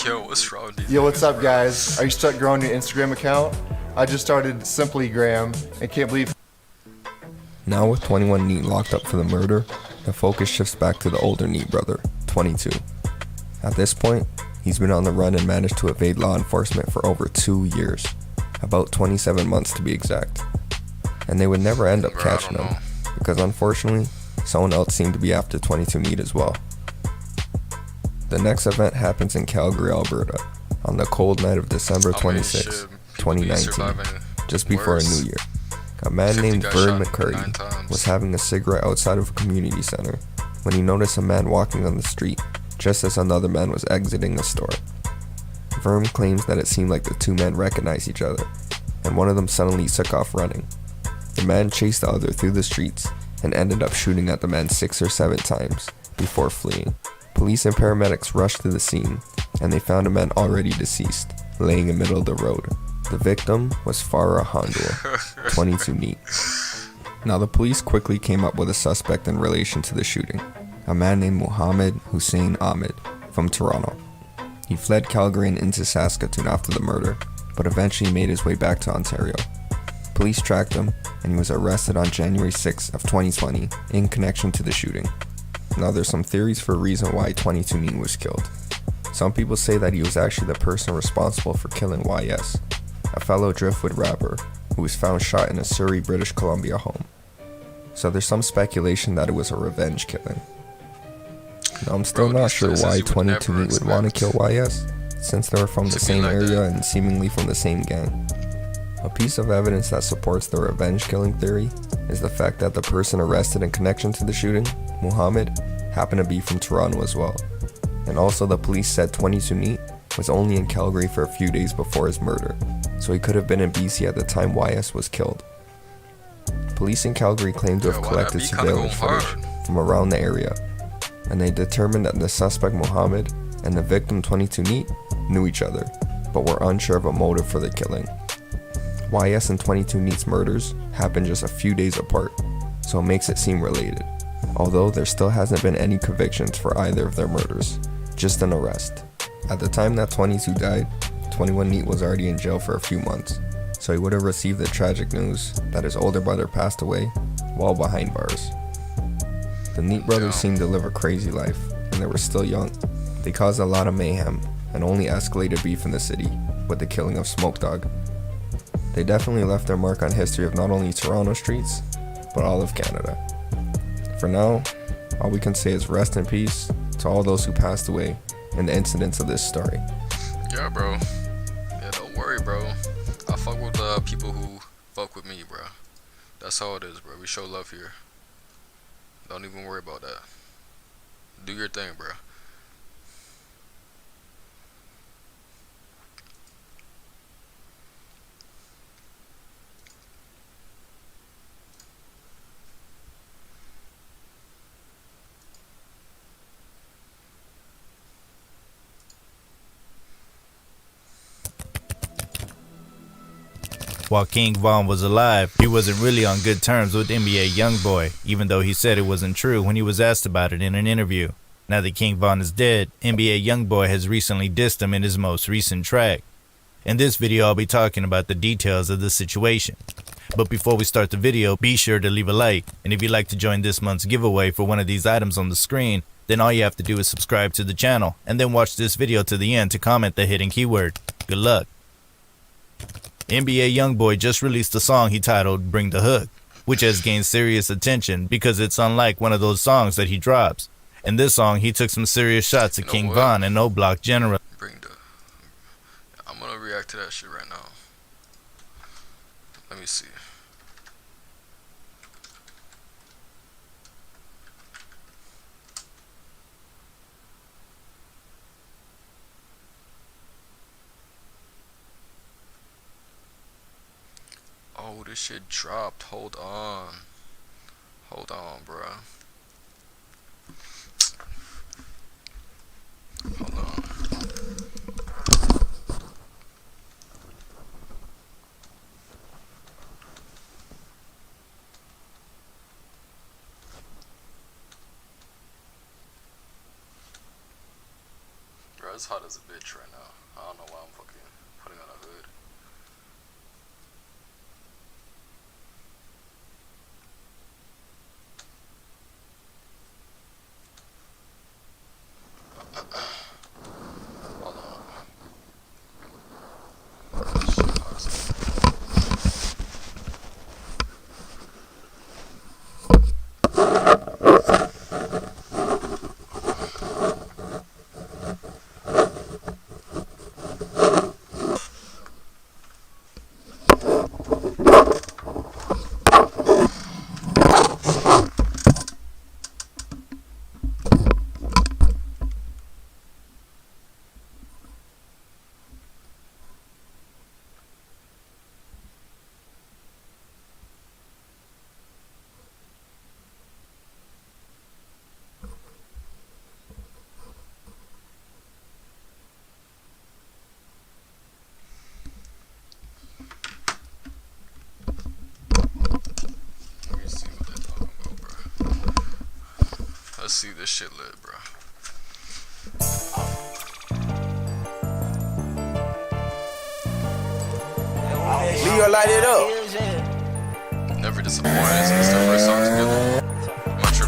Yo, what's wrong with Yo, what's up, guys? Are you stuck growing your Instagram account? I just started Simplygram and can't believe. Now with 21 neat locked up for the murder, the focus shifts back to the older neat brother, 22. At this point, he's been on the run and managed to evade law enforcement for over 2 years, about 27 months to be exact. And they would never end up catching him, because unfortunately, someone else seemed to be after 22 neat as well. The next event happens in Calgary, Alberta, on the cold night of December 26, 2019, just before a new year. A man named Vern McCurdy was having a cigarette outside of a community center when he noticed a man walking on the street just as another man was exiting the store. Vern claims that it seemed like the 2 men recognized each other, and one of them suddenly took off running. The man chased the other through the streets and ended up shooting at the man 6 or 7 times before fleeing. Police and paramedics rushed to the scene, and they found a man already deceased, laying in the middle of the road. The victim was Farah Handul, 22 neat. Now the police quickly came up with a suspect in relation to the shooting, a man named Mohammed Hussein Ahmed from Toronto. He fled Calgary and into Saskatoon after the murder, but eventually made his way back to Ontario. Police tracked him, and he was arrested on January 6 of 2020 in connection to the shooting. Now there's some theories for a reason why 22 neat was killed. Some people say that he was actually the person responsible for killing YS, a fellow Driftwood rapper who was found shot in a Surrey, British Columbia home. So there's some speculation that it was a revenge killing. Now I'm still not sure why 22 neat would want to kill YS, since they were from the same area and seemingly from the same gang. A piece of evidence that supports the revenge killing theory is the fact that the person arrested in connection to the shooting, Muhammad, happened to be from Toronto as well. And also the police said 22 neat was only in Calgary for a few days before his murder, so he could have been in BC at the time YS was killed. Police in Calgary claimed to have collected surveillance footage from around the area, and they determined that the suspect Muhammad and the victim 22 neat knew each other, but were unsure of a motive for the killing. YS and 22 neat's murders happened just a few days apart, so it makes it seem related, although there still hasn't been any convictions for either of their murders, just an arrest. At the time that 22 died, 21 neat was already in jail for a few months, so he would have received the tragic news that his older brother passed away while behind bars. The Neat brothers seemed to live a crazy life, and they were still young. They caused a lot of mayhem and only escalated beef in the city with the killing of Smoke Dog. They definitely left their mark on history of not only Toronto streets, but all of Canada. For now, all we can say is rest in peace to all those who passed away in the incidents of this story. Yeah, bro. Yeah, don't worry, bro. people who fuck with me, bro. That's how it is, bro. We show love here. Don't even worry about that. Do your thing, bro. While King Von was alive, he wasn't really on good terms with NBA YoungBoy, even though he said it wasn't true when he was asked about it in an interview. Now that King Von is dead, NBA YoungBoy has recently dissed him in his most recent track. In this video, I'll be talking about the details of the situation. But before we start the video, be sure to leave a like, and if you'd like to join this month's giveaway for one of these items on the screen, then all you have to do is subscribe to the channel, and then watch this video to the end to comment the hidden keyword. Good luck. NBA YoungBoy just released a song he titled Bring the Hook, which has gained serious attention because it's unlike one of those songs that he drops. In this song, he took some serious shots at King Von and No Block generally. I'm gonna react to that shit right now. Let me see. Oh, this shit dropped. Hold on. Hold on, bruh. Hold on. Bro, it's hot as a bitch right now. I don't know why I'm fucking putting on a hood. Let's see this shit lit, bro. Leo, light it up. Never disappointed since their first song together.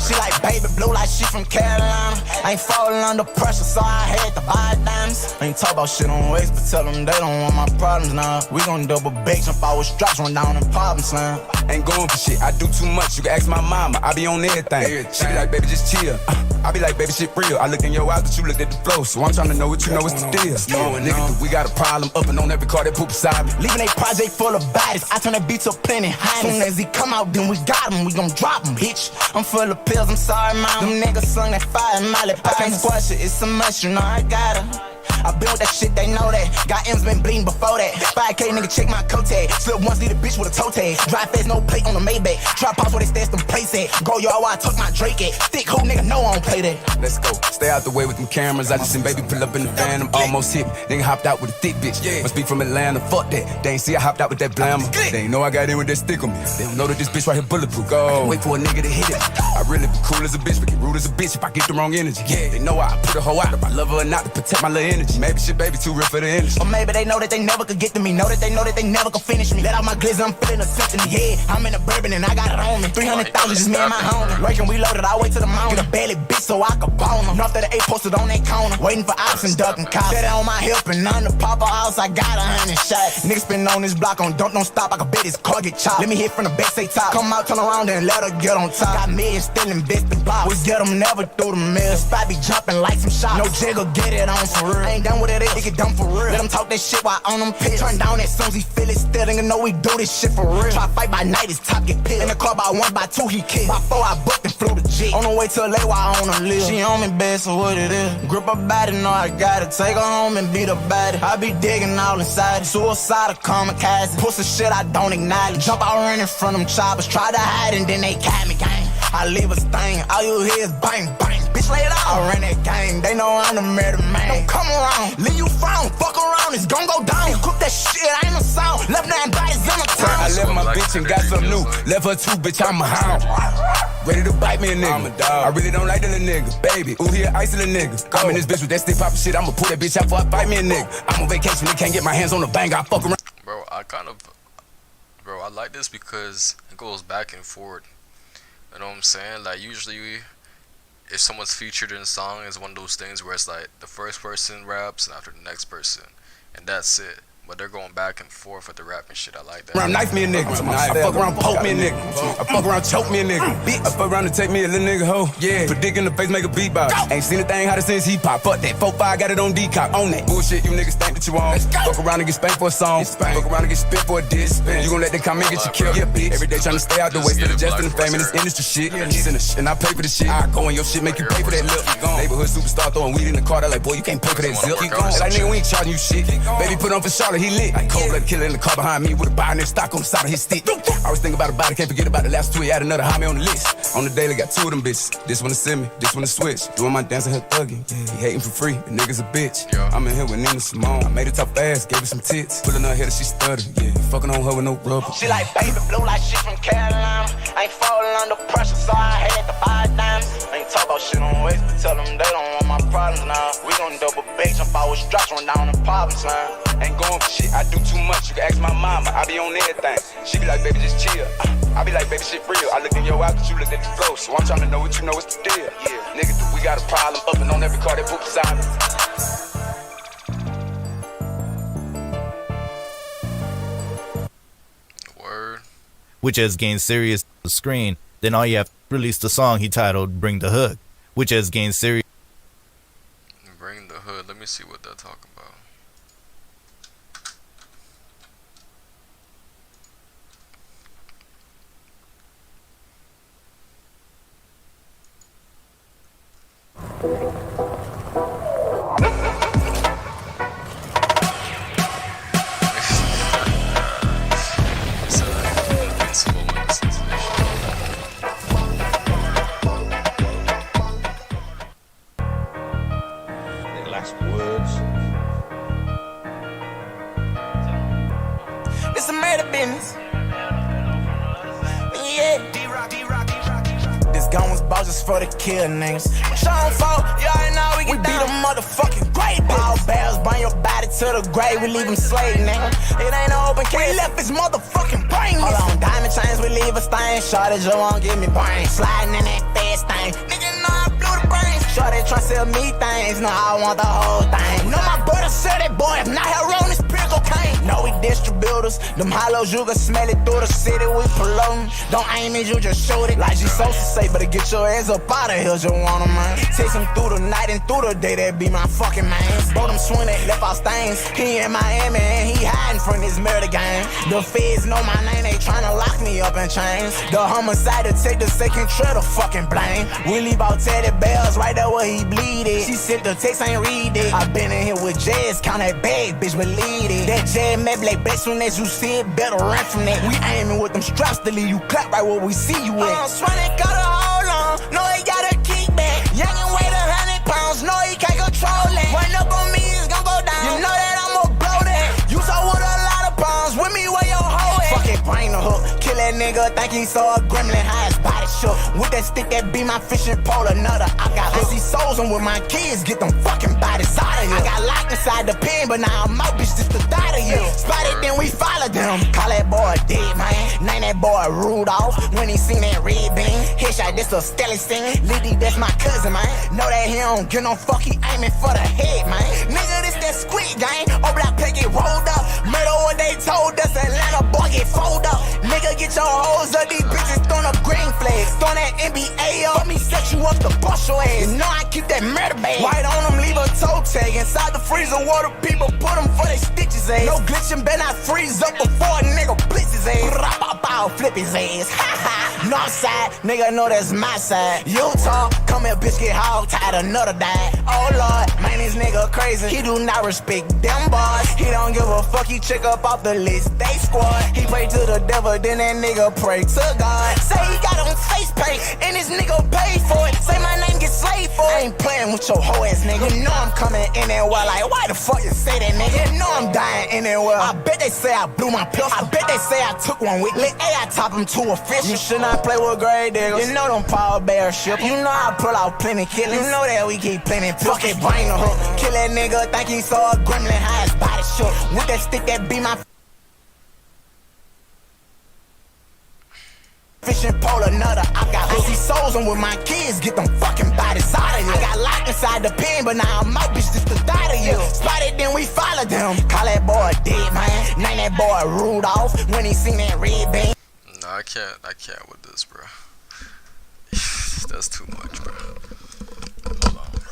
She like baby blue like she from Carolina. I ain't falling under pressure, so I had to buy diamonds. I ain't talk about shit on waist, but tell them they don't want my problems now. We gon' double bake, jump out with straps, run down in problems, man. Ain't going for shit, I do too much. You can ask my mama, I be on everything. She be like, baby, just chill. I be like, baby, shit real. I look in your eyes, but you looked at the flow. So I'm trying to know what you know what's the deal. Nigga, we got a problem up and on every car that poop beside me. Leaving a project full of bodies, I turn that beat to plenty high. Soon as he come out, then we got him, we gon' drop him, bitch. I'm full of pills, I'm sorry, mom. Them niggas slung that fire in my lip. I can't squash it, it's a must, you know I got her. I built that shit, they know that. Got M's been bleeding before that. 5K nigga, check my coat tag. Slip once, lead a bitch with a toe tag. Drive fast, no plate on the Maybach. Trap house where they stash them plates at. Go yard where I tuck my Drake at. Thick hoe nigga, no, I don't play that. Let's go, stay out the way with them cameras. I just seen baby pull up in the van, I'm almost hit. Nigga hopped out with a thick bitch. Must be from Atlanta, fuck that. They ain't see I hopped out with that blammer. They ain't know I got in with that stick on me. They don't know that this bitch right here bulletproof. Go. Wait for a nigga to hit it. I really be cool as a bitch, but get rude as a bitch if I get the wrong energy. They know I put a hoe out if I love her or not to protect my little energy. Maybe shit, baby, too real for the industry. Or maybe they know that they never could get to me. Know that they never could finish me. Let out my glizzy, I'm feeling a symphony. Yeah, I'm in a bourbon and I got it on me. 300,000 just me and my homie. Working, we loaded, I wait till the morning. Get a belly bitch so I could bone them. North of the 8 posted on that corner. Waiting for ops and ducking cops. Set it on my hip and on the Papa house, I got 100 shots. Niggas been on this block on don't stop. I can bet his car get chopped. Let me hit from the back, say top. Come out, turn around and let her get on top. Got millions still invested block. We get them never through the mill. Spot be jumping like some shots. No jiggle, get it on for real. I ain't done with it is. It get done for real. Let him talk that shit while on them pills. Turn down as soon as he feel it. Still nigga know we do this shit for real. Try fight by night, his top get pissed. In the car by 1, by 2, he killed. By 4, I booked and flew the jet. On the way to LA while I on them live. She on me bad, so what it is. Grip her body, know I gotta take her home and beat her body. I be digging all inside it. Suicide or kamikaze. Pussy shit I don't acknowledge. Jump out running from them choppers. Try to hide and then they cat me, gang. I leave a stain, all you hear is bang, bang. Bitch, lay it out. I run that gang, they know I'm the murder man. Don't come around, leave you found, fuck around, it's gon' go down. You cook that shit, I ain't a sound. Left 9 bodies in the town. I left my bitch and got some new. Left her too, bitch, I'm a hound. Ready to bite me a nigga. I'm a dog. I really don't like the little nigga, baby. Ooh, he an ice little nigga. I'm in this bitch with that stick poppin' shit. I'ma pull that bitch out before I fight me a nigga. I'm on vacation, they can't get my hands on the bang. I fuck around. Bro, I like this because it goes back and forth. You know what I'm saying? Like, usually if someone's featured in a song, it's one of those things where it's like the first person raps and after the next person, and that's it. But they're going back and forth with the rap and shit. I like that. Around knife me a nigga. I fuck around poke me a nigga. I fuck around choke me a nigga. I fuck around to take me a little nigga hoe. Yeah. Put dick in the face, make a beatbox. Ain't seen a thing hotter since he pop. Fuck that. 4-5 got it on D-cop. On that bullshit you niggas think that you on. Fuck around and get spanked for a song. Fuck around and get spit for a diss. You gon' let that come and get you killed. Yeah, bitch. Every day tryna stay out the way. Still adjusting the fame in this industry shit. And I pay for the shit. I go in your shit, make you pay for that lip. Neighborhood superstar throwing weed in the car. They like, boy, you can't pay for that zip. Like, nigga, we ain't charging you shit. Baby put on for Charlotte, he lit. Cold blood killer in the car behind me with a binary stock on the side of his stick. I always think about a body, can't forget about the last 2. He had another homie on the list. On the daily, got 2 of them bitches. This one to send me, this one to switch. Doing my dancing, her thugging. He hating for free, the nigga's a bitch. I'm in here with Nina Simone. I made it top fast, gave her some tits. Pulling her head, she stuttered. Yeah, fucking on her with no rubber. She like baby blue, like shit from Carolina. I ain't falling under pressure, so I had to buy dimes. I ain't talk about shit on waste, but tell them they don't want my problems now. We gon' double bait, jump out with straps, run down the problems line. Ain't going for shit, I do too much. You can ask my mama, I be on everything. She be like, baby, just chill. I be like, baby, shit real. I looked in your eyes, but you looked at the flow. So I'm trying to know what you know, what's the deal. Yeah, nigga, we got a problem up and on every car that put beside me. Word. Which has gained serious on the screen. Then all you have to release the song he titled Bring the Hood, which has gained serious. Bring the Hood. Let me see what they're talking about. It's a murder business. Yeah. This gun was bought just for the kill niggas. Sean Fall, you already know we beat them motherfucking great. All bells, bring your body to the grave, we leave him slave, nigga. It ain't no open case, we left his motherfucking brain. Hold on, diamond chains, we leave a stain. Shorty just won't give me brain. Sliding in that fast thing. Nigga know I blew the brains. Shorty try to sell me things, no, I want the whole thing. Know my brother said that boy, if not heroin, it's pure cocaine. No, we distributors, them hollows, you can smell it through the city, we polluting. Don't aim it, you just shoot it. Like G-Sosa say, better get your ass up out of here, just want 'em, man. Takes him through the night and through the day, that be my fucking man. Both them swing that left out stains. He in Miami and he hiding from this murder game. The feds know my name, they tryna lock me up in chains. The homicide detective say control the fucking blame. We leave out Teddy Bells right there where he bleeded. She sent the text, ain't read it. I been in here with Jazz, count that bag, bitch, believe it. That Jazz map like best soon as you see it, better run from that. We aiming with them straps to leave you clap right where we see you at. Swanee got a hold on, no he got a kickback. Young and weigh 100 pounds, no he can't control it. Run up on me, it's gon' go down. You know that I'ma blow that. You saw with a lot of pounds, with me where your hoe at. Fuck it, bring the hook, kill that nigga, think he saw a gremlin, how his body shook. With that stick that be my fishing pole, another I got hooked. These souls and with my kids, get them fucking bodies out of here. I got locked inside the pen, but now I'm out, bitch, just to die to you. Spotted, then we followed them. Call that boy dead, man. Name that boy Rudolph. When he seen that red beam, headshot, this a skelly scene. Liddy, that's my cousin, man. Know that he don't get no fuck, he aiming for the head, man. Nigga, this that squid gang. Oh, black pig get rolled up. Murder what they they told us Atlanta boy get fold up. Nigga, get your hoes up, these bitches throwing up green flags. Throwing that NBA up, let me set you up to bust your ass. You know I keep that murder bag. White on them, leave a toe tag. Inside the freezer, water people put them for their stitches ass. No glitching, better not freeze up before a nigga blitz his ass. I'll flip his ass. North side, nigga know that's my side. Utah, come here, bitch, get hog tied, another die. Oh Lord, man, this nigga crazy. He do not respect them boys. He don't give a fuck, he check up off the list, they squad. He pray to the devil, then that nigga pray to God. Say he got on face paint, and this nigga paid for it. Say my name get slaved for it. I ain't playing with your hoe ass nigga. You know I'm coming in there well, like, why the fuck you say that nigga? You know I'm dying in there well. I bet they say I blew my pistol. I bet they say I took one with me. Hey, I top him to a fish. You should not play with grave diggers. You know them Paul Bear ship. You know I pull out plenty killers. You know that we keep plenty pills. Fuck it, bring the hook. Kill that nigga, think he saw a gremlin, how his body shook. With that stick that be my fishing pole, another. I got pussy souls and with my kids, get them fucking bodies out of here. I got locked inside the pen, but now I'm out, bitch, just to die to you. Spotted, then we followed them. Call that boy dead, man. Name that boy Rudolph when he seen that red bean. No, I can't with this, bro. That's too much, bro. Hold on, bro.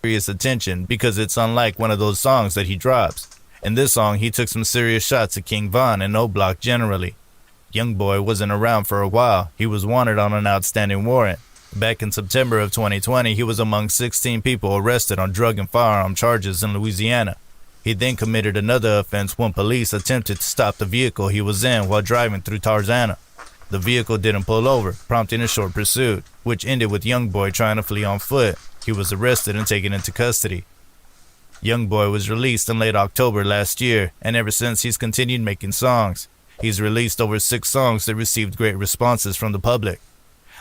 serious attention because it's unlike one of those songs that he drops. In this song, he took some serious shots at King Von and O Block generally. Youngboy wasn't around for a while. He was wanted on an outstanding warrant. Back in September of 2020, he was among 16 people arrested on drug and firearm charges in Louisiana. He then committed another offense when police attempted to stop the vehicle he was in while driving through Tarzana. The vehicle didn't pull over, prompting a short pursuit, which ended with Youngboy trying to flee on foot. He was arrested and taken into custody. Youngboy was released in late October last year, and ever since he's continued making songs. He's released over 6 songs that received great responses from the public.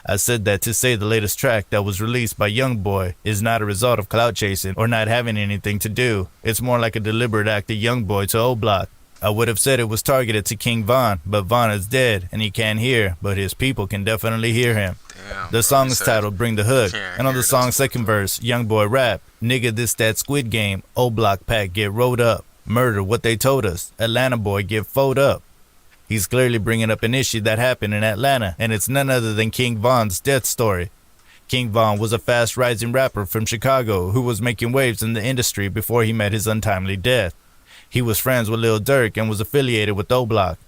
I said that to say the latest track that was released by Youngboy is not a result of clout chasing or not having anything to do. It's more like a deliberate act of Youngboy to O Block. I would have said it was targeted to King Von, but Von is dead and he can't hear, but his people can definitely hear him. The song is titled Bring the Hood, and on the song's second verse, Youngboy rap, "Nigga, this that Squid Game, O Block pack get rolled up, murder what they told us, Atlanta boy get fold up." He's clearly bringing up an issue that happened in Atlanta, and it's none other than King Von's death story. King Von was a fast-rising rapper from Chicago who was making waves in the industry before he met his untimely death. He was friends with Lil Durk and was affiliated with O Block.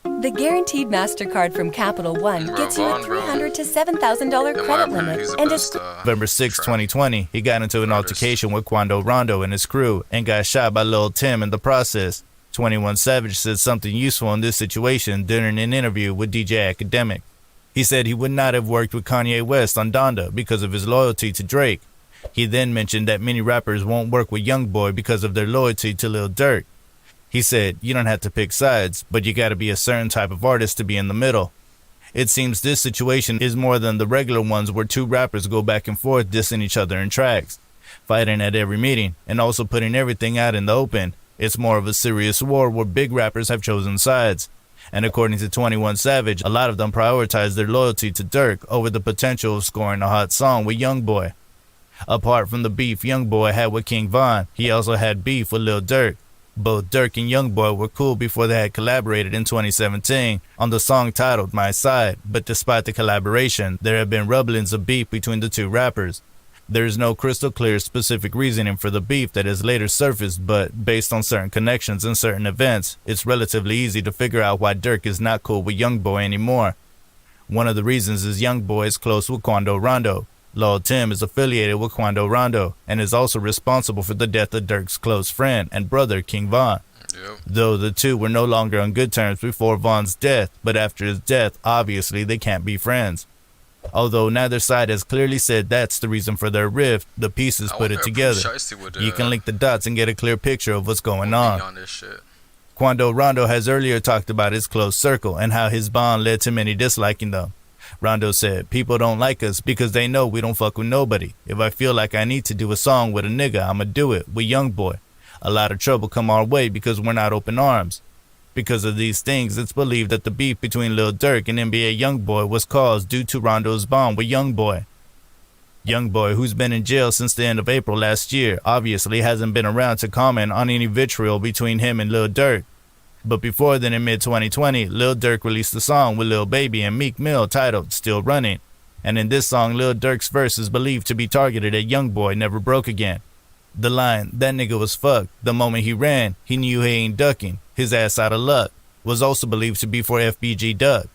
The Guaranteed MasterCard from Capital One gets you a $300 to $7,000 credit limit and is November 6, 2020, he got into an altercation with Quando Rondo and his crew and got shot by Lil Tim in the process. 21 Savage said something useful in this situation during an interview with DJ Academic. He said he would not have worked with Kanye West on Donda because of his loyalty to Drake. He then mentioned that many rappers won't work with Youngboy because of their loyalty to Lil Durk. He said, "You don't have to pick sides, but you gotta be a certain type of artist to be in the middle." It seems this situation is more than the regular ones where 2 rappers go back and forth dissing each other in tracks, fighting at every meeting, and also putting everything out in the open. It's more of a serious war where big rappers have chosen sides. And according to 21 Savage, a lot of them prioritize their loyalty to Durk over the potential of scoring a hot song with Youngboy. Apart from the beef Youngboy had with King Von, he also had beef with Lil Durk. Both Durk and Youngboy were cool before they had collaborated in 2017 on the song titled My Side, but despite the collaboration, there have been rumblings of beef between the 2 rappers. There is no crystal clear specific reasoning for the beef that has later surfaced, but based on certain connections and certain events, it's relatively easy to figure out why Durk is not cool with Youngboy anymore. One of the reasons is Youngboy is close with Quando Rondo. Lil Tim is affiliated with Quando Rondo and is also responsible for the death of Durk's close friend and brother King Von. Though the 2 were no longer on good terms before Von's death, but after his death, obviously they can't be friends. Although neither side has clearly said that's the reason for their rift, the pieces put it together. You can link the dots and get a clear picture of what's going on. Quando Rondo has earlier talked about his close circle and how his bond led to many disliking them. Rondo said, "People don't like us because they know we don't fuck with nobody. If I feel like I need to do a song with a nigga, I'ma do it with Youngboy. A lot of trouble come our way because we're not open arms. Because of these things, it's believed that the beef between Lil Durk and NBA Youngboy was caused due to Rondo's bond with Youngboy. Youngboy, who's been in jail since the end of April last year, obviously hasn't been around to comment on any vitriol between him and Lil Durk. But before then, in mid-2020, Lil Durk released a song with Lil Baby and Meek Mill titled Still Running. And in this song, Lil Durk's verse is believed to be targeted at Youngboy Never Broke Again. The line, "That nigga was fucked. The moment he ran, he knew he ain't ducking. His ass out of luck," was also believed to be for FBG Duck.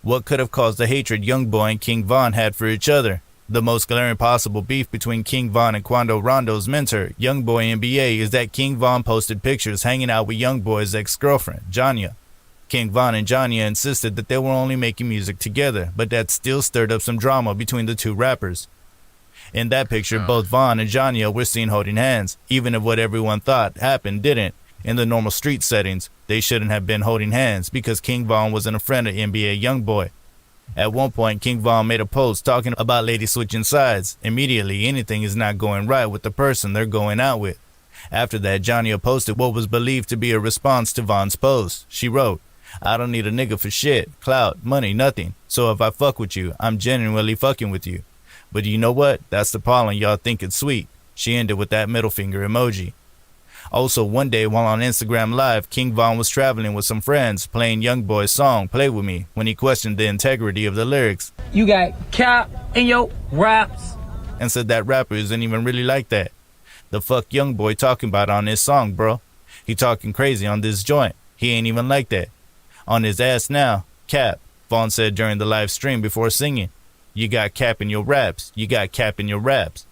What could have caused the hatred Youngboy and King Von had for each other? The most glaring possible beef between King Von and Quando Rondo's mentor, Youngboy NBA, is that King Von posted pictures hanging out with Youngboy's ex-girlfriend, Janya. King Von and Janya insisted that they were only making music together, but that still stirred up some drama between the 2 rappers. In that picture, both Von and Janya were seen holding hands, even if what everyone thought happened didn't. In the normal street settings, they shouldn't have been holding hands because King Von wasn't a friend of NBA Youngboy. At one point, King Von made a post talking about ladies switching sides. Immediately, anything is not going right with the person they're going out with. After that, Janya posted what was believed to be a response to Von's post. She wrote, "I don't need a nigga for shit, clout, money, nothing. So if I fuck with you, I'm genuinely fucking with you. But you know what? That's the problem. Y'all think it's sweet." She ended with that middle finger emoji. Also, one day while on Instagram Live, King Von was traveling with some friends playing Youngboy's song, Play With Me, when he questioned the integrity of the lyrics. You got cap in your raps. and said that rapper isn't even really like that. The fuck Youngboy talking about on this song, bro? He talking crazy on this joint. He ain't even like that. On his ass now, cap, Vaughn said during the live stream before singing. You got cap in your raps. You got cap in your raps.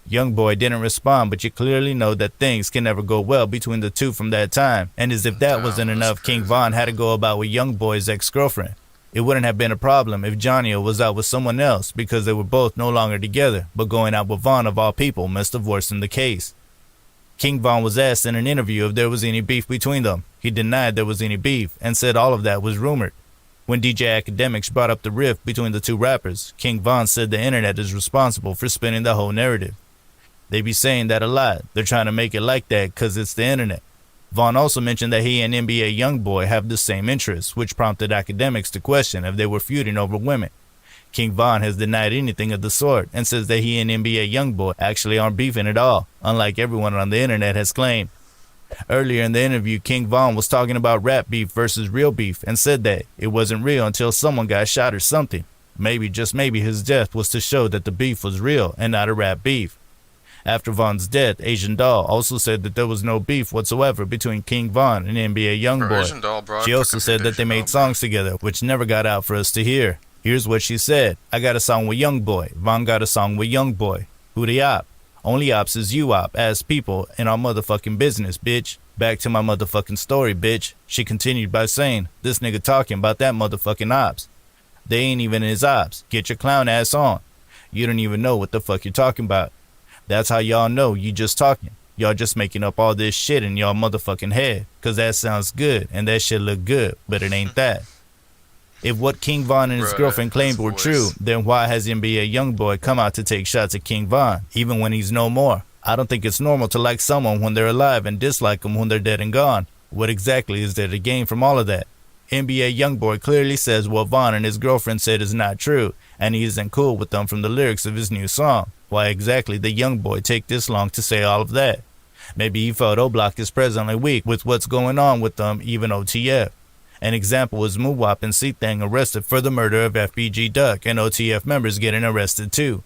Youngboy didn't respond, but you clearly know that things can never go well between the two from that time. And as if that wasn't enough, King Von had to go about with Youngboy's ex-girlfriend. It wouldn't have been a problem if Johnny was out with someone else because they were both no longer together, but going out with Von of all people must have worsened the case. King Von was asked in an interview if there was any beef between them. He denied there was any beef and said all of that was rumored. When DJ Academics brought up the rift between the two rappers, King Von said the internet is responsible for spinning the whole narrative. They be saying that a lot. They're trying to make it like that because it's the internet. Vaughn also mentioned that he and NBA Youngboy have the same interests, which prompted Academics to question if they were feuding over women. King Von has denied anything of the sort and says that he and NBA Youngboy actually aren't beefing at all, unlike everyone on the internet has claimed. Earlier in the interview, King Von was talking about rap beef versus real beef and said that it wasn't real until someone got shot or something. Maybe, just maybe, his death was to show that the beef was real and not a rap beef. After Von's death, Asian Doll also said that there was no beef whatsoever between King Von and NBA Youngboy. She also said that they made songs together, which never got out for us to hear. Here's what she said. I got a song with Youngboy. Von got a song with Youngboy. Who the op? Only ops is you op, as people in our motherfucking business, bitch. Back to my motherfucking story, bitch. She continued by saying, this nigga talking about that motherfucking ops. They ain't even his ops. Get your clown ass on. You don't even know what the fuck you're talking about. That's how y'all know you just talking. Y'all just making up all this shit in y'all motherfucking head. Cause that sounds good and that shit look good, but it ain't that. If what King Von and his girlfriend claimed were true, then why has NBA Youngboy come out to take shots at King Von, even when he's no more? I don't think it's normal to like someone when they're alive and dislike them when they're dead and gone. What exactly is there to gain from all of that? NBA Youngboy clearly says what Von and his girlfriend said is not true, and he isn't cool with them from the lyrics of his new song. Why exactly did Youngboy take this long to say all of that? Maybe he felt O-Block is presently weak with what's going on with them, even OTF. An example is Moowop and C-Thang arrested for the murder of FBG Duck, and OTF members getting arrested too.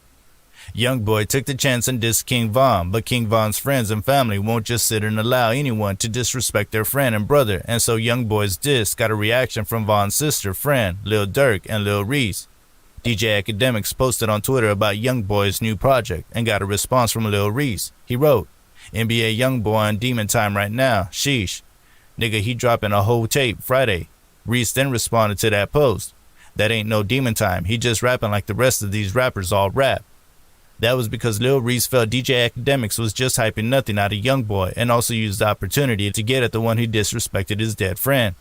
Youngboy took the chance and dissed King Von, but King Von's friends and family won't just sit and allow anyone to disrespect their friend and brother, and so Youngboy's diss got a reaction from Von's sister, friend, Lil Durk, and Lil Reese. DJ Academics posted on Twitter about Youngboy's new project and got a response from Lil Reese. He wrote, NBA Youngboy on Demon Time right now, sheesh. Nigga, he dropping a whole tape Friday. Reese then responded to that post. That ain't no Demon Time, he just rapping like the rest of these rappers all rap. That was because Lil Reese felt DJ Academics was just hyping nothing out of Youngboy and also used the opportunity to get at the one who disrespected his dead friend.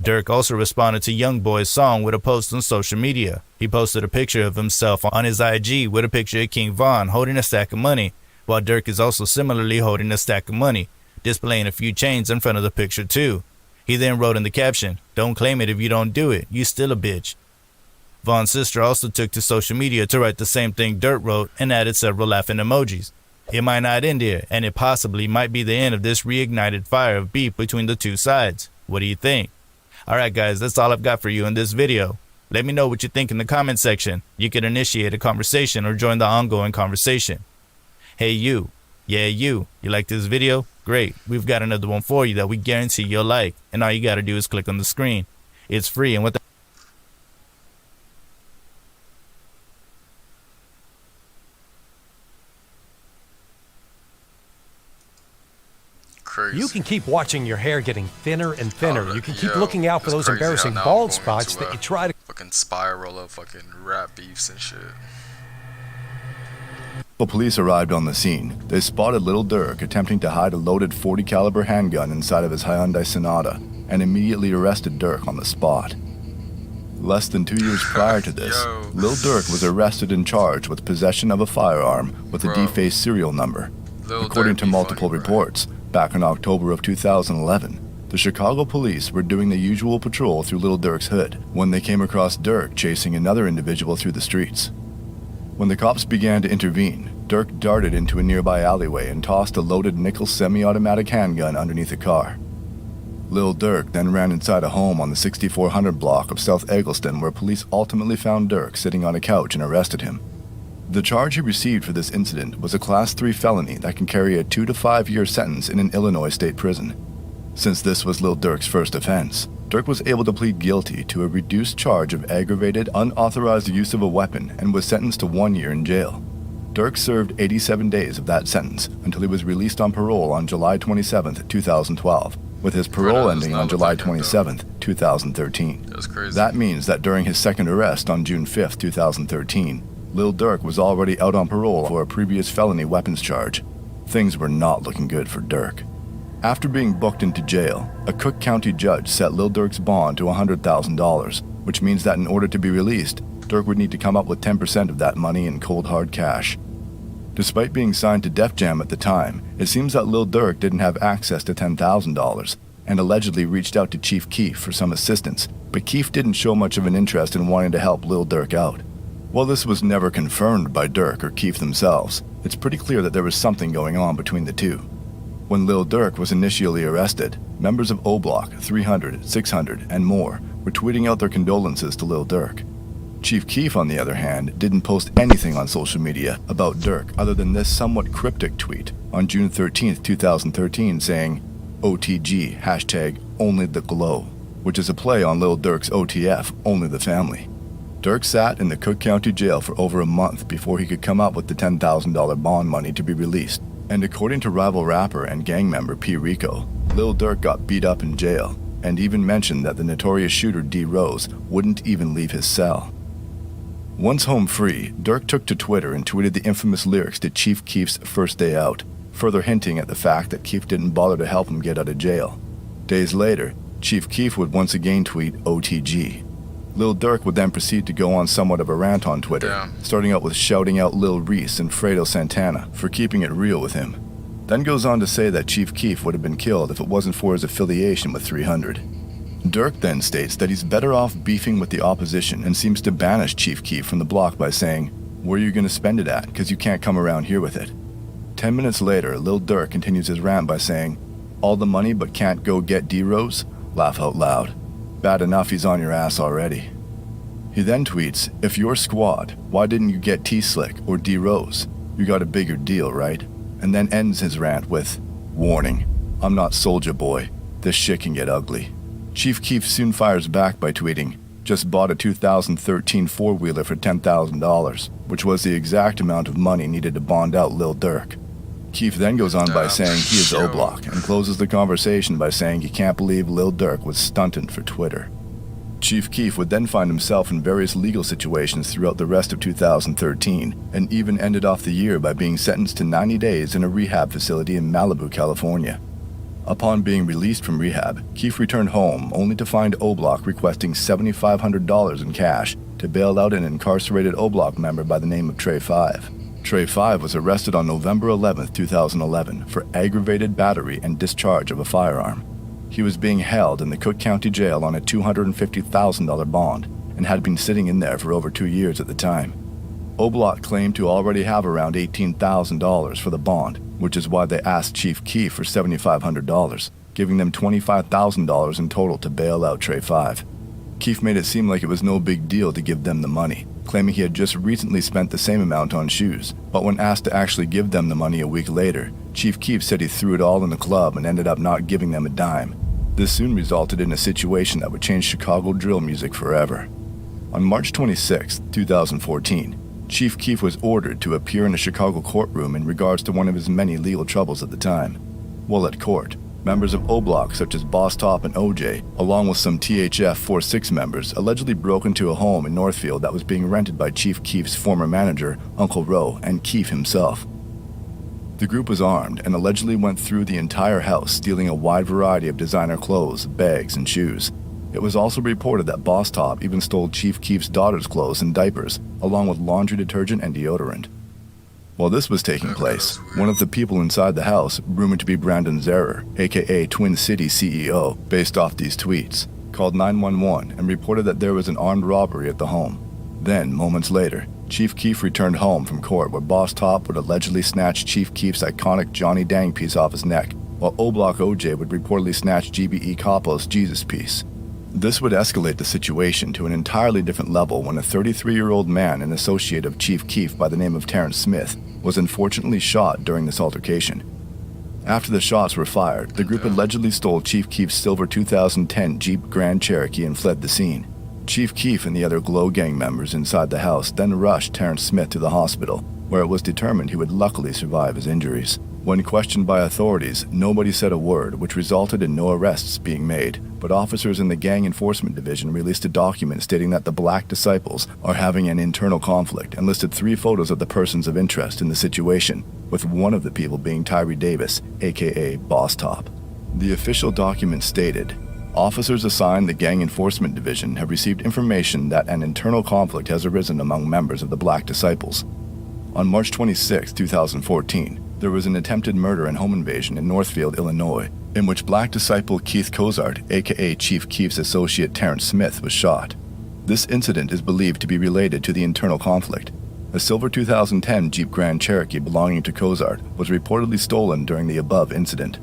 Durk also responded to Youngboy's song with a post on social media. He posted a picture of himself on his IG with a picture of King Von holding a stack of money, while Durk is also similarly holding a stack of money, displaying a few chains in front of the picture too. He then wrote in the caption, "Don't claim it if you don't do it, you still a bitch." Von's sister also took to social media to write the same thing Durk wrote and added several laughing emojis. It might not end here, and it possibly might be the end of this reignited fire of beef between the two sides. What do you think? Alright guys, that's all I've got for you in this video. Let me know what you think in the comment section. You can initiate a conversation or join the ongoing conversation. Hey you, yeah you like this video? Great, we've got another one for you that we guarantee you'll like, and all you gotta do is click on the screen. It's free, and what the Crazy. You can keep watching your hair getting thinner and thinner. You can keep looking out for those embarrassing bald spots that you try to fucking spiral of fucking rap beefs and shit. When police arrived on the scene, they spotted Lil Durk attempting to hide a loaded .40 caliber handgun inside of his Hyundai Sonata and immediately arrested Durk on the spot. Less than 2 years prior to this, Lil Durk was arrested and charged with possession of a firearm with a defaced serial number. According to multiple reports, back in October of 2011, the Chicago police were doing the usual patrol through Lil Durk's hood when they came across Durk chasing another individual through the streets. When the cops began to intervene, Durk darted into a nearby alleyway and tossed a loaded nickel semi-automatic handgun underneath a car. Lil Durk then ran inside a home on the 6400 block of South Eggleston, where police ultimately found Durk sitting on a couch and arrested him. The charge he received for this incident was a Class 3 felony that can carry a 2 to 5 year sentence in an Illinois state prison. Since this was Lil Durk's first offense, Durk was able to plead guilty to a reduced charge of aggravated, unauthorized use of a weapon and was sentenced to 1 year in jail. Durk served 87 days of that sentence until he was released on parole on July 27, 2012, with his parole ending on July 27, 2013. That's crazy. That means that during his second arrest on June 5, 2013, Lil Durk was already out on parole for a previous felony weapons charge. Things were not looking good for Durk. After being booked into jail, a Cook County judge set Lil Durk's bond to $100,000, which means that in order to be released, Durk would need to come up with 10% of that money in cold hard cash. Despite being signed to Def Jam at the time, it seems that Lil Durk didn't have access to $10,000 and allegedly reached out to Chief Keef for some assistance, but Keef didn't show much of an interest in wanting to help Lil Durk out. While this was never confirmed by Durk or Keef themselves, it's pretty clear that there was something going on between the two. When Lil Durk was initially arrested, members of O Block, 300, 600, and more were tweeting out their condolences to Lil Durk. Chief Keef, on the other hand, didn't post anything on social media about Durk other than this somewhat cryptic tweet on June 13, 2013 saying, OTG, hashtag only the glow, which is a play on Lil Durk's OTF, only the family. Durk sat in the Cook County jail for over a month before he could come up with the $10,000 bond money to be released, and according to rival rapper and gang member P. Rico, Lil Durk got beat up in jail, and even mentioned that the notorious shooter D. Rose wouldn't even leave his cell. Once home free, Durk took to Twitter and tweeted the infamous lyrics to Chief Keef's First Day Out, further hinting at the fact that Keef didn't bother to help him get out of jail. Days later, Chief Keef would once again tweet OTG. Lil Durk would then proceed to go on somewhat of a rant on Twitter, starting out with shouting out Lil Reese and Fredo Santana for keeping it real with him. Then goes on to say that Chief Keef would have been killed if it wasn't for his affiliation with 300. Durk then states that he's better off beefing with the opposition and seems to banish Chief Keef from the block by saying, "Where are you going to spend it at? Because you can't come around here with it." 10 minutes later, Lil Durk continues his rant by saying, "All the money but can't go get D-Rose? Laugh out loud. Bad enough he's on your ass already." He then tweets, "If you're squad, why didn't you get T-Slick or D-Rose? You got a bigger deal, right?" And then ends his rant with, "Warning, I'm not Soulja Boy. This shit can get ugly." Chief Keef soon fires back by tweeting, "Just bought a 2013 four-wheeler for $10,000, which was the exact amount of money needed to bond out Lil Durk." Keef then goes on by saying he is O-Block and closes the conversation by saying he can't believe Lil Durk was stunted for Twitter. Chief Keef would then find himself in various legal situations throughout the rest of 2013 and even ended off the year by being sentenced to 90 days in a rehab facility in Malibu, California. Upon being released from rehab, Keef returned home only to find O-Block requesting $7,500 in cash to bail out an incarcerated O-Block member by the name of Trey 5. Trey 5 was arrested on November 11, 2011 for aggravated battery and discharge of a firearm. He was being held in the Cook County Jail on a $250,000 bond and had been sitting in there for over 2 years at the time. O-Block claimed to already have around $18,000 for the bond, which is why they asked Chief Keef for $7,500, giving them $25,000 in total to bail out Trey 5. Keef made it seem like it was no big deal to give them the money, claiming he had just recently spent the same amount on shoes, but when asked to actually give them the money a week later, Chief Keef said he threw it all in the club and ended up not giving them a dime. This soon resulted in a situation that would change Chicago drill music forever. On March 26, 2014, Chief Keef was ordered to appear in a Chicago courtroom in regards to one of his many legal troubles at the time. While at court, members of O-Block such as Boss Top and OJ, along with some THF 46 members, allegedly broke into a home in Northfield that was being rented by Chief Keef's former manager, Uncle Ro, and Keef himself. The group was armed and allegedly went through the entire house, stealing a wide variety of designer clothes, bags, and shoes. It was also reported that Boss Top even stole Chief Keef's daughter's clothes and diapers, along with laundry detergent and deodorant. While this was taking place, one of the people inside the house, rumored to be Brandon Zerer, aka Twin City CEO, based off these tweets, called 911 and reported that there was an armed robbery at the home. Then, moments later, Chief Keef returned home from court where Boss Top would allegedly snatch Chief Keef's iconic Johnny Dang piece off his neck, while O-Block OJ would reportedly snatch GBE Capo's Jesus piece. This would escalate the situation to an entirely different level when a 33-year-old man, an associate of Chief Keef by the name of Terrence Smith, was unfortunately shot during this altercation. After the shots were fired, the group allegedly stole Chief Keef's silver 2010 Jeep Grand Cherokee and fled the scene. Chief Keef and the other Glow Gang members inside the house then rushed Terrence Smith to the hospital, where it was determined he would luckily survive his injuries. When questioned by authorities, nobody said a word, which resulted in no arrests being made, but officers in the Gang Enforcement Division released a document stating that the Black Disciples are having an internal conflict and listed 3 photos of the persons of interest in the situation, with one of the people being Tyree Davis, aka Boss Top. The official document stated, officers assigned the Gang Enforcement Division have received information that an internal conflict has arisen among members of the Black Disciples. On March 26, 2014, there was an attempted murder and home invasion in Northfield, Illinois, in which Black Disciple Keith Cozart, aka Chief Keef's associate Terrence Smith, was shot. This incident is believed to be related to the internal conflict. A silver 2010 Jeep Grand Cherokee belonging to Cozart was reportedly stolen during the above incident.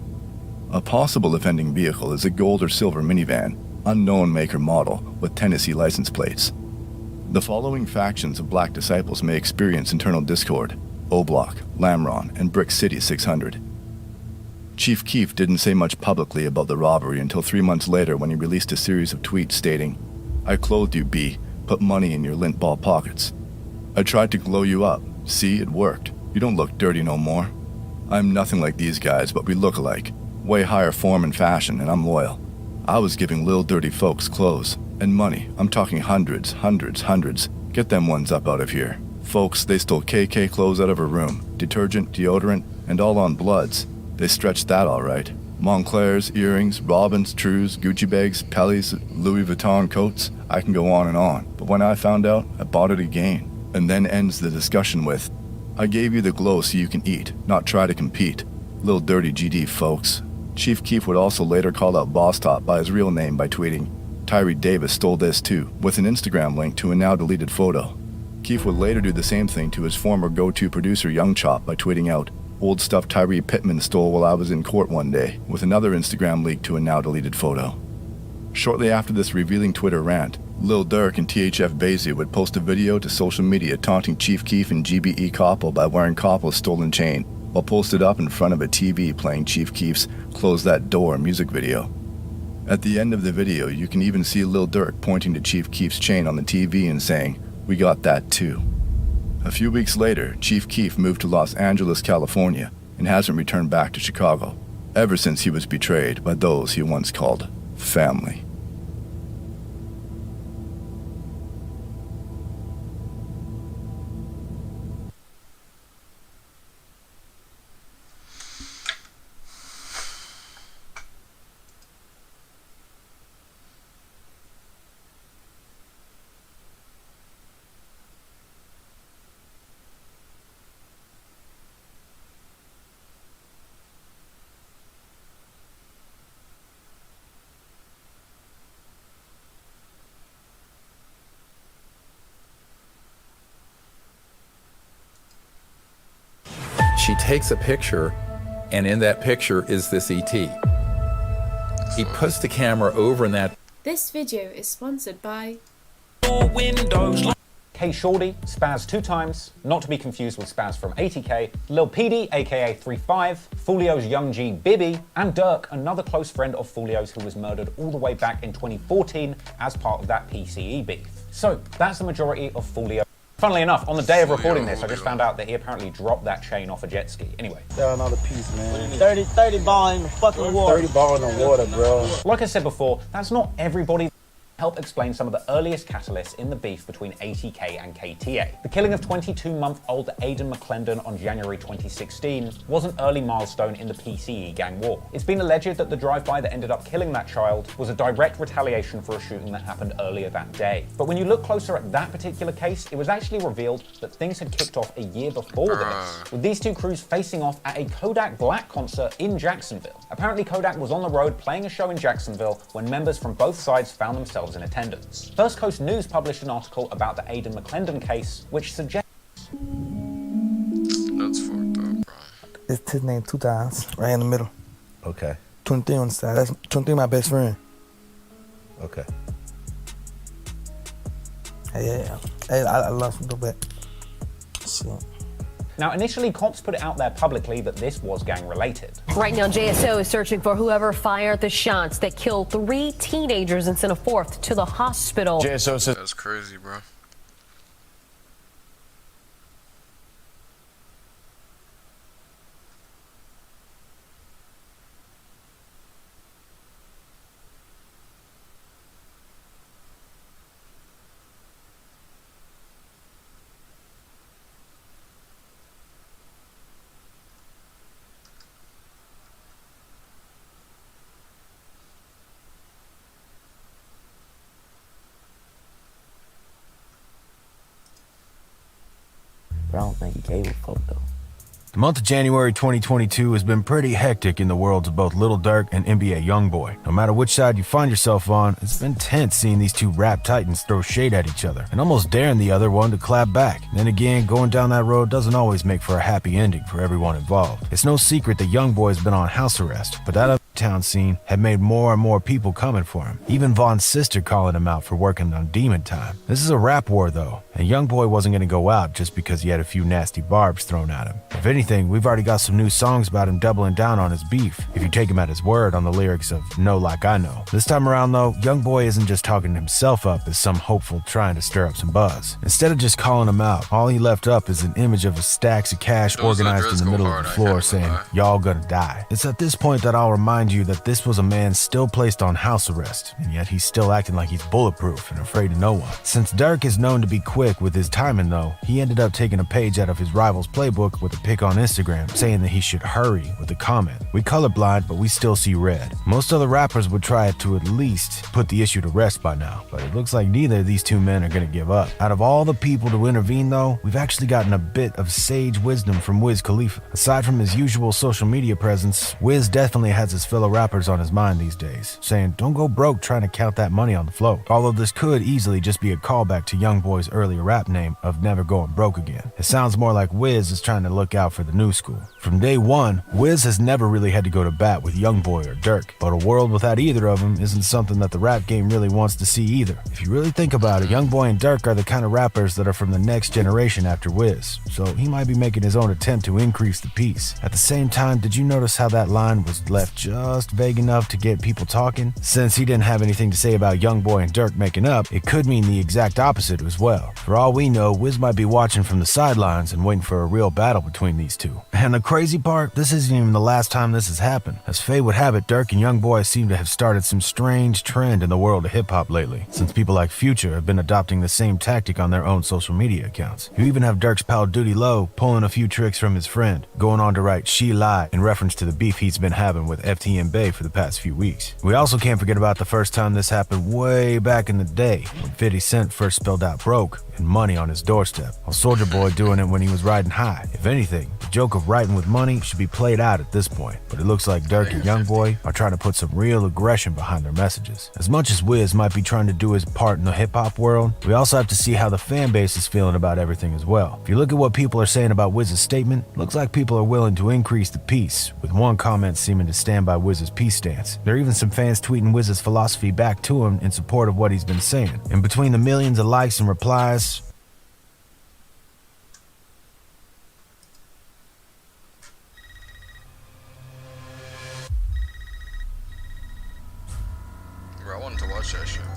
A possible offending vehicle is a gold or silver minivan, unknown make or model, with Tennessee license plates. The following factions of Black Disciples may experience internal discord: O-Block, Lamron, and Brick City 600. Chief Keef didn't say much publicly about the robbery until 3 months later when he released a series of tweets stating, "I clothed you, B. Put money in your lint ball pockets. I tried to glow you up. See, it worked. You don't look dirty no more. I'm nothing like these guys, but we look alike. Way higher form and fashion, and I'm loyal. I was giving lil dirty folks clothes. And money. I'm talking hundreds. Get them ones up out of here. Folks, they stole KK clothes out of her room. Detergent, deodorant, and all on Bloods. They stretched that all right. Montclairs, earrings, Robins, Trues, Gucci bags, Pellies, Louis Vuitton coats. I can go on and on. But when I found out, I bought it again." And then ends the discussion with, "I gave you the glow so you can eat, not try to compete. Lil dirty GD, folks." Chief Keef would also later call out Boss Top by his real name by tweeting, "Tyree Davis stole this too," with an Instagram link to a now deleted photo. Keef would later do the same thing to his former go-to producer Young Chop by tweeting out, "Old stuff Tyree Pittman stole while I was in court one day," with another Instagram leak to a now deleted photo. Shortly after this revealing Twitter rant, Lil Durk and THF Basie would post a video to social media taunting Chief Keef and GBE Koppel by wearing Koppel's stolen chain, while posted up in front of a TV playing Chief Keef's "Close That Door" music video. At the end of the video, you can even see Lil Durk pointing to Chief Keef's chain on the TV and saying, "We got that too." A few weeks later, Chief Keef moved to Los Angeles, California, and hasn't returned back to Chicago, ever since he was betrayed by those he once called family. She takes a picture, and in that picture is this ET. He puts the camera over in that. This video is sponsored by K Shorty, Spaz 2 times, not to be confused with Spaz from 80K, Lil PD, aka 35, Fulio's young G Bibby, and Dirk, another close friend of Fulio's who was murdered all the way back in 2014 as part of that PCE beef. So that's the majority of Fulio. Funnily enough, on the day of recording this, I just found out that he apparently dropped that chain off a jet ski. Anyway. Another piece, man. 30 ball in the fucking water. 30 ball in the water, bro. Like I said before, that's not everybody. Help explain some of the earliest catalysts in the beef between ATK and KTA. The killing of 22-month-old Aidan McClendon on January 2016 was an early milestone in the PCE gang war. It's been alleged that the drive-by that ended up killing that child was a direct retaliation for a shooting that happened earlier that day. But when you look closer at that particular case, it was actually revealed that things had kicked off a year before this, with these two crews facing off at a Kodak Black concert in Jacksonville. Apparently Kodak was on the road playing a show in Jacksonville when members from both sides found themselves in attendance. First Coast News published an article about the Aidan McClendon case, which suggests that's fucked up, bro. It's his name 2 times, right in the middle. Okay. 23 on the side. That's 23 my best friend. Okay. Yeah, I lost a little bit. Shit. Now, initially, cops put it out there publicly that this was gang-related. Right now, JSO is searching for whoever fired the shots that killed 3 teenagers and sent a 4th to the hospital. JSO says that's crazy, bro. But I don't think he gave a fuck though. The month of January 2022 has been pretty hectic in the worlds of both Lil Durk and NBA Youngboy. No matter which side you find yourself on, it's been tense seeing these two rap titans throw shade at each other and almost daring the other one to clap back. Then again, going down that road doesn't always make for a happy ending for everyone involved. It's no secret that Youngboy has been on house arrest, but that town scene had made more and more people coming for him. Even Von's sister calling him out for working on demon time. This is a rap war though, and Youngboy wasn't gonna go out just because he had a few nasty barbs thrown at him. If anything, we've already got some new songs about him doubling down on his beef, if you take him at his word on the lyrics of Know Like I Know. This time around though, Youngboy isn't just talking himself up as some hopeful trying to stir up some buzz. Instead of just calling him out, all he left up is an image of stacks of cash organized in the middle of the floor saying, "Y'all gonna die." It's at this point that I'll remind you that this was a man still placed on house arrest, and yet he's still acting like he's bulletproof and afraid of no one. Since Durk is known to be quick with his timing though, he ended up taking a page out of his rival's playbook with a pic on Instagram saying that he should hurry with the comment. "We colorblind, but we still see red." Most other rappers would try to at least put the issue to rest by now, but it looks like neither of these two men are gonna give up. Out of all the people to intervene though, we've actually gotten a bit of sage wisdom from Wiz Khalifa. Aside from his usual social media presence, Wiz definitely has his fellow rappers on his mind these days, saying don't go broke trying to count that money on the flow. Although this could easily just be a callback to Youngboy's earlier rap name of never going broke again. It sounds more like Wiz is trying to look out for the new school. From day one, Wiz has never really had to go to bat with Youngboy or Durk, but a world without either of them isn't something that the rap game really wants to see either. If you really think about it, Youngboy and Durk are the kind of rappers that are from the next generation after Wiz, so he might be making his own attempt to increase the peace. At the same time, did you notice how that line was left just vague enough to get people talking? Since he didn't have anything to say about Youngboy and Durk making up, it could mean the exact opposite as well. For all we know, Wiz might be watching from the sidelines and waiting for a real battle between these two. And the crazy part, this isn't even the last time this has happened. As fate would have it, Durk and Youngboy seem to have started some strange trend in the world of hip-hop lately, since people like Future have been adopting the same tactic on their own social media accounts. You even have Durk's pal Duty Low pulling a few tricks from his friend, going on to write "She Lie" in reference to the beef he's been having with FTM Bay for the past few weeks. We also can't forget about the first time this happened way back in the day, when 50 Cent first spelled out broke and money on his doorstep, while Soulja Boy doing it when he was riding high. If anything, the joke of writing with money should be played out at this point, but it looks like Durk and Youngboy are trying to put some real aggression behind their messages. As much as Wiz might be trying to do his part in the hip-hop world, we also have to see how the fan base is feeling about everything as well. If you look at what people are saying about Wiz's statement, looks like people are willing to increase the peace, with one comment seeming to stand by Wiz's peace stance. There are even some fans tweeting Wiz's philosophy back to him in support of what he's been saying. And between the millions of likes and replies, Bro, I wanted to watch that shit, bro.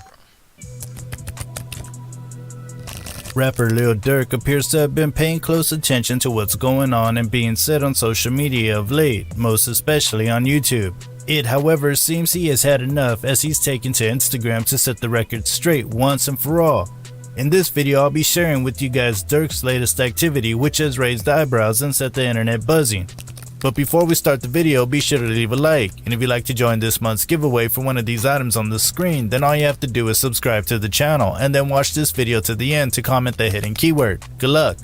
Rapper Lil Durk appears to have been paying close attention to what's going on and being said on social media of late, most especially on YouTube. It, however, seems he has had enough as he's taken to Instagram to set the record straight once and for all. In this video, I'll be sharing with you guys Durk's latest activity, which has raised eyebrows and set the internet buzzing. But before we start the video, be sure to leave a like, and if you'd like to join this month's giveaway for one of these items on the screen, then all you have to do is subscribe to the channel, and then watch this video to the end to comment the hidden keyword. Good luck!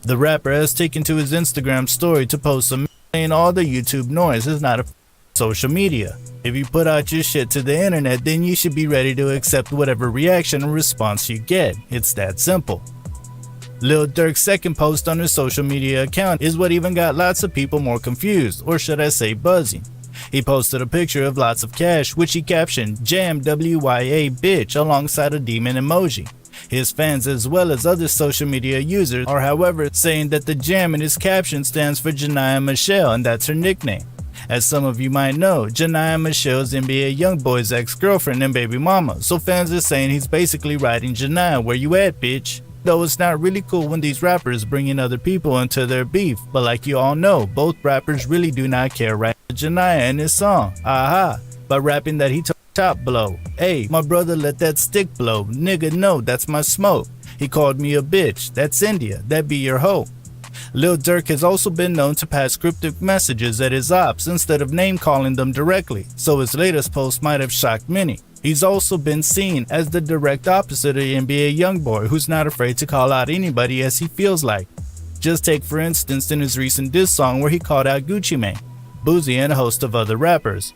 The rapper has taken to his Instagram story to post some saying all the YouTube noise is not a social media. If you put out your shit to the internet, then you should be ready to accept whatever reaction or response you get. It's that simple. Lil Durk's second post on his social media account is what even got lots of people more confused, or should I say buzzing. He posted a picture of lots of cash, which he captioned "Jam WYA bitch" alongside a demon emoji. His fans, as well as other social media users, are however saying that the jam in his caption stands for Janiyah Michelle, and that's her nickname. As some of you might know, Janiyah Michelle's NBA Youngboy's ex-girlfriend and baby mama, so fans are saying he's basically writing Janiyah, where you at, bitch? Though it's not really cool when these rappers bring in other people into their beef, but like you all know, both rappers really do not care right now. Janiyah in his song, Aha, by rapping that he took top blow. Hey, my brother let that stick blow. Nigga, no, that's my smoke. He called me a bitch. That's India. That be your hoe. Lil Durk has also been known to pass cryptic messages at his ops instead of name calling them directly, so his latest post might have shocked many. He's also been seen as the direct opposite of NBA Youngboy, who's not afraid to call out anybody as he feels like. Just take for instance in his recent diss song where he called out Gucci Mane, Boosie, and a host of other rappers.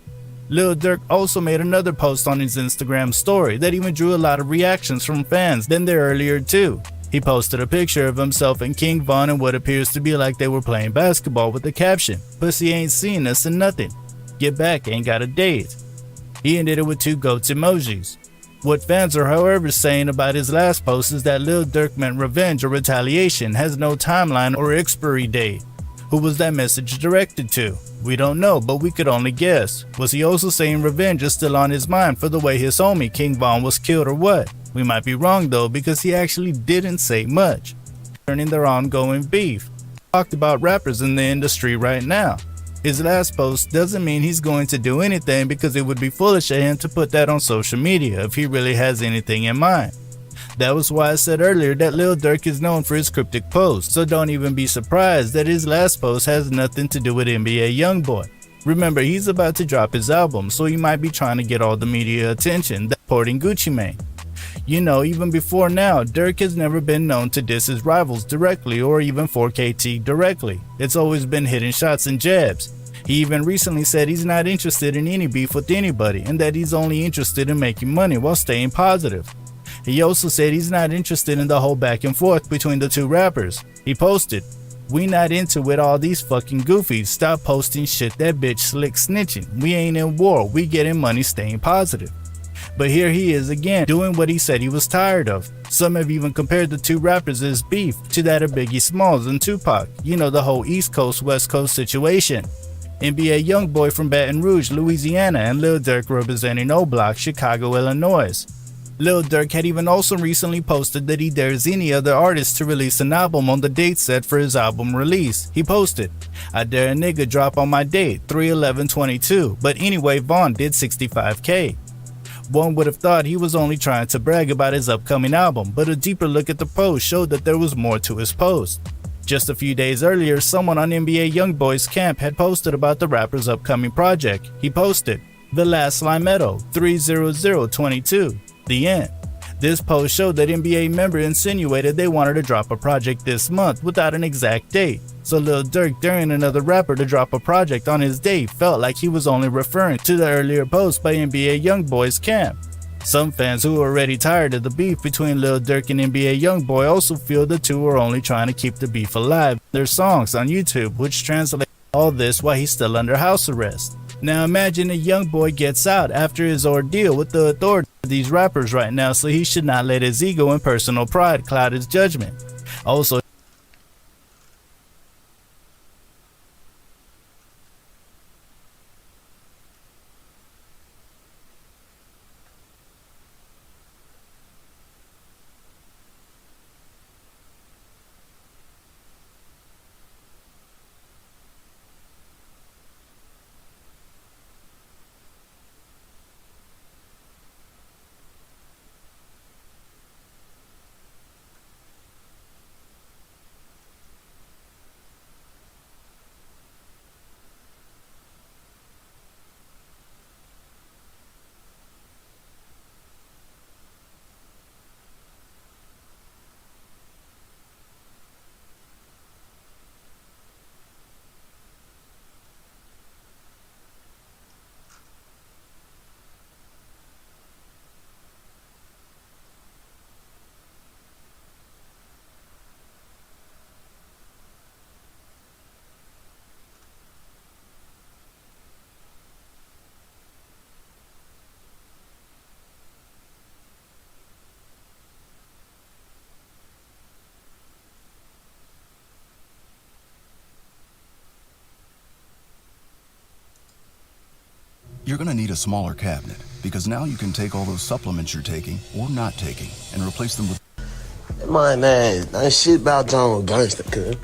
Lil Durk also made another post on his Instagram story that even drew a lot of reactions from fans than their earlier two. He posted a picture of himself and King Von in what appears to be like they were playing basketball with the caption, "Pussy ain't seen us and nothing. Get back, ain't got a date." He ended it with two goats emojis. What fans are however saying about his last post is that Lil Durk meant revenge or retaliation, has no timeline or expiry date. Who was that message directed to? We don't know, but we could only guess. Was he also saying revenge is still on his mind for the way his homie King Von was killed or what? We might be wrong though, because he actually didn't say much. Turning their ongoing beef. Talked about rappers in the industry right now. His last post doesn't mean he's going to do anything, because it would be foolish of him to put that on social media if he really has anything in mind. That was why I said earlier that Lil Durk is known for his cryptic posts, so don't even be surprised that his last post has nothing to do with NBA Youngboy. Remember, he's about to drop his album, so he might be trying to get all the media attention that's supporting Gucci Mane. You know, even before now, Durk has never been known to diss his rivals directly or even 4KT directly. It's always been hitting shots and jabs. He even recently said he's not interested in any beef with anybody and that he's only interested in making money while staying positive. He also said he's not interested in the whole back and forth between the two rappers. He posted, "We not into with all these fucking goofies. Stop posting shit, that bitch slick snitching. We ain't in war, we getting money staying positive." But here he is again, doing what he said he was tired of. Some have even compared the two rappers' beef to that of Biggie Smalls and Tupac. You know, the whole East Coast, West Coast situation. NBA Youngboy from Baton Rouge, Louisiana, and Lil Durk representing O Block, Chicago, Illinois. Lil Durk had even also recently posted that he dares any other artist to release an album on the date set for his album release. He posted, "I dare a nigga drop on my date, 3/11/22, but anyway Vaughn did 65K. One would have thought he was only trying to brag about his upcoming album, but a deeper look at the post showed that there was more to his post. Just a few days earlier, someone on NBA Youngboy's camp had posted about the rapper's upcoming project. He posted, "The Last Limetto, 3/00/22. The end." This post showed that NBA member insinuated they wanted to drop a project this month without an exact date. So Lil Durk daring another rapper to drop a project on his date felt like he was only referring to the earlier post by NBA Youngboy's camp. Some fans who are already tired of the beef between Lil Durk and NBA Youngboy also feel the two are only trying to keep the beef alive. Their songs on YouTube, which translate all this while he's still under house arrest. Now imagine a Youngboy gets out after his ordeal with the authorities of these rappers right now, so he should not let his ego and personal pride cloud his judgment. Also, You're gonna need a smaller cabinet, because now you can take all those supplements you're taking, or not taking, and replace them with... Man, ain't shit about John Gangster, cuz.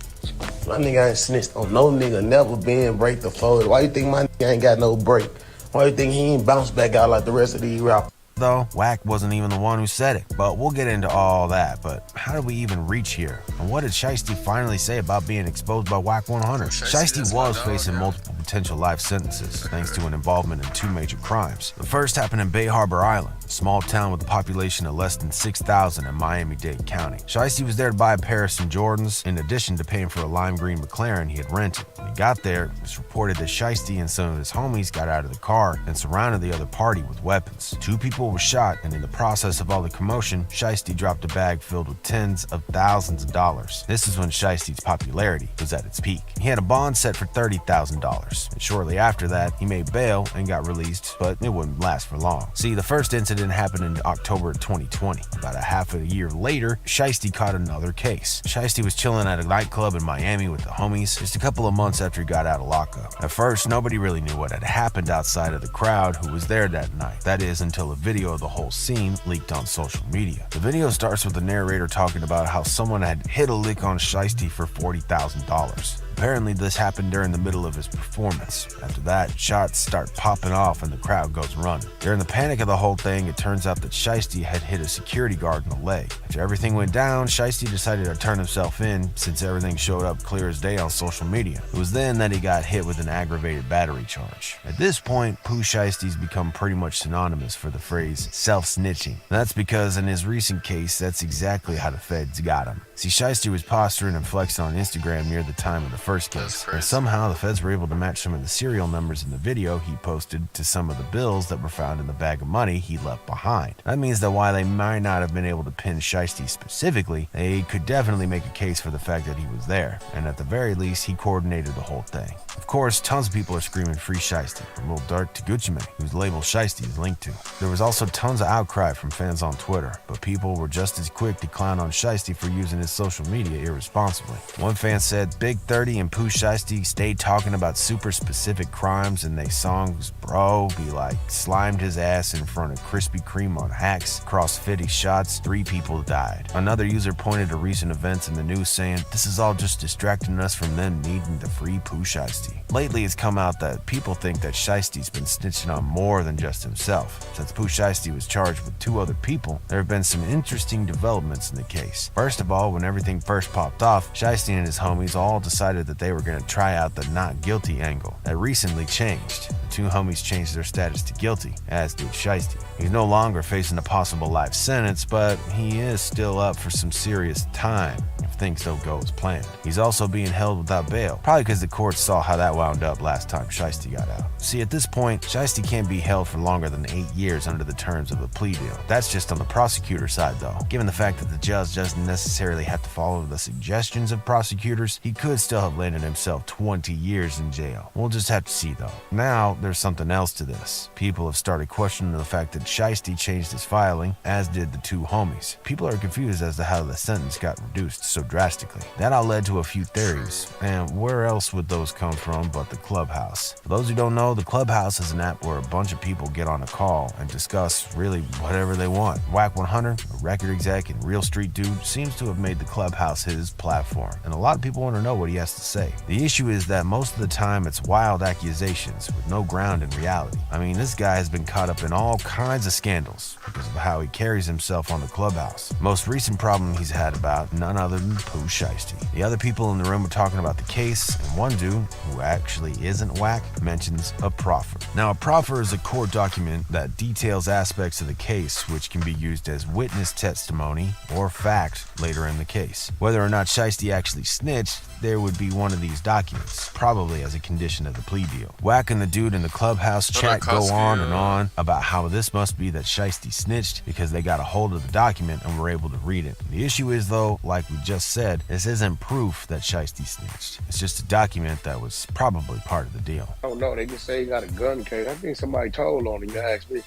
My nigga ain't snitched on no nigga, never been break the fold. Why you think my nigga ain't got no break? Why you think he ain't bounced back out like the rest of these rappers? Though, Wack wasn't even the one who said it. But we'll get into all that. But how did we even reach here? And what did Shiesty finally say about being exposed by Wack 100? Shiesty was facing multiple potential life sentences thanks to an involvement in 2 major crimes. The first happened in Bay Harbor Island, a small town with a population of less than 6,000 in Miami-Dade County. Shiesty was there to buy a pair of some Jordans, in addition to paying for a lime green McLaren he had rented. When he got there, it was reported that Shiesty and some of his homies got out of the car and surrounded the other party with weapons. 2 people were shot, and in the process of all the commotion, Shiesty dropped a bag filled with tens of thousands of dollars. This is when Shiesty's popularity was at its peak. He had a bond set for $30,000, and shortly after that, he made bail and got released, but it wouldn't last for long. See, the first incident happened in October of 2020. About a half a year later, Shiesty caught another case. Shiesty was chilling at a nightclub in Miami with the homies just a couple of months after he got out of lockup. At first, nobody really knew what had happened outside of the crowd who was there that night. That is, until a video of the whole scene leaked on social media. The video starts with the narrator talking about how someone had hit a lick on Shiesty for $40,000. Apparently, this happened during the middle of his performance. After that, shots start popping off and the crowd goes running. During the panic of the whole thing, it turns out that Shiesty had hit a security guard in the leg. After everything went down, Shiesty decided to turn himself in since everything showed up clear as day on social media. It was then that he got hit with an aggravated battery charge. At this point, Pooh Shiesty's become pretty much synonymous for the phrase self-snitching. That's because in his recent case, that's exactly how the feds got him. See, Shiesty was posturing and flexing on Instagram near the time of the first case, and somehow the feds were able to match some of the serial numbers in the video he posted to some of the bills that were found in the bag of money he left behind. That means that while they might not have been able to pin Shiesty specifically, they could definitely make a case for the fact that he was there, and at the very least, he coordinated the whole thing. Of course, tons of people are screaming free Shiesty, from Lil Durk to Gucci Mane, whose label Shiesty is linked to. There was also tons of outcry from fans on Twitter, but people were just as quick to clown on Shiesty for using his social media irresponsibly. One fan said, Big 30 and Pooh Shiesty stayed talking about super specific crimes in they songs, bro, be like, slimed his ass in front of Krispy Kreme on hacks, crossed 50 shots, 3 people died. Another user pointed to recent events in the news saying, this is all just distracting us from them needing to free Pooh Shiesty. Lately, it's come out that people think that Shiesty's been snitching on more than just himself. Since Pooh Shiesty was charged with 2 other people, there have been some interesting developments in the case. First of all, when everything first popped off, Shiesty and his homies all decided that they were going to try out the not guilty angle. That recently changed. The 2 homies changed their status to guilty, as did Shiesty. He's no longer facing a possible life sentence, but he is still up for some serious time if things don't go as planned. He's also being held without bail, probably because the courts saw how that wound up last time Shiesty got out. See, at this point, Shiesty can't be held for longer than 8 years under the terms of a plea deal. That's just on the prosecutor side, though. Given the fact that the judge doesn't necessarily have to follow the suggestions of prosecutors, he could still have landed himself 20 years in jail. We'll just have to see, though. Now, there's something else to this. People have started questioning the fact that Shiesty changed his filing, as did the 2 homies. People are confused as to how the sentence got reduced so drastically. That all led to a few theories, and where else would those come from but the Clubhouse? For those who don't know, the Clubhouse is an app where a bunch of people get on a call and discuss really whatever they want. Wack 100, a record exec and real street dude, seems to have made the Clubhouse his platform, and a lot of people want to know what he has to say. The issue is that most of the time it's wild accusations with no ground in reality. I mean, this guy has been caught up in all kinds of scandals because of how he carries himself on the Clubhouse. Most recent problem he's had about none other than Pooh Shiesty. The other people in the room were talking about the case, and one dude, who actually isn't Wack, mentions a proffer. Now, a proffer is a court document that details aspects of the case which can be used as witness testimony or fact later in the case. Whether or not Shiesty actually snitched, there would be one of these documents, probably as a condition of the plea deal. Wack and the dude in the Clubhouse chat go on and on about how this must be that Shiesty snitched because they got a hold of the document and were able to read it. The issue is, though, like we just said, this isn't proof that Shiesty snitched. It's just a document that was probably part of the deal. I don't know. They just say he got a gun case. I think somebody told on him. You asked me.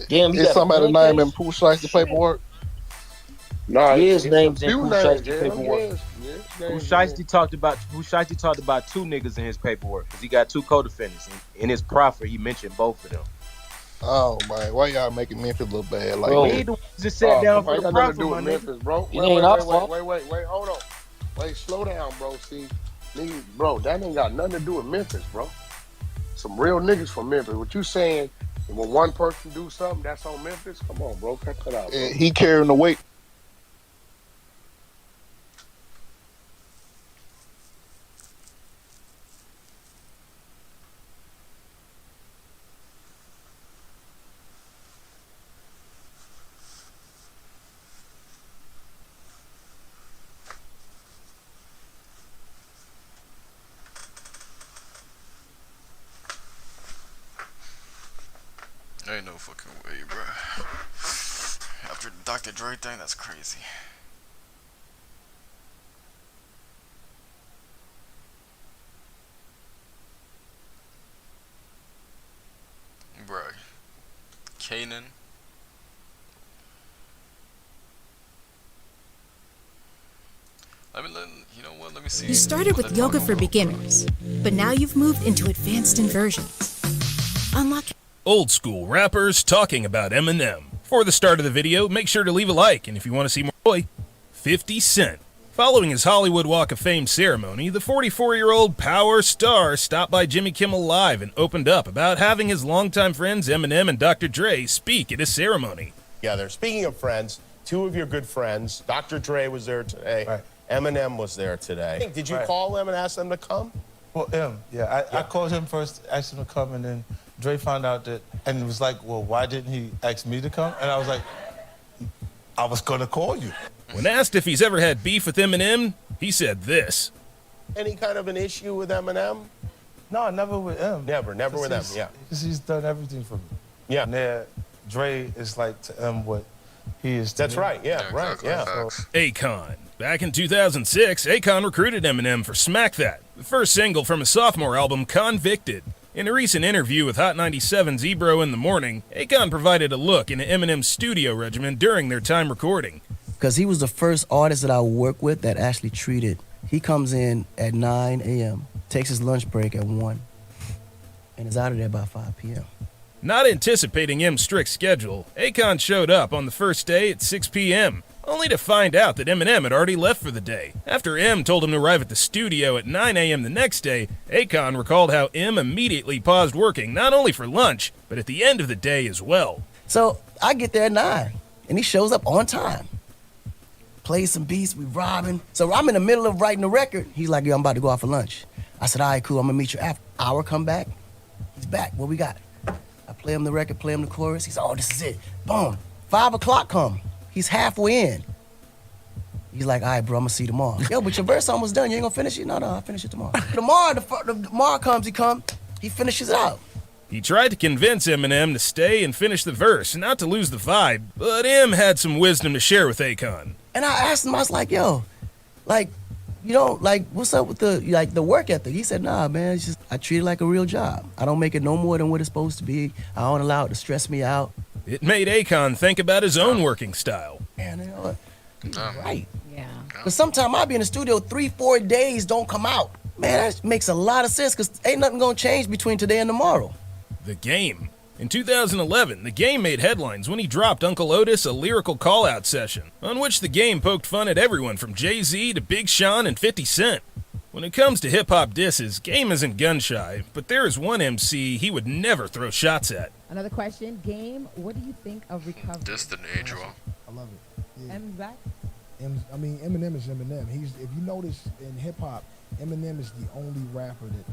Damn, is somebody name in Pooh Shiesty paperwork? Nah, His it's name's a in few Pooh names, Shiesty yeah, paperwork. yes, Who Shiesty talked about two niggas in his paperwork because he got two co-defendants. In his proffer, he mentioned both of them. Oh man, why y'all making Memphis look bad like Bro, We that? ain't the ones that sat down for Ain't the got nothing to proffer, do my with nigga. Memphis, bro. it ain't our fault. Wait, hold on. Wait, slow down, bro. See, niggas, bro, that ain't got nothing to do with Memphis, bro. Some real niggas from Memphis. What you saying? When one person do something, that's on Memphis? Come on, bro. Cut that out, bro. He carrying the weight. Ain't no fucking way, bro. After the Dr. Dre thing, that's crazy. Bro. Kanan. You know what? Let me see. You started with yoga for beginners, but now you've moved into advanced inversions. Unlock. Old school rappers talking about Eminem. For the start of the video, make sure to leave a like, and if you want to see more, boy, 50 Cent. Following his Hollywood Walk of Fame ceremony, the 44-year-old power star stopped by Jimmy Kimmel Live and opened up about having his longtime friends Eminem and Dr. Dre speak at his ceremony. Together. Speaking of friends, two of your good friends, Dr. Dre was there today. Right. Eminem was there today. Did you call them and ask them to come? Well, I called him first, asked him to come, and then Dre found out that, and was like, well, why didn't he ask me to come? And I was like, I was gonna call you. When asked if he's ever had beef with Eminem, he said this. Any kind of an issue with Eminem? No, never with him. Never with him, yeah. Because he's done everything for me. Yeah. And there, Dre is like to him what he is to That's me. right, yeah, right, yeah. Akon. Back in 2006, Akon recruited Eminem for Smack That, the first single from his sophomore album, Convicted. In a recent interview with Hot 97's Ebro in the Morning, Akon provided a look into Eminem's studio regimen during their time recording. Because he was the first artist that I worked with that actually treated. He comes in at 9 a.m., takes his lunch break at 1, and is out of there by 5 p.m. Not anticipating M's strict schedule, Akon showed up on the first day at 6 p.m., only to find out that Eminem had already left for the day. After M told him to arrive at the studio at 9 a.m. the next day, Akon recalled how M immediately paused working not only for lunch, but at the end of the day as well. So I get there at 9, and he shows up on time. Plays some beats, we robbing. So I'm in the middle of writing the record. He's like, yo, I'm about to go out for lunch. I said, all right, cool, I'm gonna meet you after. Hour, come back. He's back, what we got? I play him the record, play him the chorus. He said, oh, this is it. Boom, 5 o'clock come. He's halfway in. He's like, all right, bro, I'm gonna see you tomorrow. Yo, but your verse almost done. You ain't gonna finish it? No, I'll finish it tomorrow. Tomorrow comes, he finishes it out. He tried to convince Eminem to stay and finish the verse, not to lose the vibe, but M had some wisdom to share with Akon. And I asked him, I was like, yo, what's up with the work ethic? He said, nah, man, it's just, I treat it like a real job. I don't make it no more than what it's supposed to be. I don't allow it to stress me out. It made Akon think about his own working style. Man, you know what? He's right. Yeah. Because sometimes I'll be in the studio 3-4 days, don't come out. Man, that makes a lot of sense because ain't nothing gonna change between today and tomorrow. The Game. In 2011, The Game made headlines when he dropped Uncle Otis a lyrical call-out session, on which The Game poked fun at everyone from Jay-Z to Big Sean and 50 Cent. When it comes to hip-hop disses, Game isn't gun-shy, but there is one MC he would never throw shots at. Another question, Game, what do you think of recovery? This didn't age well. I love it. Yeah. M's back? Eminem is Eminem. If you notice in hip-hop, Eminem is the only rapper that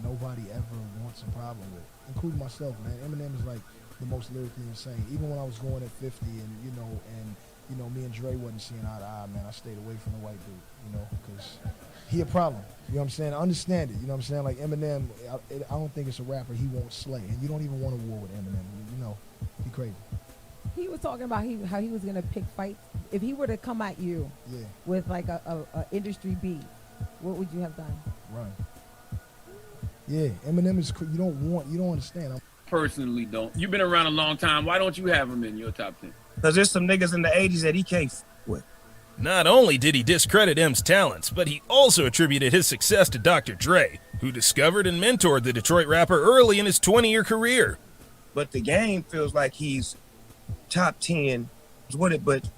nobody ever wants a problem with, including myself, man. Eminem is like the most lyrically insane. Even when I was going at 50 and me and Dre wasn't seeing eye to eye, man, I stayed away from the white dude, because he a problem. You know what I'm saying? I understand it. You know what I'm saying? Like Eminem, I don't think it's a rapper he won't slay. And you don't even want a war with Eminem. He crazy. He was talking about how he was going to pick fights. If he were to come at you with like a industry beat, what would you have done? Run. Yeah, Eminem is, you don't understand. Personally don't. You've been around a long time. Why don't you have him in your top 10? Because there's some niggas in the 80s that he can't f with. Not only did he discredit M's talents, but he also attributed his success to Dr. Dre, who discovered and mentored the Detroit rapper early in his 20-year career. But the game feels like he's top 10 with it, but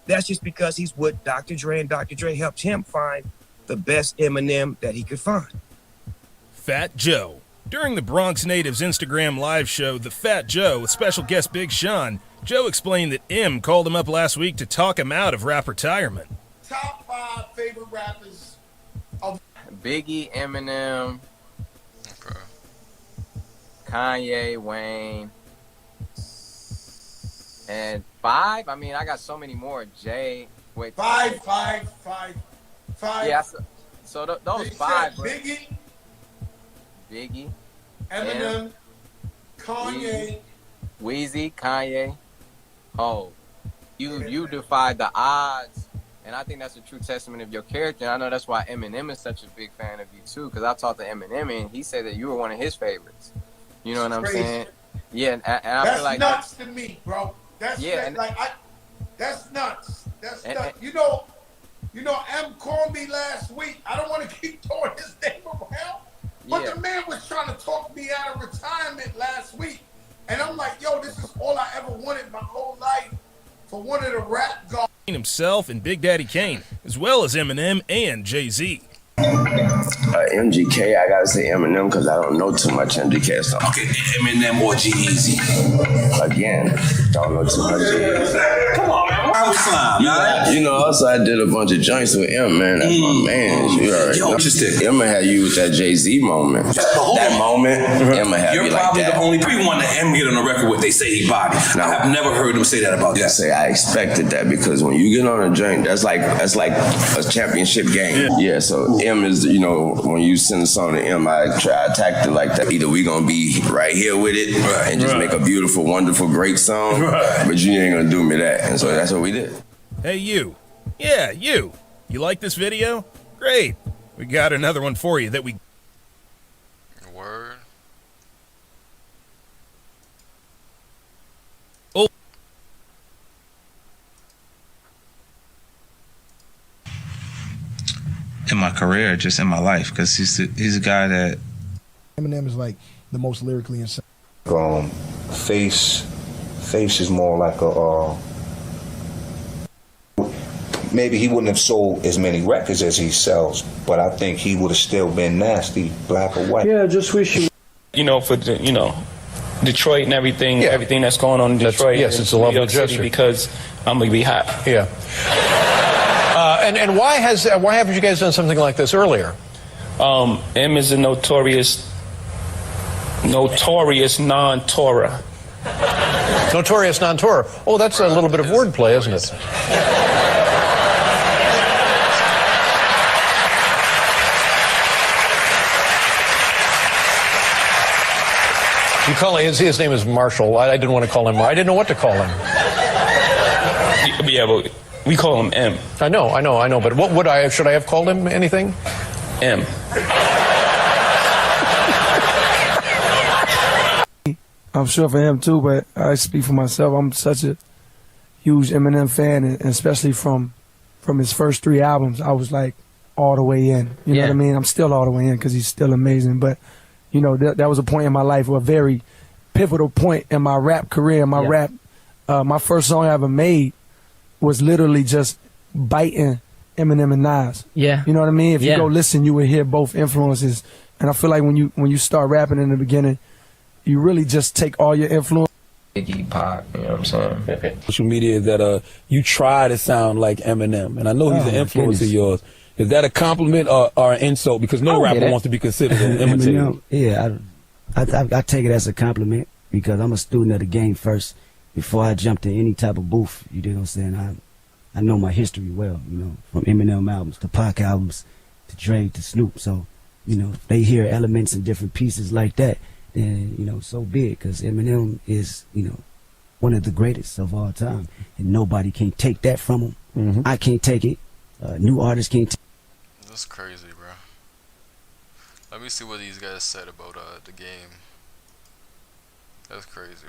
that's just because he's with Dr. Dre, and Dr. Dre helped him find the best Eminem that he could find. Fat Joe. During the Bronx Natives Instagram live show, The Fat Joe, with special guest Big Sean, Joe explained that M called him up last week to talk him out of rap retirement. Top 5 favorite rappers of Biggie, Eminem, Kanye, Wayne, and 5. I mean, I got so many more. Jay, wait. 5. Yeah, so those 5. Biggie, Eminem, Kanye, Weezy, Kanye. Oh, you defied the odds, and I think that's a true testament of your character. And I know that's why Eminem is such a big fan of you too, because I talked to Eminem and he said that you were one of his favorites. You know what I'm saying? Yeah, and I that's feel like nuts to me, bro. That's that's nuts. That's nuts. You know, M called me last week. I don't want to keep throwing his name around, but the man was trying to talk me out of retirement last week. And I'm like, yo, this is all I ever wanted my whole life for one of the rap gods. Himself and Big Daddy Kane, as well as Eminem and Jay-Z. MGK, I gotta say Eminem because I don't know too much MGK stuff. Okay, Eminem or G-Eazy? Again, don't know too much G-Eazy. Come on, man. I was fine, man. You know, also I did a bunch of joints with M, man. That's my man. You already know. Interesting. Emma had you with that Jay-Z moment. That moment, Emma had You're me like probably that. the only one that M get on the record with. They say he bodied. I have never heard him say that about that. Say I expected that because when you get on a joint, that's like a championship game. Yeah. So M is, you know, when you send a song to M, I attacked it like that. Either we gonna be right here with it and just make a beautiful, wonderful, great song, but you ain't gonna do me that. And so that's what we did. Hey, you. Yeah, you. You like this video? Great. We got another one for you that we... Word. Oh. In my career, just in my life, because he's a guy that... Eminem is like the most lyrically insane. Face is more like a... maybe he wouldn't have sold as many records as he sells, but I think he would have still been nasty, black or white. Yeah, just wish you... You know, for the, Detroit and everything, everything that's going on in Detroit. Yes, it's a lovely gesture. Because I'm going to be hot. Yeah. And why haven't you guys done something like this earlier? M is a notorious non-Torah. Notorious non-Torah. Oh, that's a little bit of wordplay, isn't it? You call his name is Marshall. I didn't want to call him. I didn't know what to call him. Yeah, but we call him M. I know. But what should I have called him? Anything? M. I'm sure for him too, but I speak for myself. I'm such a huge Eminem fan, and especially from his first 3 albums, I was like all the way in. You know what I mean? I'm still all the way in because he's still amazing. But you know, that was a point in my life, a very pivotal point in my rap career. My first song I ever made was literally just biting Eminem and Nas. Yeah. You know what I mean? If you go listen, you would hear both influences. And I feel like when you start rapping in the beginning, you really just take all your influence. Iggy Pop, you know what I'm saying? Social media that you try to sound like Eminem, and I know he's an influence of yours. Is that a compliment or an insult? Because no rapper wants to be considered an imitator. Yeah, I take it as a compliment because I'm a student of the game first before I jump to any type of booth. You know what I'm saying? I know my history well, from Eminem albums to Pac albums to Dre to Snoop. So, if they hear elements and different pieces like that, then, so be it, because Eminem is, one of the greatest of all time, and nobody can take that from him. Mm-hmm. I can't take it. New artists can't take it. That's crazy, bro. Let me see what these guys said about the game. That's crazy,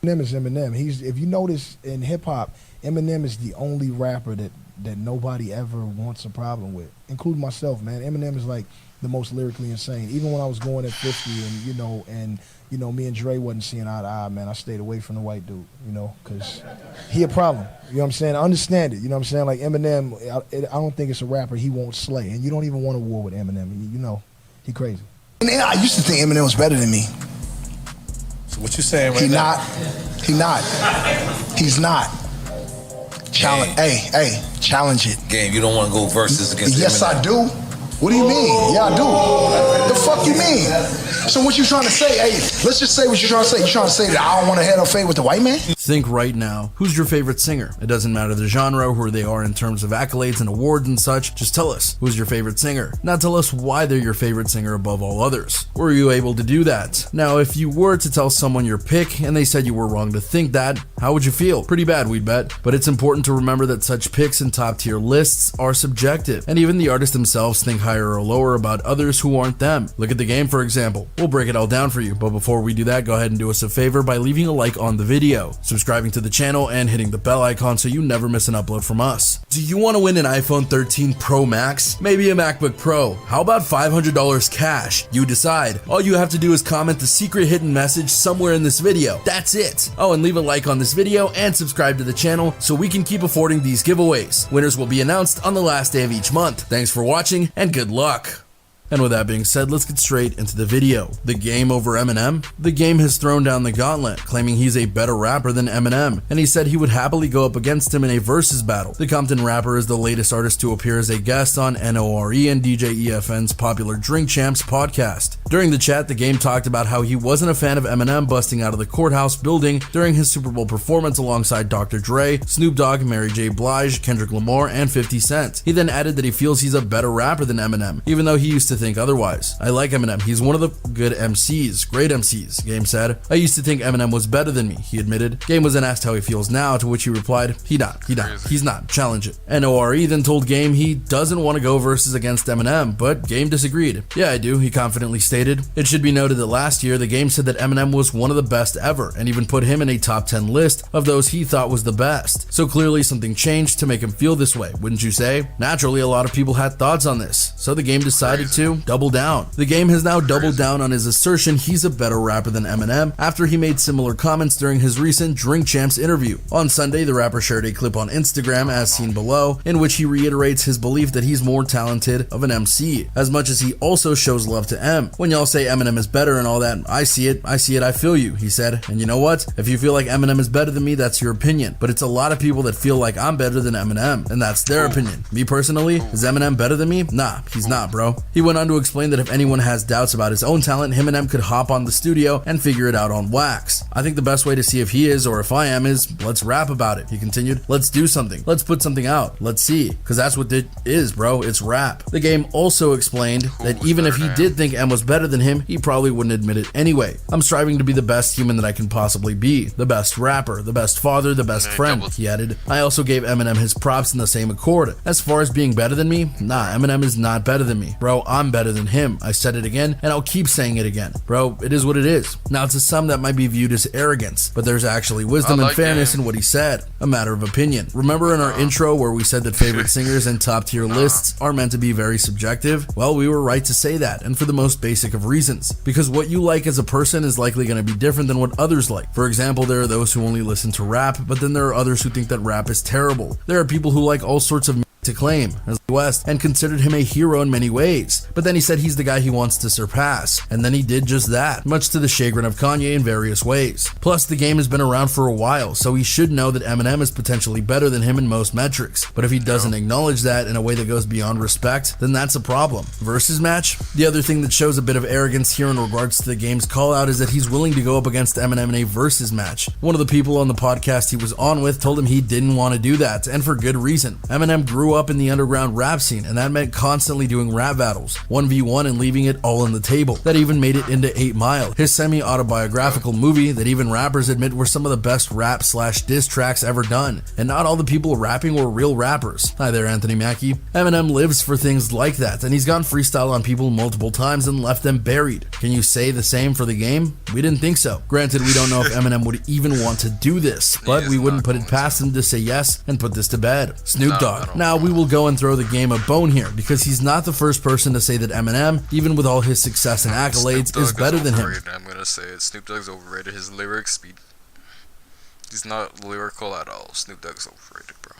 bro. Eminem is Eminem. If you notice in hip hop, Eminem is the only rapper that nobody ever wants a problem with, including myself, man. Eminem is like the most lyrically insane. Even when I was going at 50 and me and Dre wasn't seeing eye to eye, man, I stayed away from the white dude, because he a problem. You know what I'm saying? I understand it. You know what I'm saying? Like Eminem, I don't think it's a rapper he won't slay. And you don't even want a war with Eminem. He crazy. And I used to think Eminem was better than me. So what you saying right now? He's not. Challenge. Hey, challenge it. Game, you don't want to go versus against Yes, Eminem. I do. What do you mean? Yeah, I do. The fuck you mean? So what you trying to say? Hey, let's just say what you're trying to say. You trying to say that I don't want to head or fade with the white man? Think right now. Who's your favorite singer? It doesn't matter the genre, who they are in terms of accolades and awards and such. Just tell us who's your favorite singer. Now tell us why they're your favorite singer above all others. Were you able to do that? Now, if you were to tell someone your pick and they said you were wrong to think that, how would you feel? Pretty bad, we'd bet. But it's important to remember that such picks and top tier lists are subjective, and even the artists themselves think higher or lower about others who aren't them. Look at the game, for example. We'll break it all down for you, but before we do that, go ahead and do us a favor by leaving a like on the video, subscribing to the channel, and hitting the bell icon so you never miss an upload from us. Do you want to win an iPhone 13 Pro Max? Maybe a MacBook Pro? How about $500 cash? You decide. All you have to do is comment the secret hidden message somewhere in this video. That's it. Oh, and leave a like on this video and subscribe to the channel so we can keep affording these giveaways. Winners will be announced on the last day of each month. Thanks for watching and good luck. And with that being said, let's get straight into the video. The game over Eminem? The game has thrown down the gauntlet, claiming he's a better rapper than Eminem, and he said he would happily go up against him in a versus battle. The Compton rapper is the latest artist to appear as a guest on NORE and DJ EFN's popular Drink Champs podcast. During the chat, the game talked about how he wasn't a fan of Eminem busting out of the courthouse building during his Super Bowl performance alongside Dr. Dre, Snoop Dogg, Mary J. Blige, Kendrick Lamar, and 50 Cent. He then added that he feels he's a better rapper than Eminem, even though he used to think otherwise. I like Eminem. He's one of the good MCs. Great MCs, Game said. I used to think Eminem was better than me, he admitted. Game was then asked how he feels now, to which he replied, He's not. Challenge it. NORE then told Game he doesn't want to go versus against Eminem, but Game disagreed. Yeah, I do, he confidently stated. It should be noted that last year, the Game said that Eminem was one of the best ever, and even put him in a top 10 list of those he thought was the best. So clearly something changed to make him feel this way, wouldn't you say? Naturally, a lot of people had thoughts on this, so the Game decided to double down. The Game has now doubled down on his assertion he's a better rapper than Eminem after he made similar comments during his recent Drink Champs interview. On Sunday, the rapper shared a clip on Instagram, as seen below, in which he reiterates his belief that he's more talented of an MC, as much as he also shows love to M. When y'all say Eminem is better and all that, I see it, I feel you, he said. And you know what? If you feel like Eminem is better than me, that's your opinion. But it's a lot of people that feel like I'm better than Eminem, and that's their opinion. Me personally, is Eminem better than me? Nah, he's not, bro. He went on to explain that if anyone has doubts about his own talent, him and M could hop on the studio and figure it out on wax. I think the best way to see if he is or if I am is, let's rap about it, he continued. Let's do something. Let's put something out. Let's see. Cause that's what it is, bro. It's rap. The Game also explained that even if he did think M was better than him, he probably wouldn't admit it anyway. I'm striving to be the best human that I can possibly be. The best rapper, the best father, the best friend, he added. I also gave Eminem his props in the same accord. As far as being better than me, nah, Eminem is not better than me. Bro, I'm better than him. I said it again, and I'll keep saying it again. Bro, it is what it is. Now, to some that might be viewed as arrogance, but there's actually wisdom and fairness in what he said. A matter of opinion. Remember in our intro where we said that favorite singers and top tier lists are meant to be very subjective? Well, we were right to say that, and for the most basic of reasons. Because what you like as a person is likely going to be different than what others like. For example, there are those who only listen to rap, but then there are others who think that rap is terrible. There are people who like all sorts of to claim as West and considered him a hero in many ways, but then he said he's the guy he wants to surpass, and then he did just that, much to the chagrin of Kanye in various ways. Plus, the Game has been around for a while, so he should know that Eminem is potentially better than him in most metrics, but if he doesn't acknowledge that in a way that goes beyond respect, then that's a problem. Versus match? The other thing that shows a bit of arrogance here in regards to the Game's call out is that he's willing to go up against Eminem in a versus match. One of the people on the podcast he was on with told him he didn't want to do that, and for good reason. Eminem grew grew up in the underground rap scene, and that meant constantly doing rap battles, 1v1 and leaving it all on the table. That even made it into 8 Mile, his semi-autobiographical movie that even rappers admit were some of the best rap/diss tracks ever done. And not all the people rapping were real rappers. Hi there, Anthony Mackie. Eminem lives for things like that, and he's gone freestyle on people multiple times and left them buried. Can you say the same for the game? We didn't think so. Granted, we don't know if Eminem would even want to do this, but we wouldn't put it past him to say yes and put this to bed. Snoop Dogg. Now, we will go and throw the game a bone here, because he's not the first person to say that Eminem, even with all his success and accolades, is better than him. I'm gonna say it. Snoop Dogg's overrated. His lyric speed. He's not lyrical at all. Snoop Dogg's overrated, bro.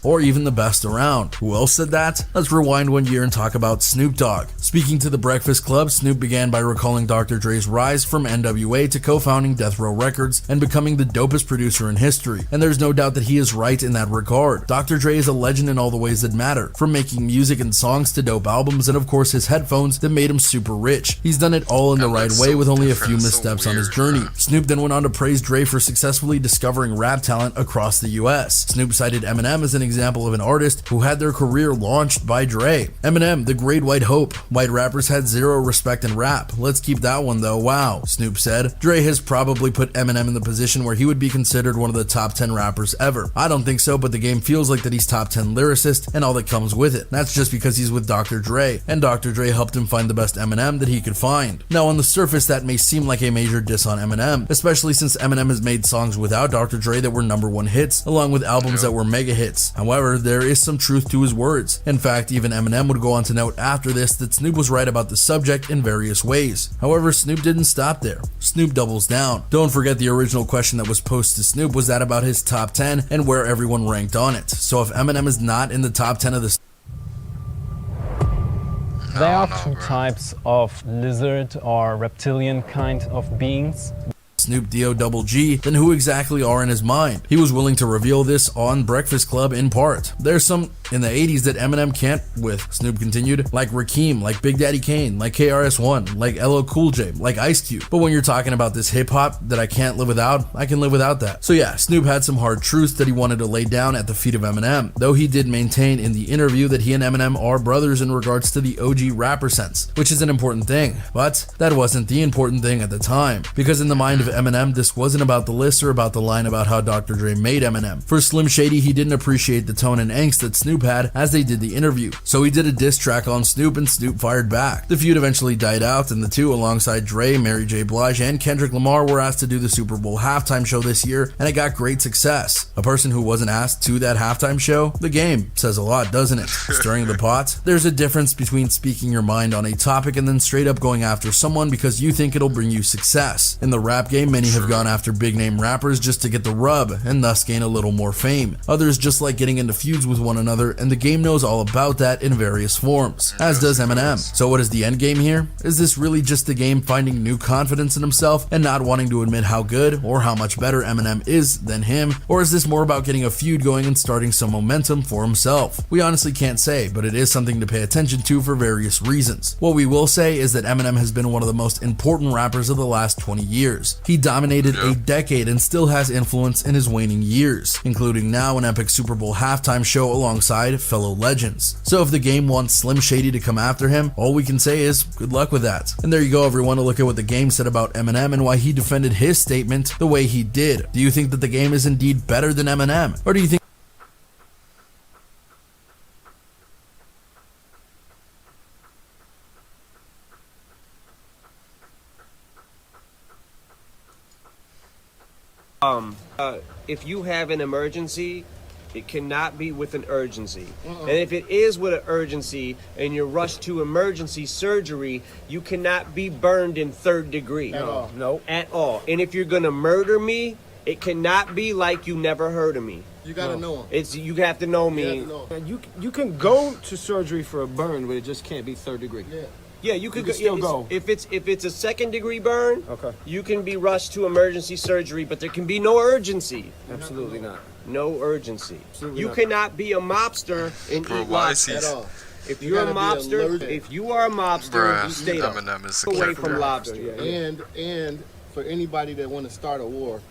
Or even the best around. Who else said that? Let's rewind 1 year and talk about Snoop Dogg. Speaking to the Breakfast Club, Snoop began by recalling Dr. Dre's rise from NWA to co-founding Death Row Records and becoming the dopest producer in history. And there's no doubt that he is right in that regard. Dr. Dre is a legend in all the ways that matter, from making music and songs to dope albums, and of course his headphones that made him super rich. He's done it all in the right way with only a few missteps on his journey. Snoop then went on to praise Dre for successfully discovering rap talent across the US. Snoop cited Eminem as an example of an artist who had their career launched by Dre. Eminem, the great white hope. White rappers had zero respect in rap. Let's keep that one though. Wow, Snoop said. Dre has probably put Eminem in the position where he would be considered one of the top 10 rappers ever. I don't think so, but the game feels like that he's top 10 lyricist and all that comes with it. That's just because he's with Dr. Dre, and Dr. Dre helped him find the best Eminem that he could find. Now on the surface that may seem like a major diss on Eminem, especially since Eminem has made songs without Dr. Dre that were #1 hits, along with albums that were mega hits. However, there is some truth to his words. In fact, even Eminem would go on to note after this that Snoop was right about the subject in various ways. However, Snoop didn't stop there. Snoop doubles down. Don't forget the original question that was posed to Snoop was that about his top 10 and where everyone ranked on it. So if Eminem is not in the top 10 of the There are two types of lizard or reptilian kind of beings. Snoop D-O-double-G, then who exactly are in his mind? He was willing to reveal this on Breakfast Club in part. There's some in the 80s that Eminem can't with, Snoop continued, like Rakim, like Big Daddy Kane, like KRS-One, like LL Cool J, like Ice Cube. But when you're talking about this hip hop that I can't live without, I can live without that. So yeah, Snoop had some hard truths that he wanted to lay down at the feet of Eminem, though he did maintain in the interview that he and Eminem are brothers in regards to the OG rapper sense, which is an important thing. But that wasn't the important thing at the time, because in the mind of Eminem, this wasn't about the list or about the line about how Dr. Dre made Eminem. For Slim Shady, he didn't appreciate the tone and angst that Snoop had as they did the interview, so he did a diss track on Snoop and Snoop fired back. The feud eventually died out, and the two, alongside Dre, Mary J. Blige, and Kendrick Lamar, were asked to do the Super Bowl halftime show this year, and it got great success. A person who wasn't asked to that halftime show? The game says a lot, doesn't it? Stirring the pot? There's a difference between speaking your mind on a topic and then straight up going after someone because you think it'll bring you success. In the rap game, many have gone after big name rappers just to get the rub and thus gain a little more fame. Others just like getting into feuds with one another, and the game knows all about that in various forms, as does Eminem. So what is the end game here? Is this really just the game finding new confidence in himself and not wanting to admit how good or how much better Eminem is than him? Or is this more about getting a feud going and starting some momentum for himself? We honestly can't say, but it is something to pay attention to for various reasons. What we will say is that Eminem has been one of the most important rappers of the last 20 years. He dominated a decade and still has influence in his waning years, including now an epic Super Bowl halftime show alongside fellow legends. So if the game wants Slim Shady to come after him, all we can say is good luck with that. And there you go, everyone, to look at what the game said about Eminem and why he defended his statement the way he did. Do you think that the game is indeed better than Eminem? Or do you think if you have an emergency, it cannot be with an urgency. And if it is with an urgency and you're rushed to emergency surgery, you cannot be burned in 3rd degree. At all. No. At all. And if you're gonna murder me, it cannot be like you never heard of me. You gotta know him. It's you have to know me. You can go to surgery for a burn, but it just can't be 3rd degree. Yeah, you could still go. If it's a 2nd degree burn, Okay. you can be rushed to emergency surgery, but there can be no urgency. Absolutely not. No urgency. Absolutely You not. cannot be a mobster and eat lobster. At all. If You you're a gotta be mobster, allergic. if you are a mobster, you stay Eminem is a away character. from lobster. And for anybody that want to start a war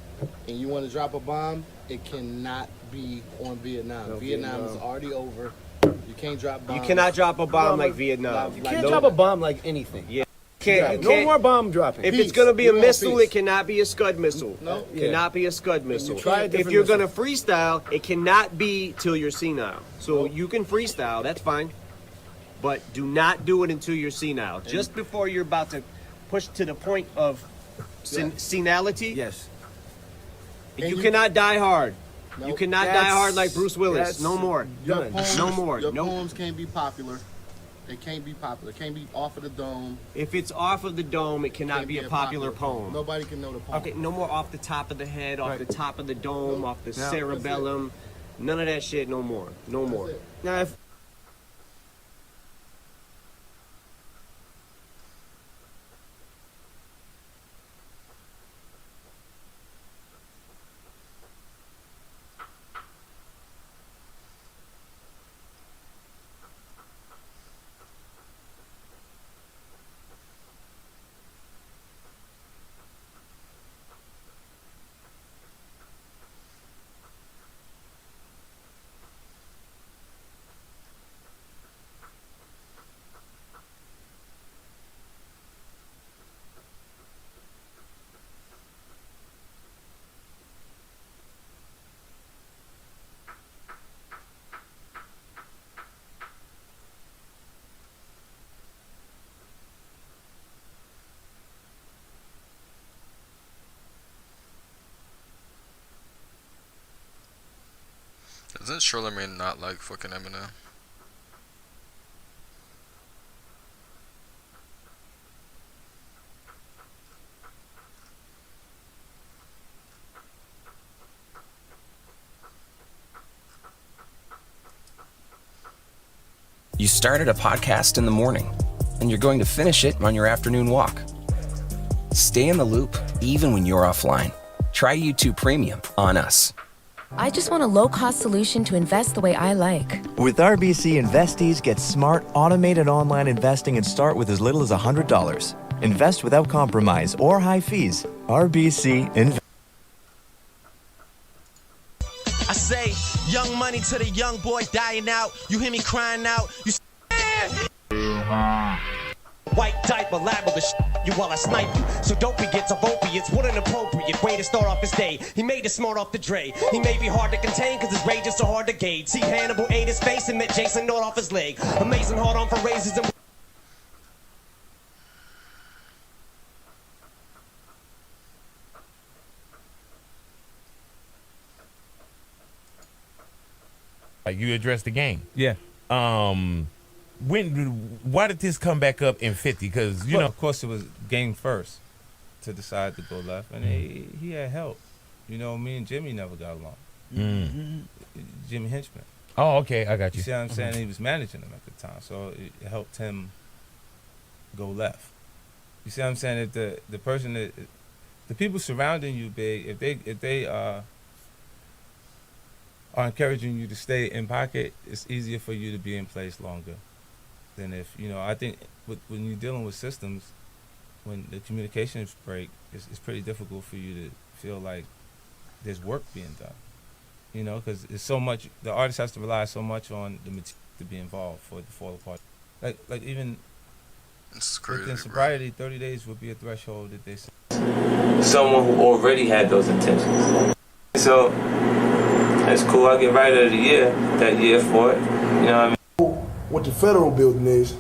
and you want to drop a bomb, it cannot be on Vietnam. No, Vietnam is already over. You can't drop bombs. You cannot drop a bomb like Vietnam. You can't drop a bomb like anything. Yeah. No more bomb dropping. If it's going to be a missile, it cannot be a Scud missile. No. Cannot be a Scud missile. If you're going to freestyle, it cannot be till you're senile. So you can freestyle, that's fine. But do not do it until you're senile. Just before you're about to push to the point of senility. Yes. You cannot die hard. You cannot die hard like Bruce Willis. No more. Your poems, No more. Your Nope. poems can't be popular. They can't be popular. It can't be off of the dome. If it's off of the dome, it cannot be a popular poem. Nobody can know the poem. Okay, no more off the top of the head, off the top of the dome, off the cerebellum. None of that shit, no more. No more. Now, if Doesn't Charlemagne not like fucking Eminem? You started a podcast in the morning, and you're going to finish it on your afternoon walk. Stay in the loop, even when you're offline. Try YouTube Premium on us. I just want a low-cost solution to invest the way I like. With RBC Investees, get smart, automated online investing and start with as little as $100. Invest without compromise or high fees. RBC Invest. I say, young money to the young boy dying out. You hear me crying out. You white diaper, liable to you while I snipe you. So don't forget to vote me. It's what an appropriate way to start off his day. He made it smart off the Dre. He may be hard to contain cause his rage is so hard to gauge. See Hannibal ate his face and met Jason North off his leg. Amazing hard on for raises and like you addressed the game. Yeah. Why did this come back up in 50? Because you know, of course, it was game first to decide to go left, and he had help. You know, me and Jimmy never got along. Jimmy Hinchman. Oh, okay, I got you. You see what I'm saying? He was managing him at the time, so it helped him go left. You see what I'm saying? That the person that the people surrounding you, big, if they are encouraging you to stay in pocket, it's easier for you to be in place longer than if, you know, I think when you're dealing with systems, when the communications break, it's pretty difficult for you to feel like there's work being done, you know, because it's so much, the artist has to rely so much on the material to be involved for it to fall apart. Like even within sobriety, 30 days would be a threshold that they say. Someone who already had those intentions. So that's cool. I get writer of the year that year for it. You know what I mean? What the federal building is,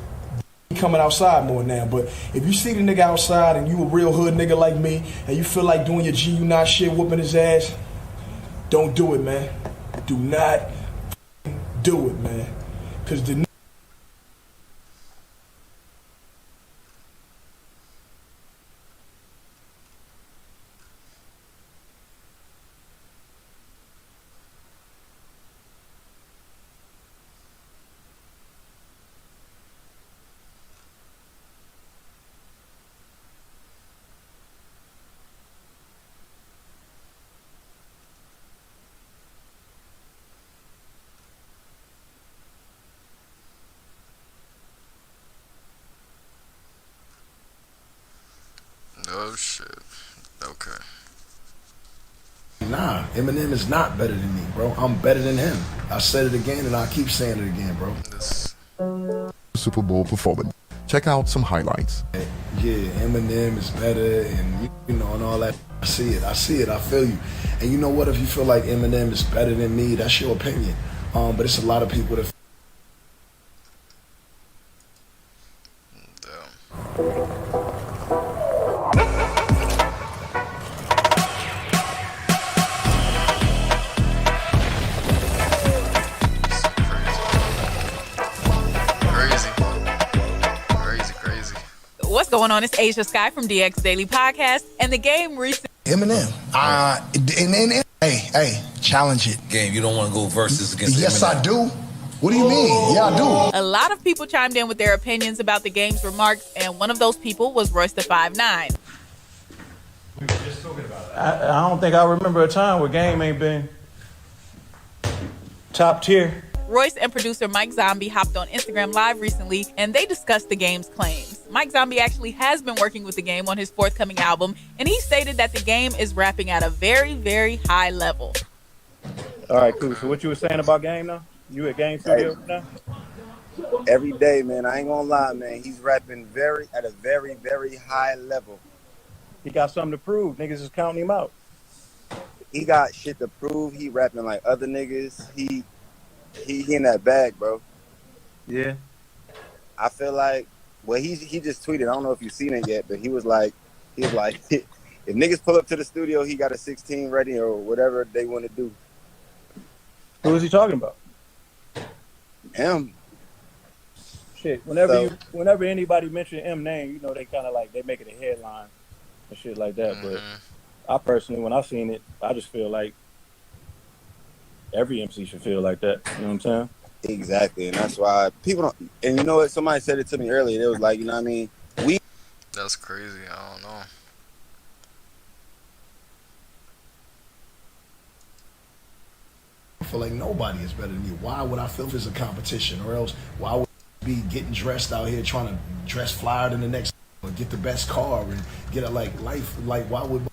coming outside more now. But if you see the nigga outside and you a real hood nigga like me, and you feel like doing your GU not shit, whooping his ass, don't do it, man. Do not do it, man. Cause the Nah, Eminem is not better than me, bro. I'm better than him. I said it again and I keep saying it again, bro. Super Bowl performance. Check out some highlights. Yeah, Eminem is better and and all that. I see it, I feel you. And you know what, if you feel like Eminem is better than me, that's your opinion. But it's a lot of people that What's going on? It's Asia Sky from DX Daily Podcast, and the game recently. Eminem. Hey, challenge it. Game, you don't want to go versus against Yes, Eminem. I do. What do you mean? Yeah, I do. A lot of people chimed in with their opinions about the game's remarks, and one of those people was Royce the 5'9". I don't think I remember a time where game ain't been top tier. Royce and producer Mike Zombie hopped on Instagram Live recently, and they discussed the game's claims. Mike Zombie actually has been working with the game on his forthcoming album, and he stated that the game is rapping at a very, very high level. All right, cool. So what you were saying about game now? You at Game Studio now? Every day, man. I ain't gonna lie, man. He's rapping at a very, very high level. He got something to prove. Niggas is counting him out. He got shit to prove. He rapping like other niggas. He in that bag, bro. Yeah. I feel like, well, he just tweeted. I don't know if you've seen it yet, but he was like, if niggas pull up to the studio, he got a 16 ready or whatever they want to do. Who is he talking about? Him. Shit. Whenever anybody mention M name, they kind of like they make it a headline and shit like that. But I personally, when I seen it, I just feel like every MC should feel like that. You know what I'm saying? Exactly, and that's why people don't. And you know what? Somebody said it to me earlier. It was like, you know what I mean? That's crazy. I don't know. I feel like nobody is better than you. Why would I feel there's a competition? Or else, why would I be getting dressed out here trying to dress flyer than the next or get the best car and get a life? Like, why would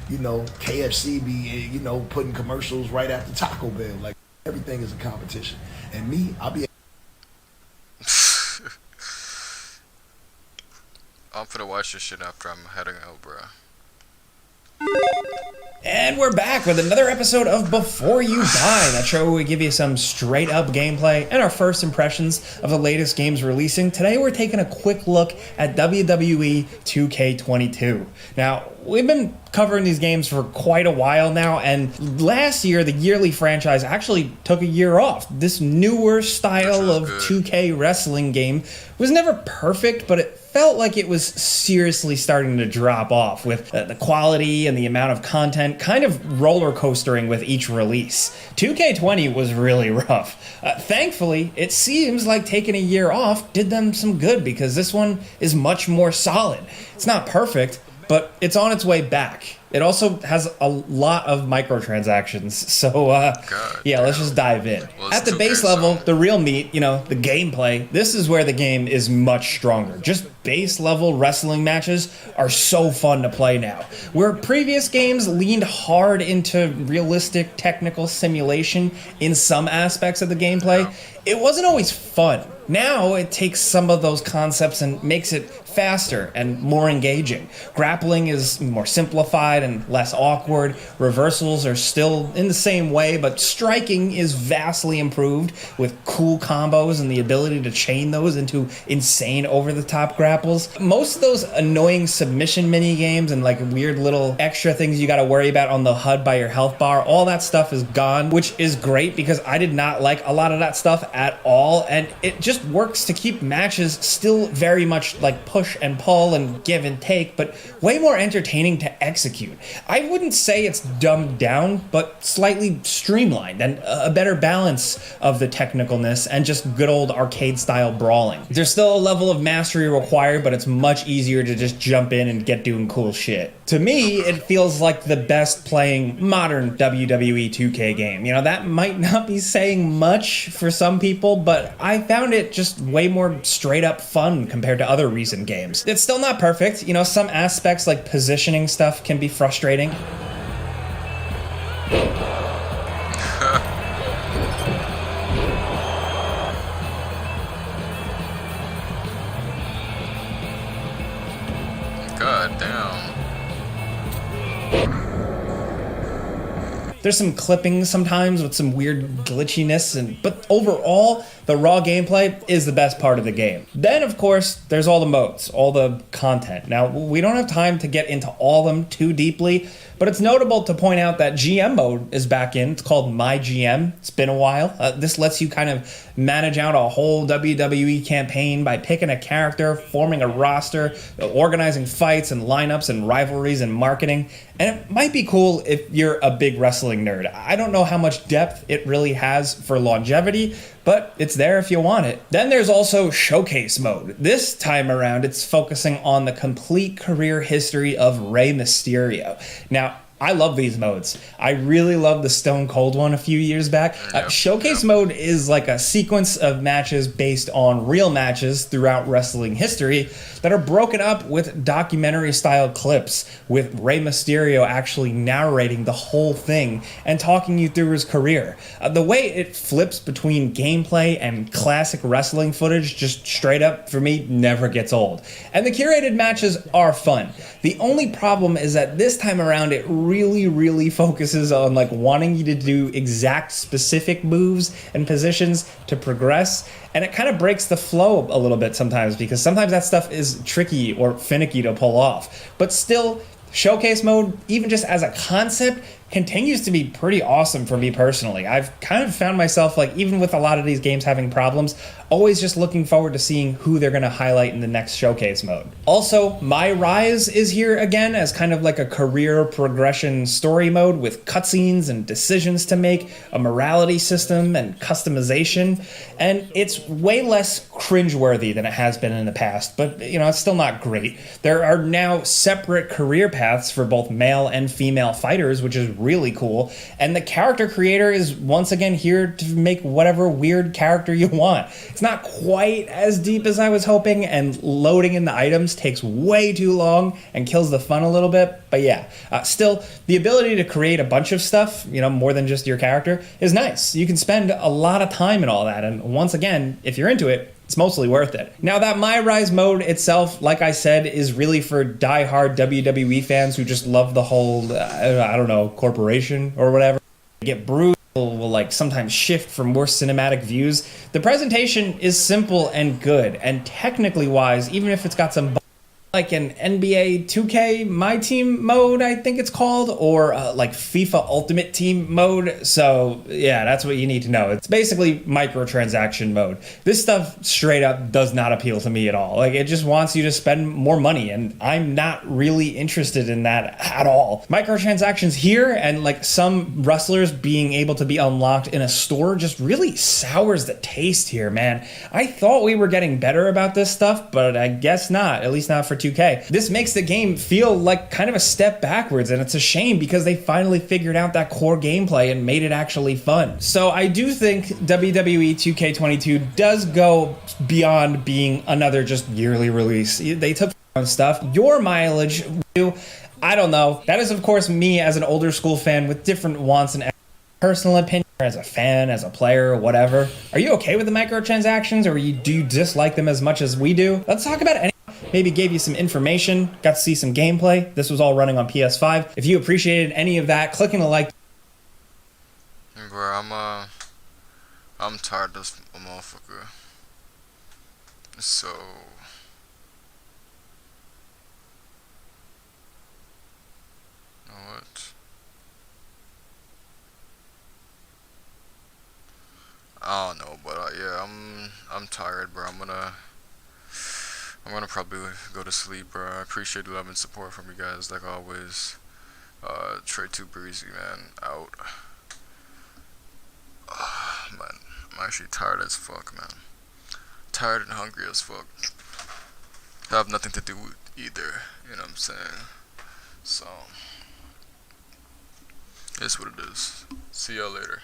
KFC be putting commercials right after Taco Bell? Like, everything is a competition. And me, I'll be. I'm gonna watch this shit after I'm heading out, bro. And we're back with another episode of Before You Buy, that show where we give you some straight up gameplay and our first impressions of the latest games releasing. Today we're taking a quick look at WWE 2K22. Now, we've been covering these games for quite a while now, and last year the yearly franchise actually took a year off. This newer style of 2K wrestling game was never perfect, but it felt like it was seriously starting to drop off with the quality and the amount of content kind of roller coastering with each release. 2K20 was really rough. Thankfully, it seems like taking a year off did them some good because this one is much more solid. It's not perfect, but it's on its way back. It also has a lot of microtransactions, so let's just dive in. Well, at the base level, the real meat, the gameplay, this is where the game is much stronger. Just base level wrestling matches are so fun to play now. Where previous games leaned hard into realistic technical simulation in some aspects of the gameplay, it wasn't always fun. Now it takes some of those concepts and makes it faster and more engaging. Grappling is more simplified and less awkward. Reversals are still in the same way, but striking is vastly improved with cool combos and the ability to chain those into insane over-the-top grapples. Most of those annoying submission mini games and like weird little extra things you gotta worry about on the HUD by your health bar, all that stuff is gone, which is great because I did not like a lot of that stuff at all, and it just works to keep matches still very much like push and pull and give and take, but way more entertaining to execute. I wouldn't say it's dumbed down, but slightly streamlined and a better balance of the technicalness and just good old arcade style brawling. There's still a level of mastery required, but it's much easier to just jump in and get doing cool shit. To me, it feels like the best playing modern WWE 2K game. That might not be saying much for some people, but I found it just way more straight up fun compared to other recent games. It's still not perfect. Some aspects like positioning stuff can be frustrating. There's some clipping sometimes with some weird glitchiness, but overall, the raw gameplay is the best part of the game. Then, of course, there's all the modes, all the content. Now, we don't have time to get into all of them too deeply, but it's notable to point out that GM mode is back in. It's called My GM. It's been a while. This lets you kind of manage out a whole WWE campaign by picking a character, forming a roster, organizing fights and lineups and rivalries and marketing. And it might be cool if you're a big wrestling nerd. I don't know how much depth it really has for longevity, but it's there if you want it. Then there's also Showcase mode. This time around, it's focusing on the complete career history of Rey Mysterio. Now, I love these modes. I really love the Stone Cold one a few years back. Showcase mode is like a sequence of matches based on real matches throughout wrestling history that are broken up with documentary-style clips, with Rey Mysterio actually narrating the whole thing and talking you through his career. The way it flips between gameplay and classic wrestling footage, just straight up, for me, never gets old. And the curated matches are fun. The only problem is that this time around, it really focuses on like wanting you to do exact specific moves and positions to progress, and it kind of breaks the flow a little bit sometimes, because sometimes that stuff is tricky or finicky to pull off. But still, Showcase mode, even just as a concept, continues to be pretty awesome for me personally. I've kind of found myself, like, even with a lot of these games having problems, always just looking forward to seeing who they're going to highlight in the next Showcase mode. Also, My Rise is here again as kind of like a career progression story mode with cutscenes and decisions to make, a morality system and customization, and it's way less cringeworthy than it has been in the past, but it's still not great. There are now separate career paths for both male and female fighters, which is really cool, and the character creator is once again here to make whatever weird character you want. It's not quite as deep as I was hoping, and loading in the items takes way too long and kills the fun a little bit, but yeah. Still, the ability to create a bunch of stuff, more than just your character, is nice. You can spend a lot of time in all that, and once again, if you're into it, it's mostly worth it. Now, that My Rise mode itself, like I said, is really for die-hard WWE fans who just love the whole, I don't know, corporation or whatever. Get bruised, will like sometimes shift for more cinematic views. The presentation is simple and good, and technically wise, even if it's got some like an NBA 2K My Team mode, I think it's called, or like FIFA Ultimate Team mode. So yeah, that's what you need to know. It's basically microtransaction mode. This stuff straight up does not appeal to me at all. Like, it just wants you to spend more money, and I'm not really interested in that at all. Microtransactions here and like some wrestlers being able to be unlocked in a store just really sours the taste here, man. I thought we were getting better about this stuff, but I guess not, at least not for 2K. This makes the game feel like kind of a step backwards, and it's a shame because they finally figured out that core gameplay and made it actually fun. So I do think WWE 2K22 does go beyond being another just yearly release. They took stuff. Your mileage, I don't know. That is, of course, me as an older school fan with different wants and personal opinion, as a fan, as a player, whatever. Are you okay with the microtransactions, or do you dislike them as much as we do? Let's talk about any. Maybe gave you some information, got to see some gameplay. This was all running on PS5. If you appreciated any of that, clicking the like. Bro, I'm tired of this motherfucker. So you know what? I don't know, but yeah, I'm tired, bro. I'm gonna probably go to sleep, bro. I appreciate the love and support from you guys, like always. Trey Too Breezy, man, out. Man, I'm actually tired as fuck, man. Tired and hungry as fuck. I have nothing to do either, you know what I'm saying? So, it's what it is. See y'all later.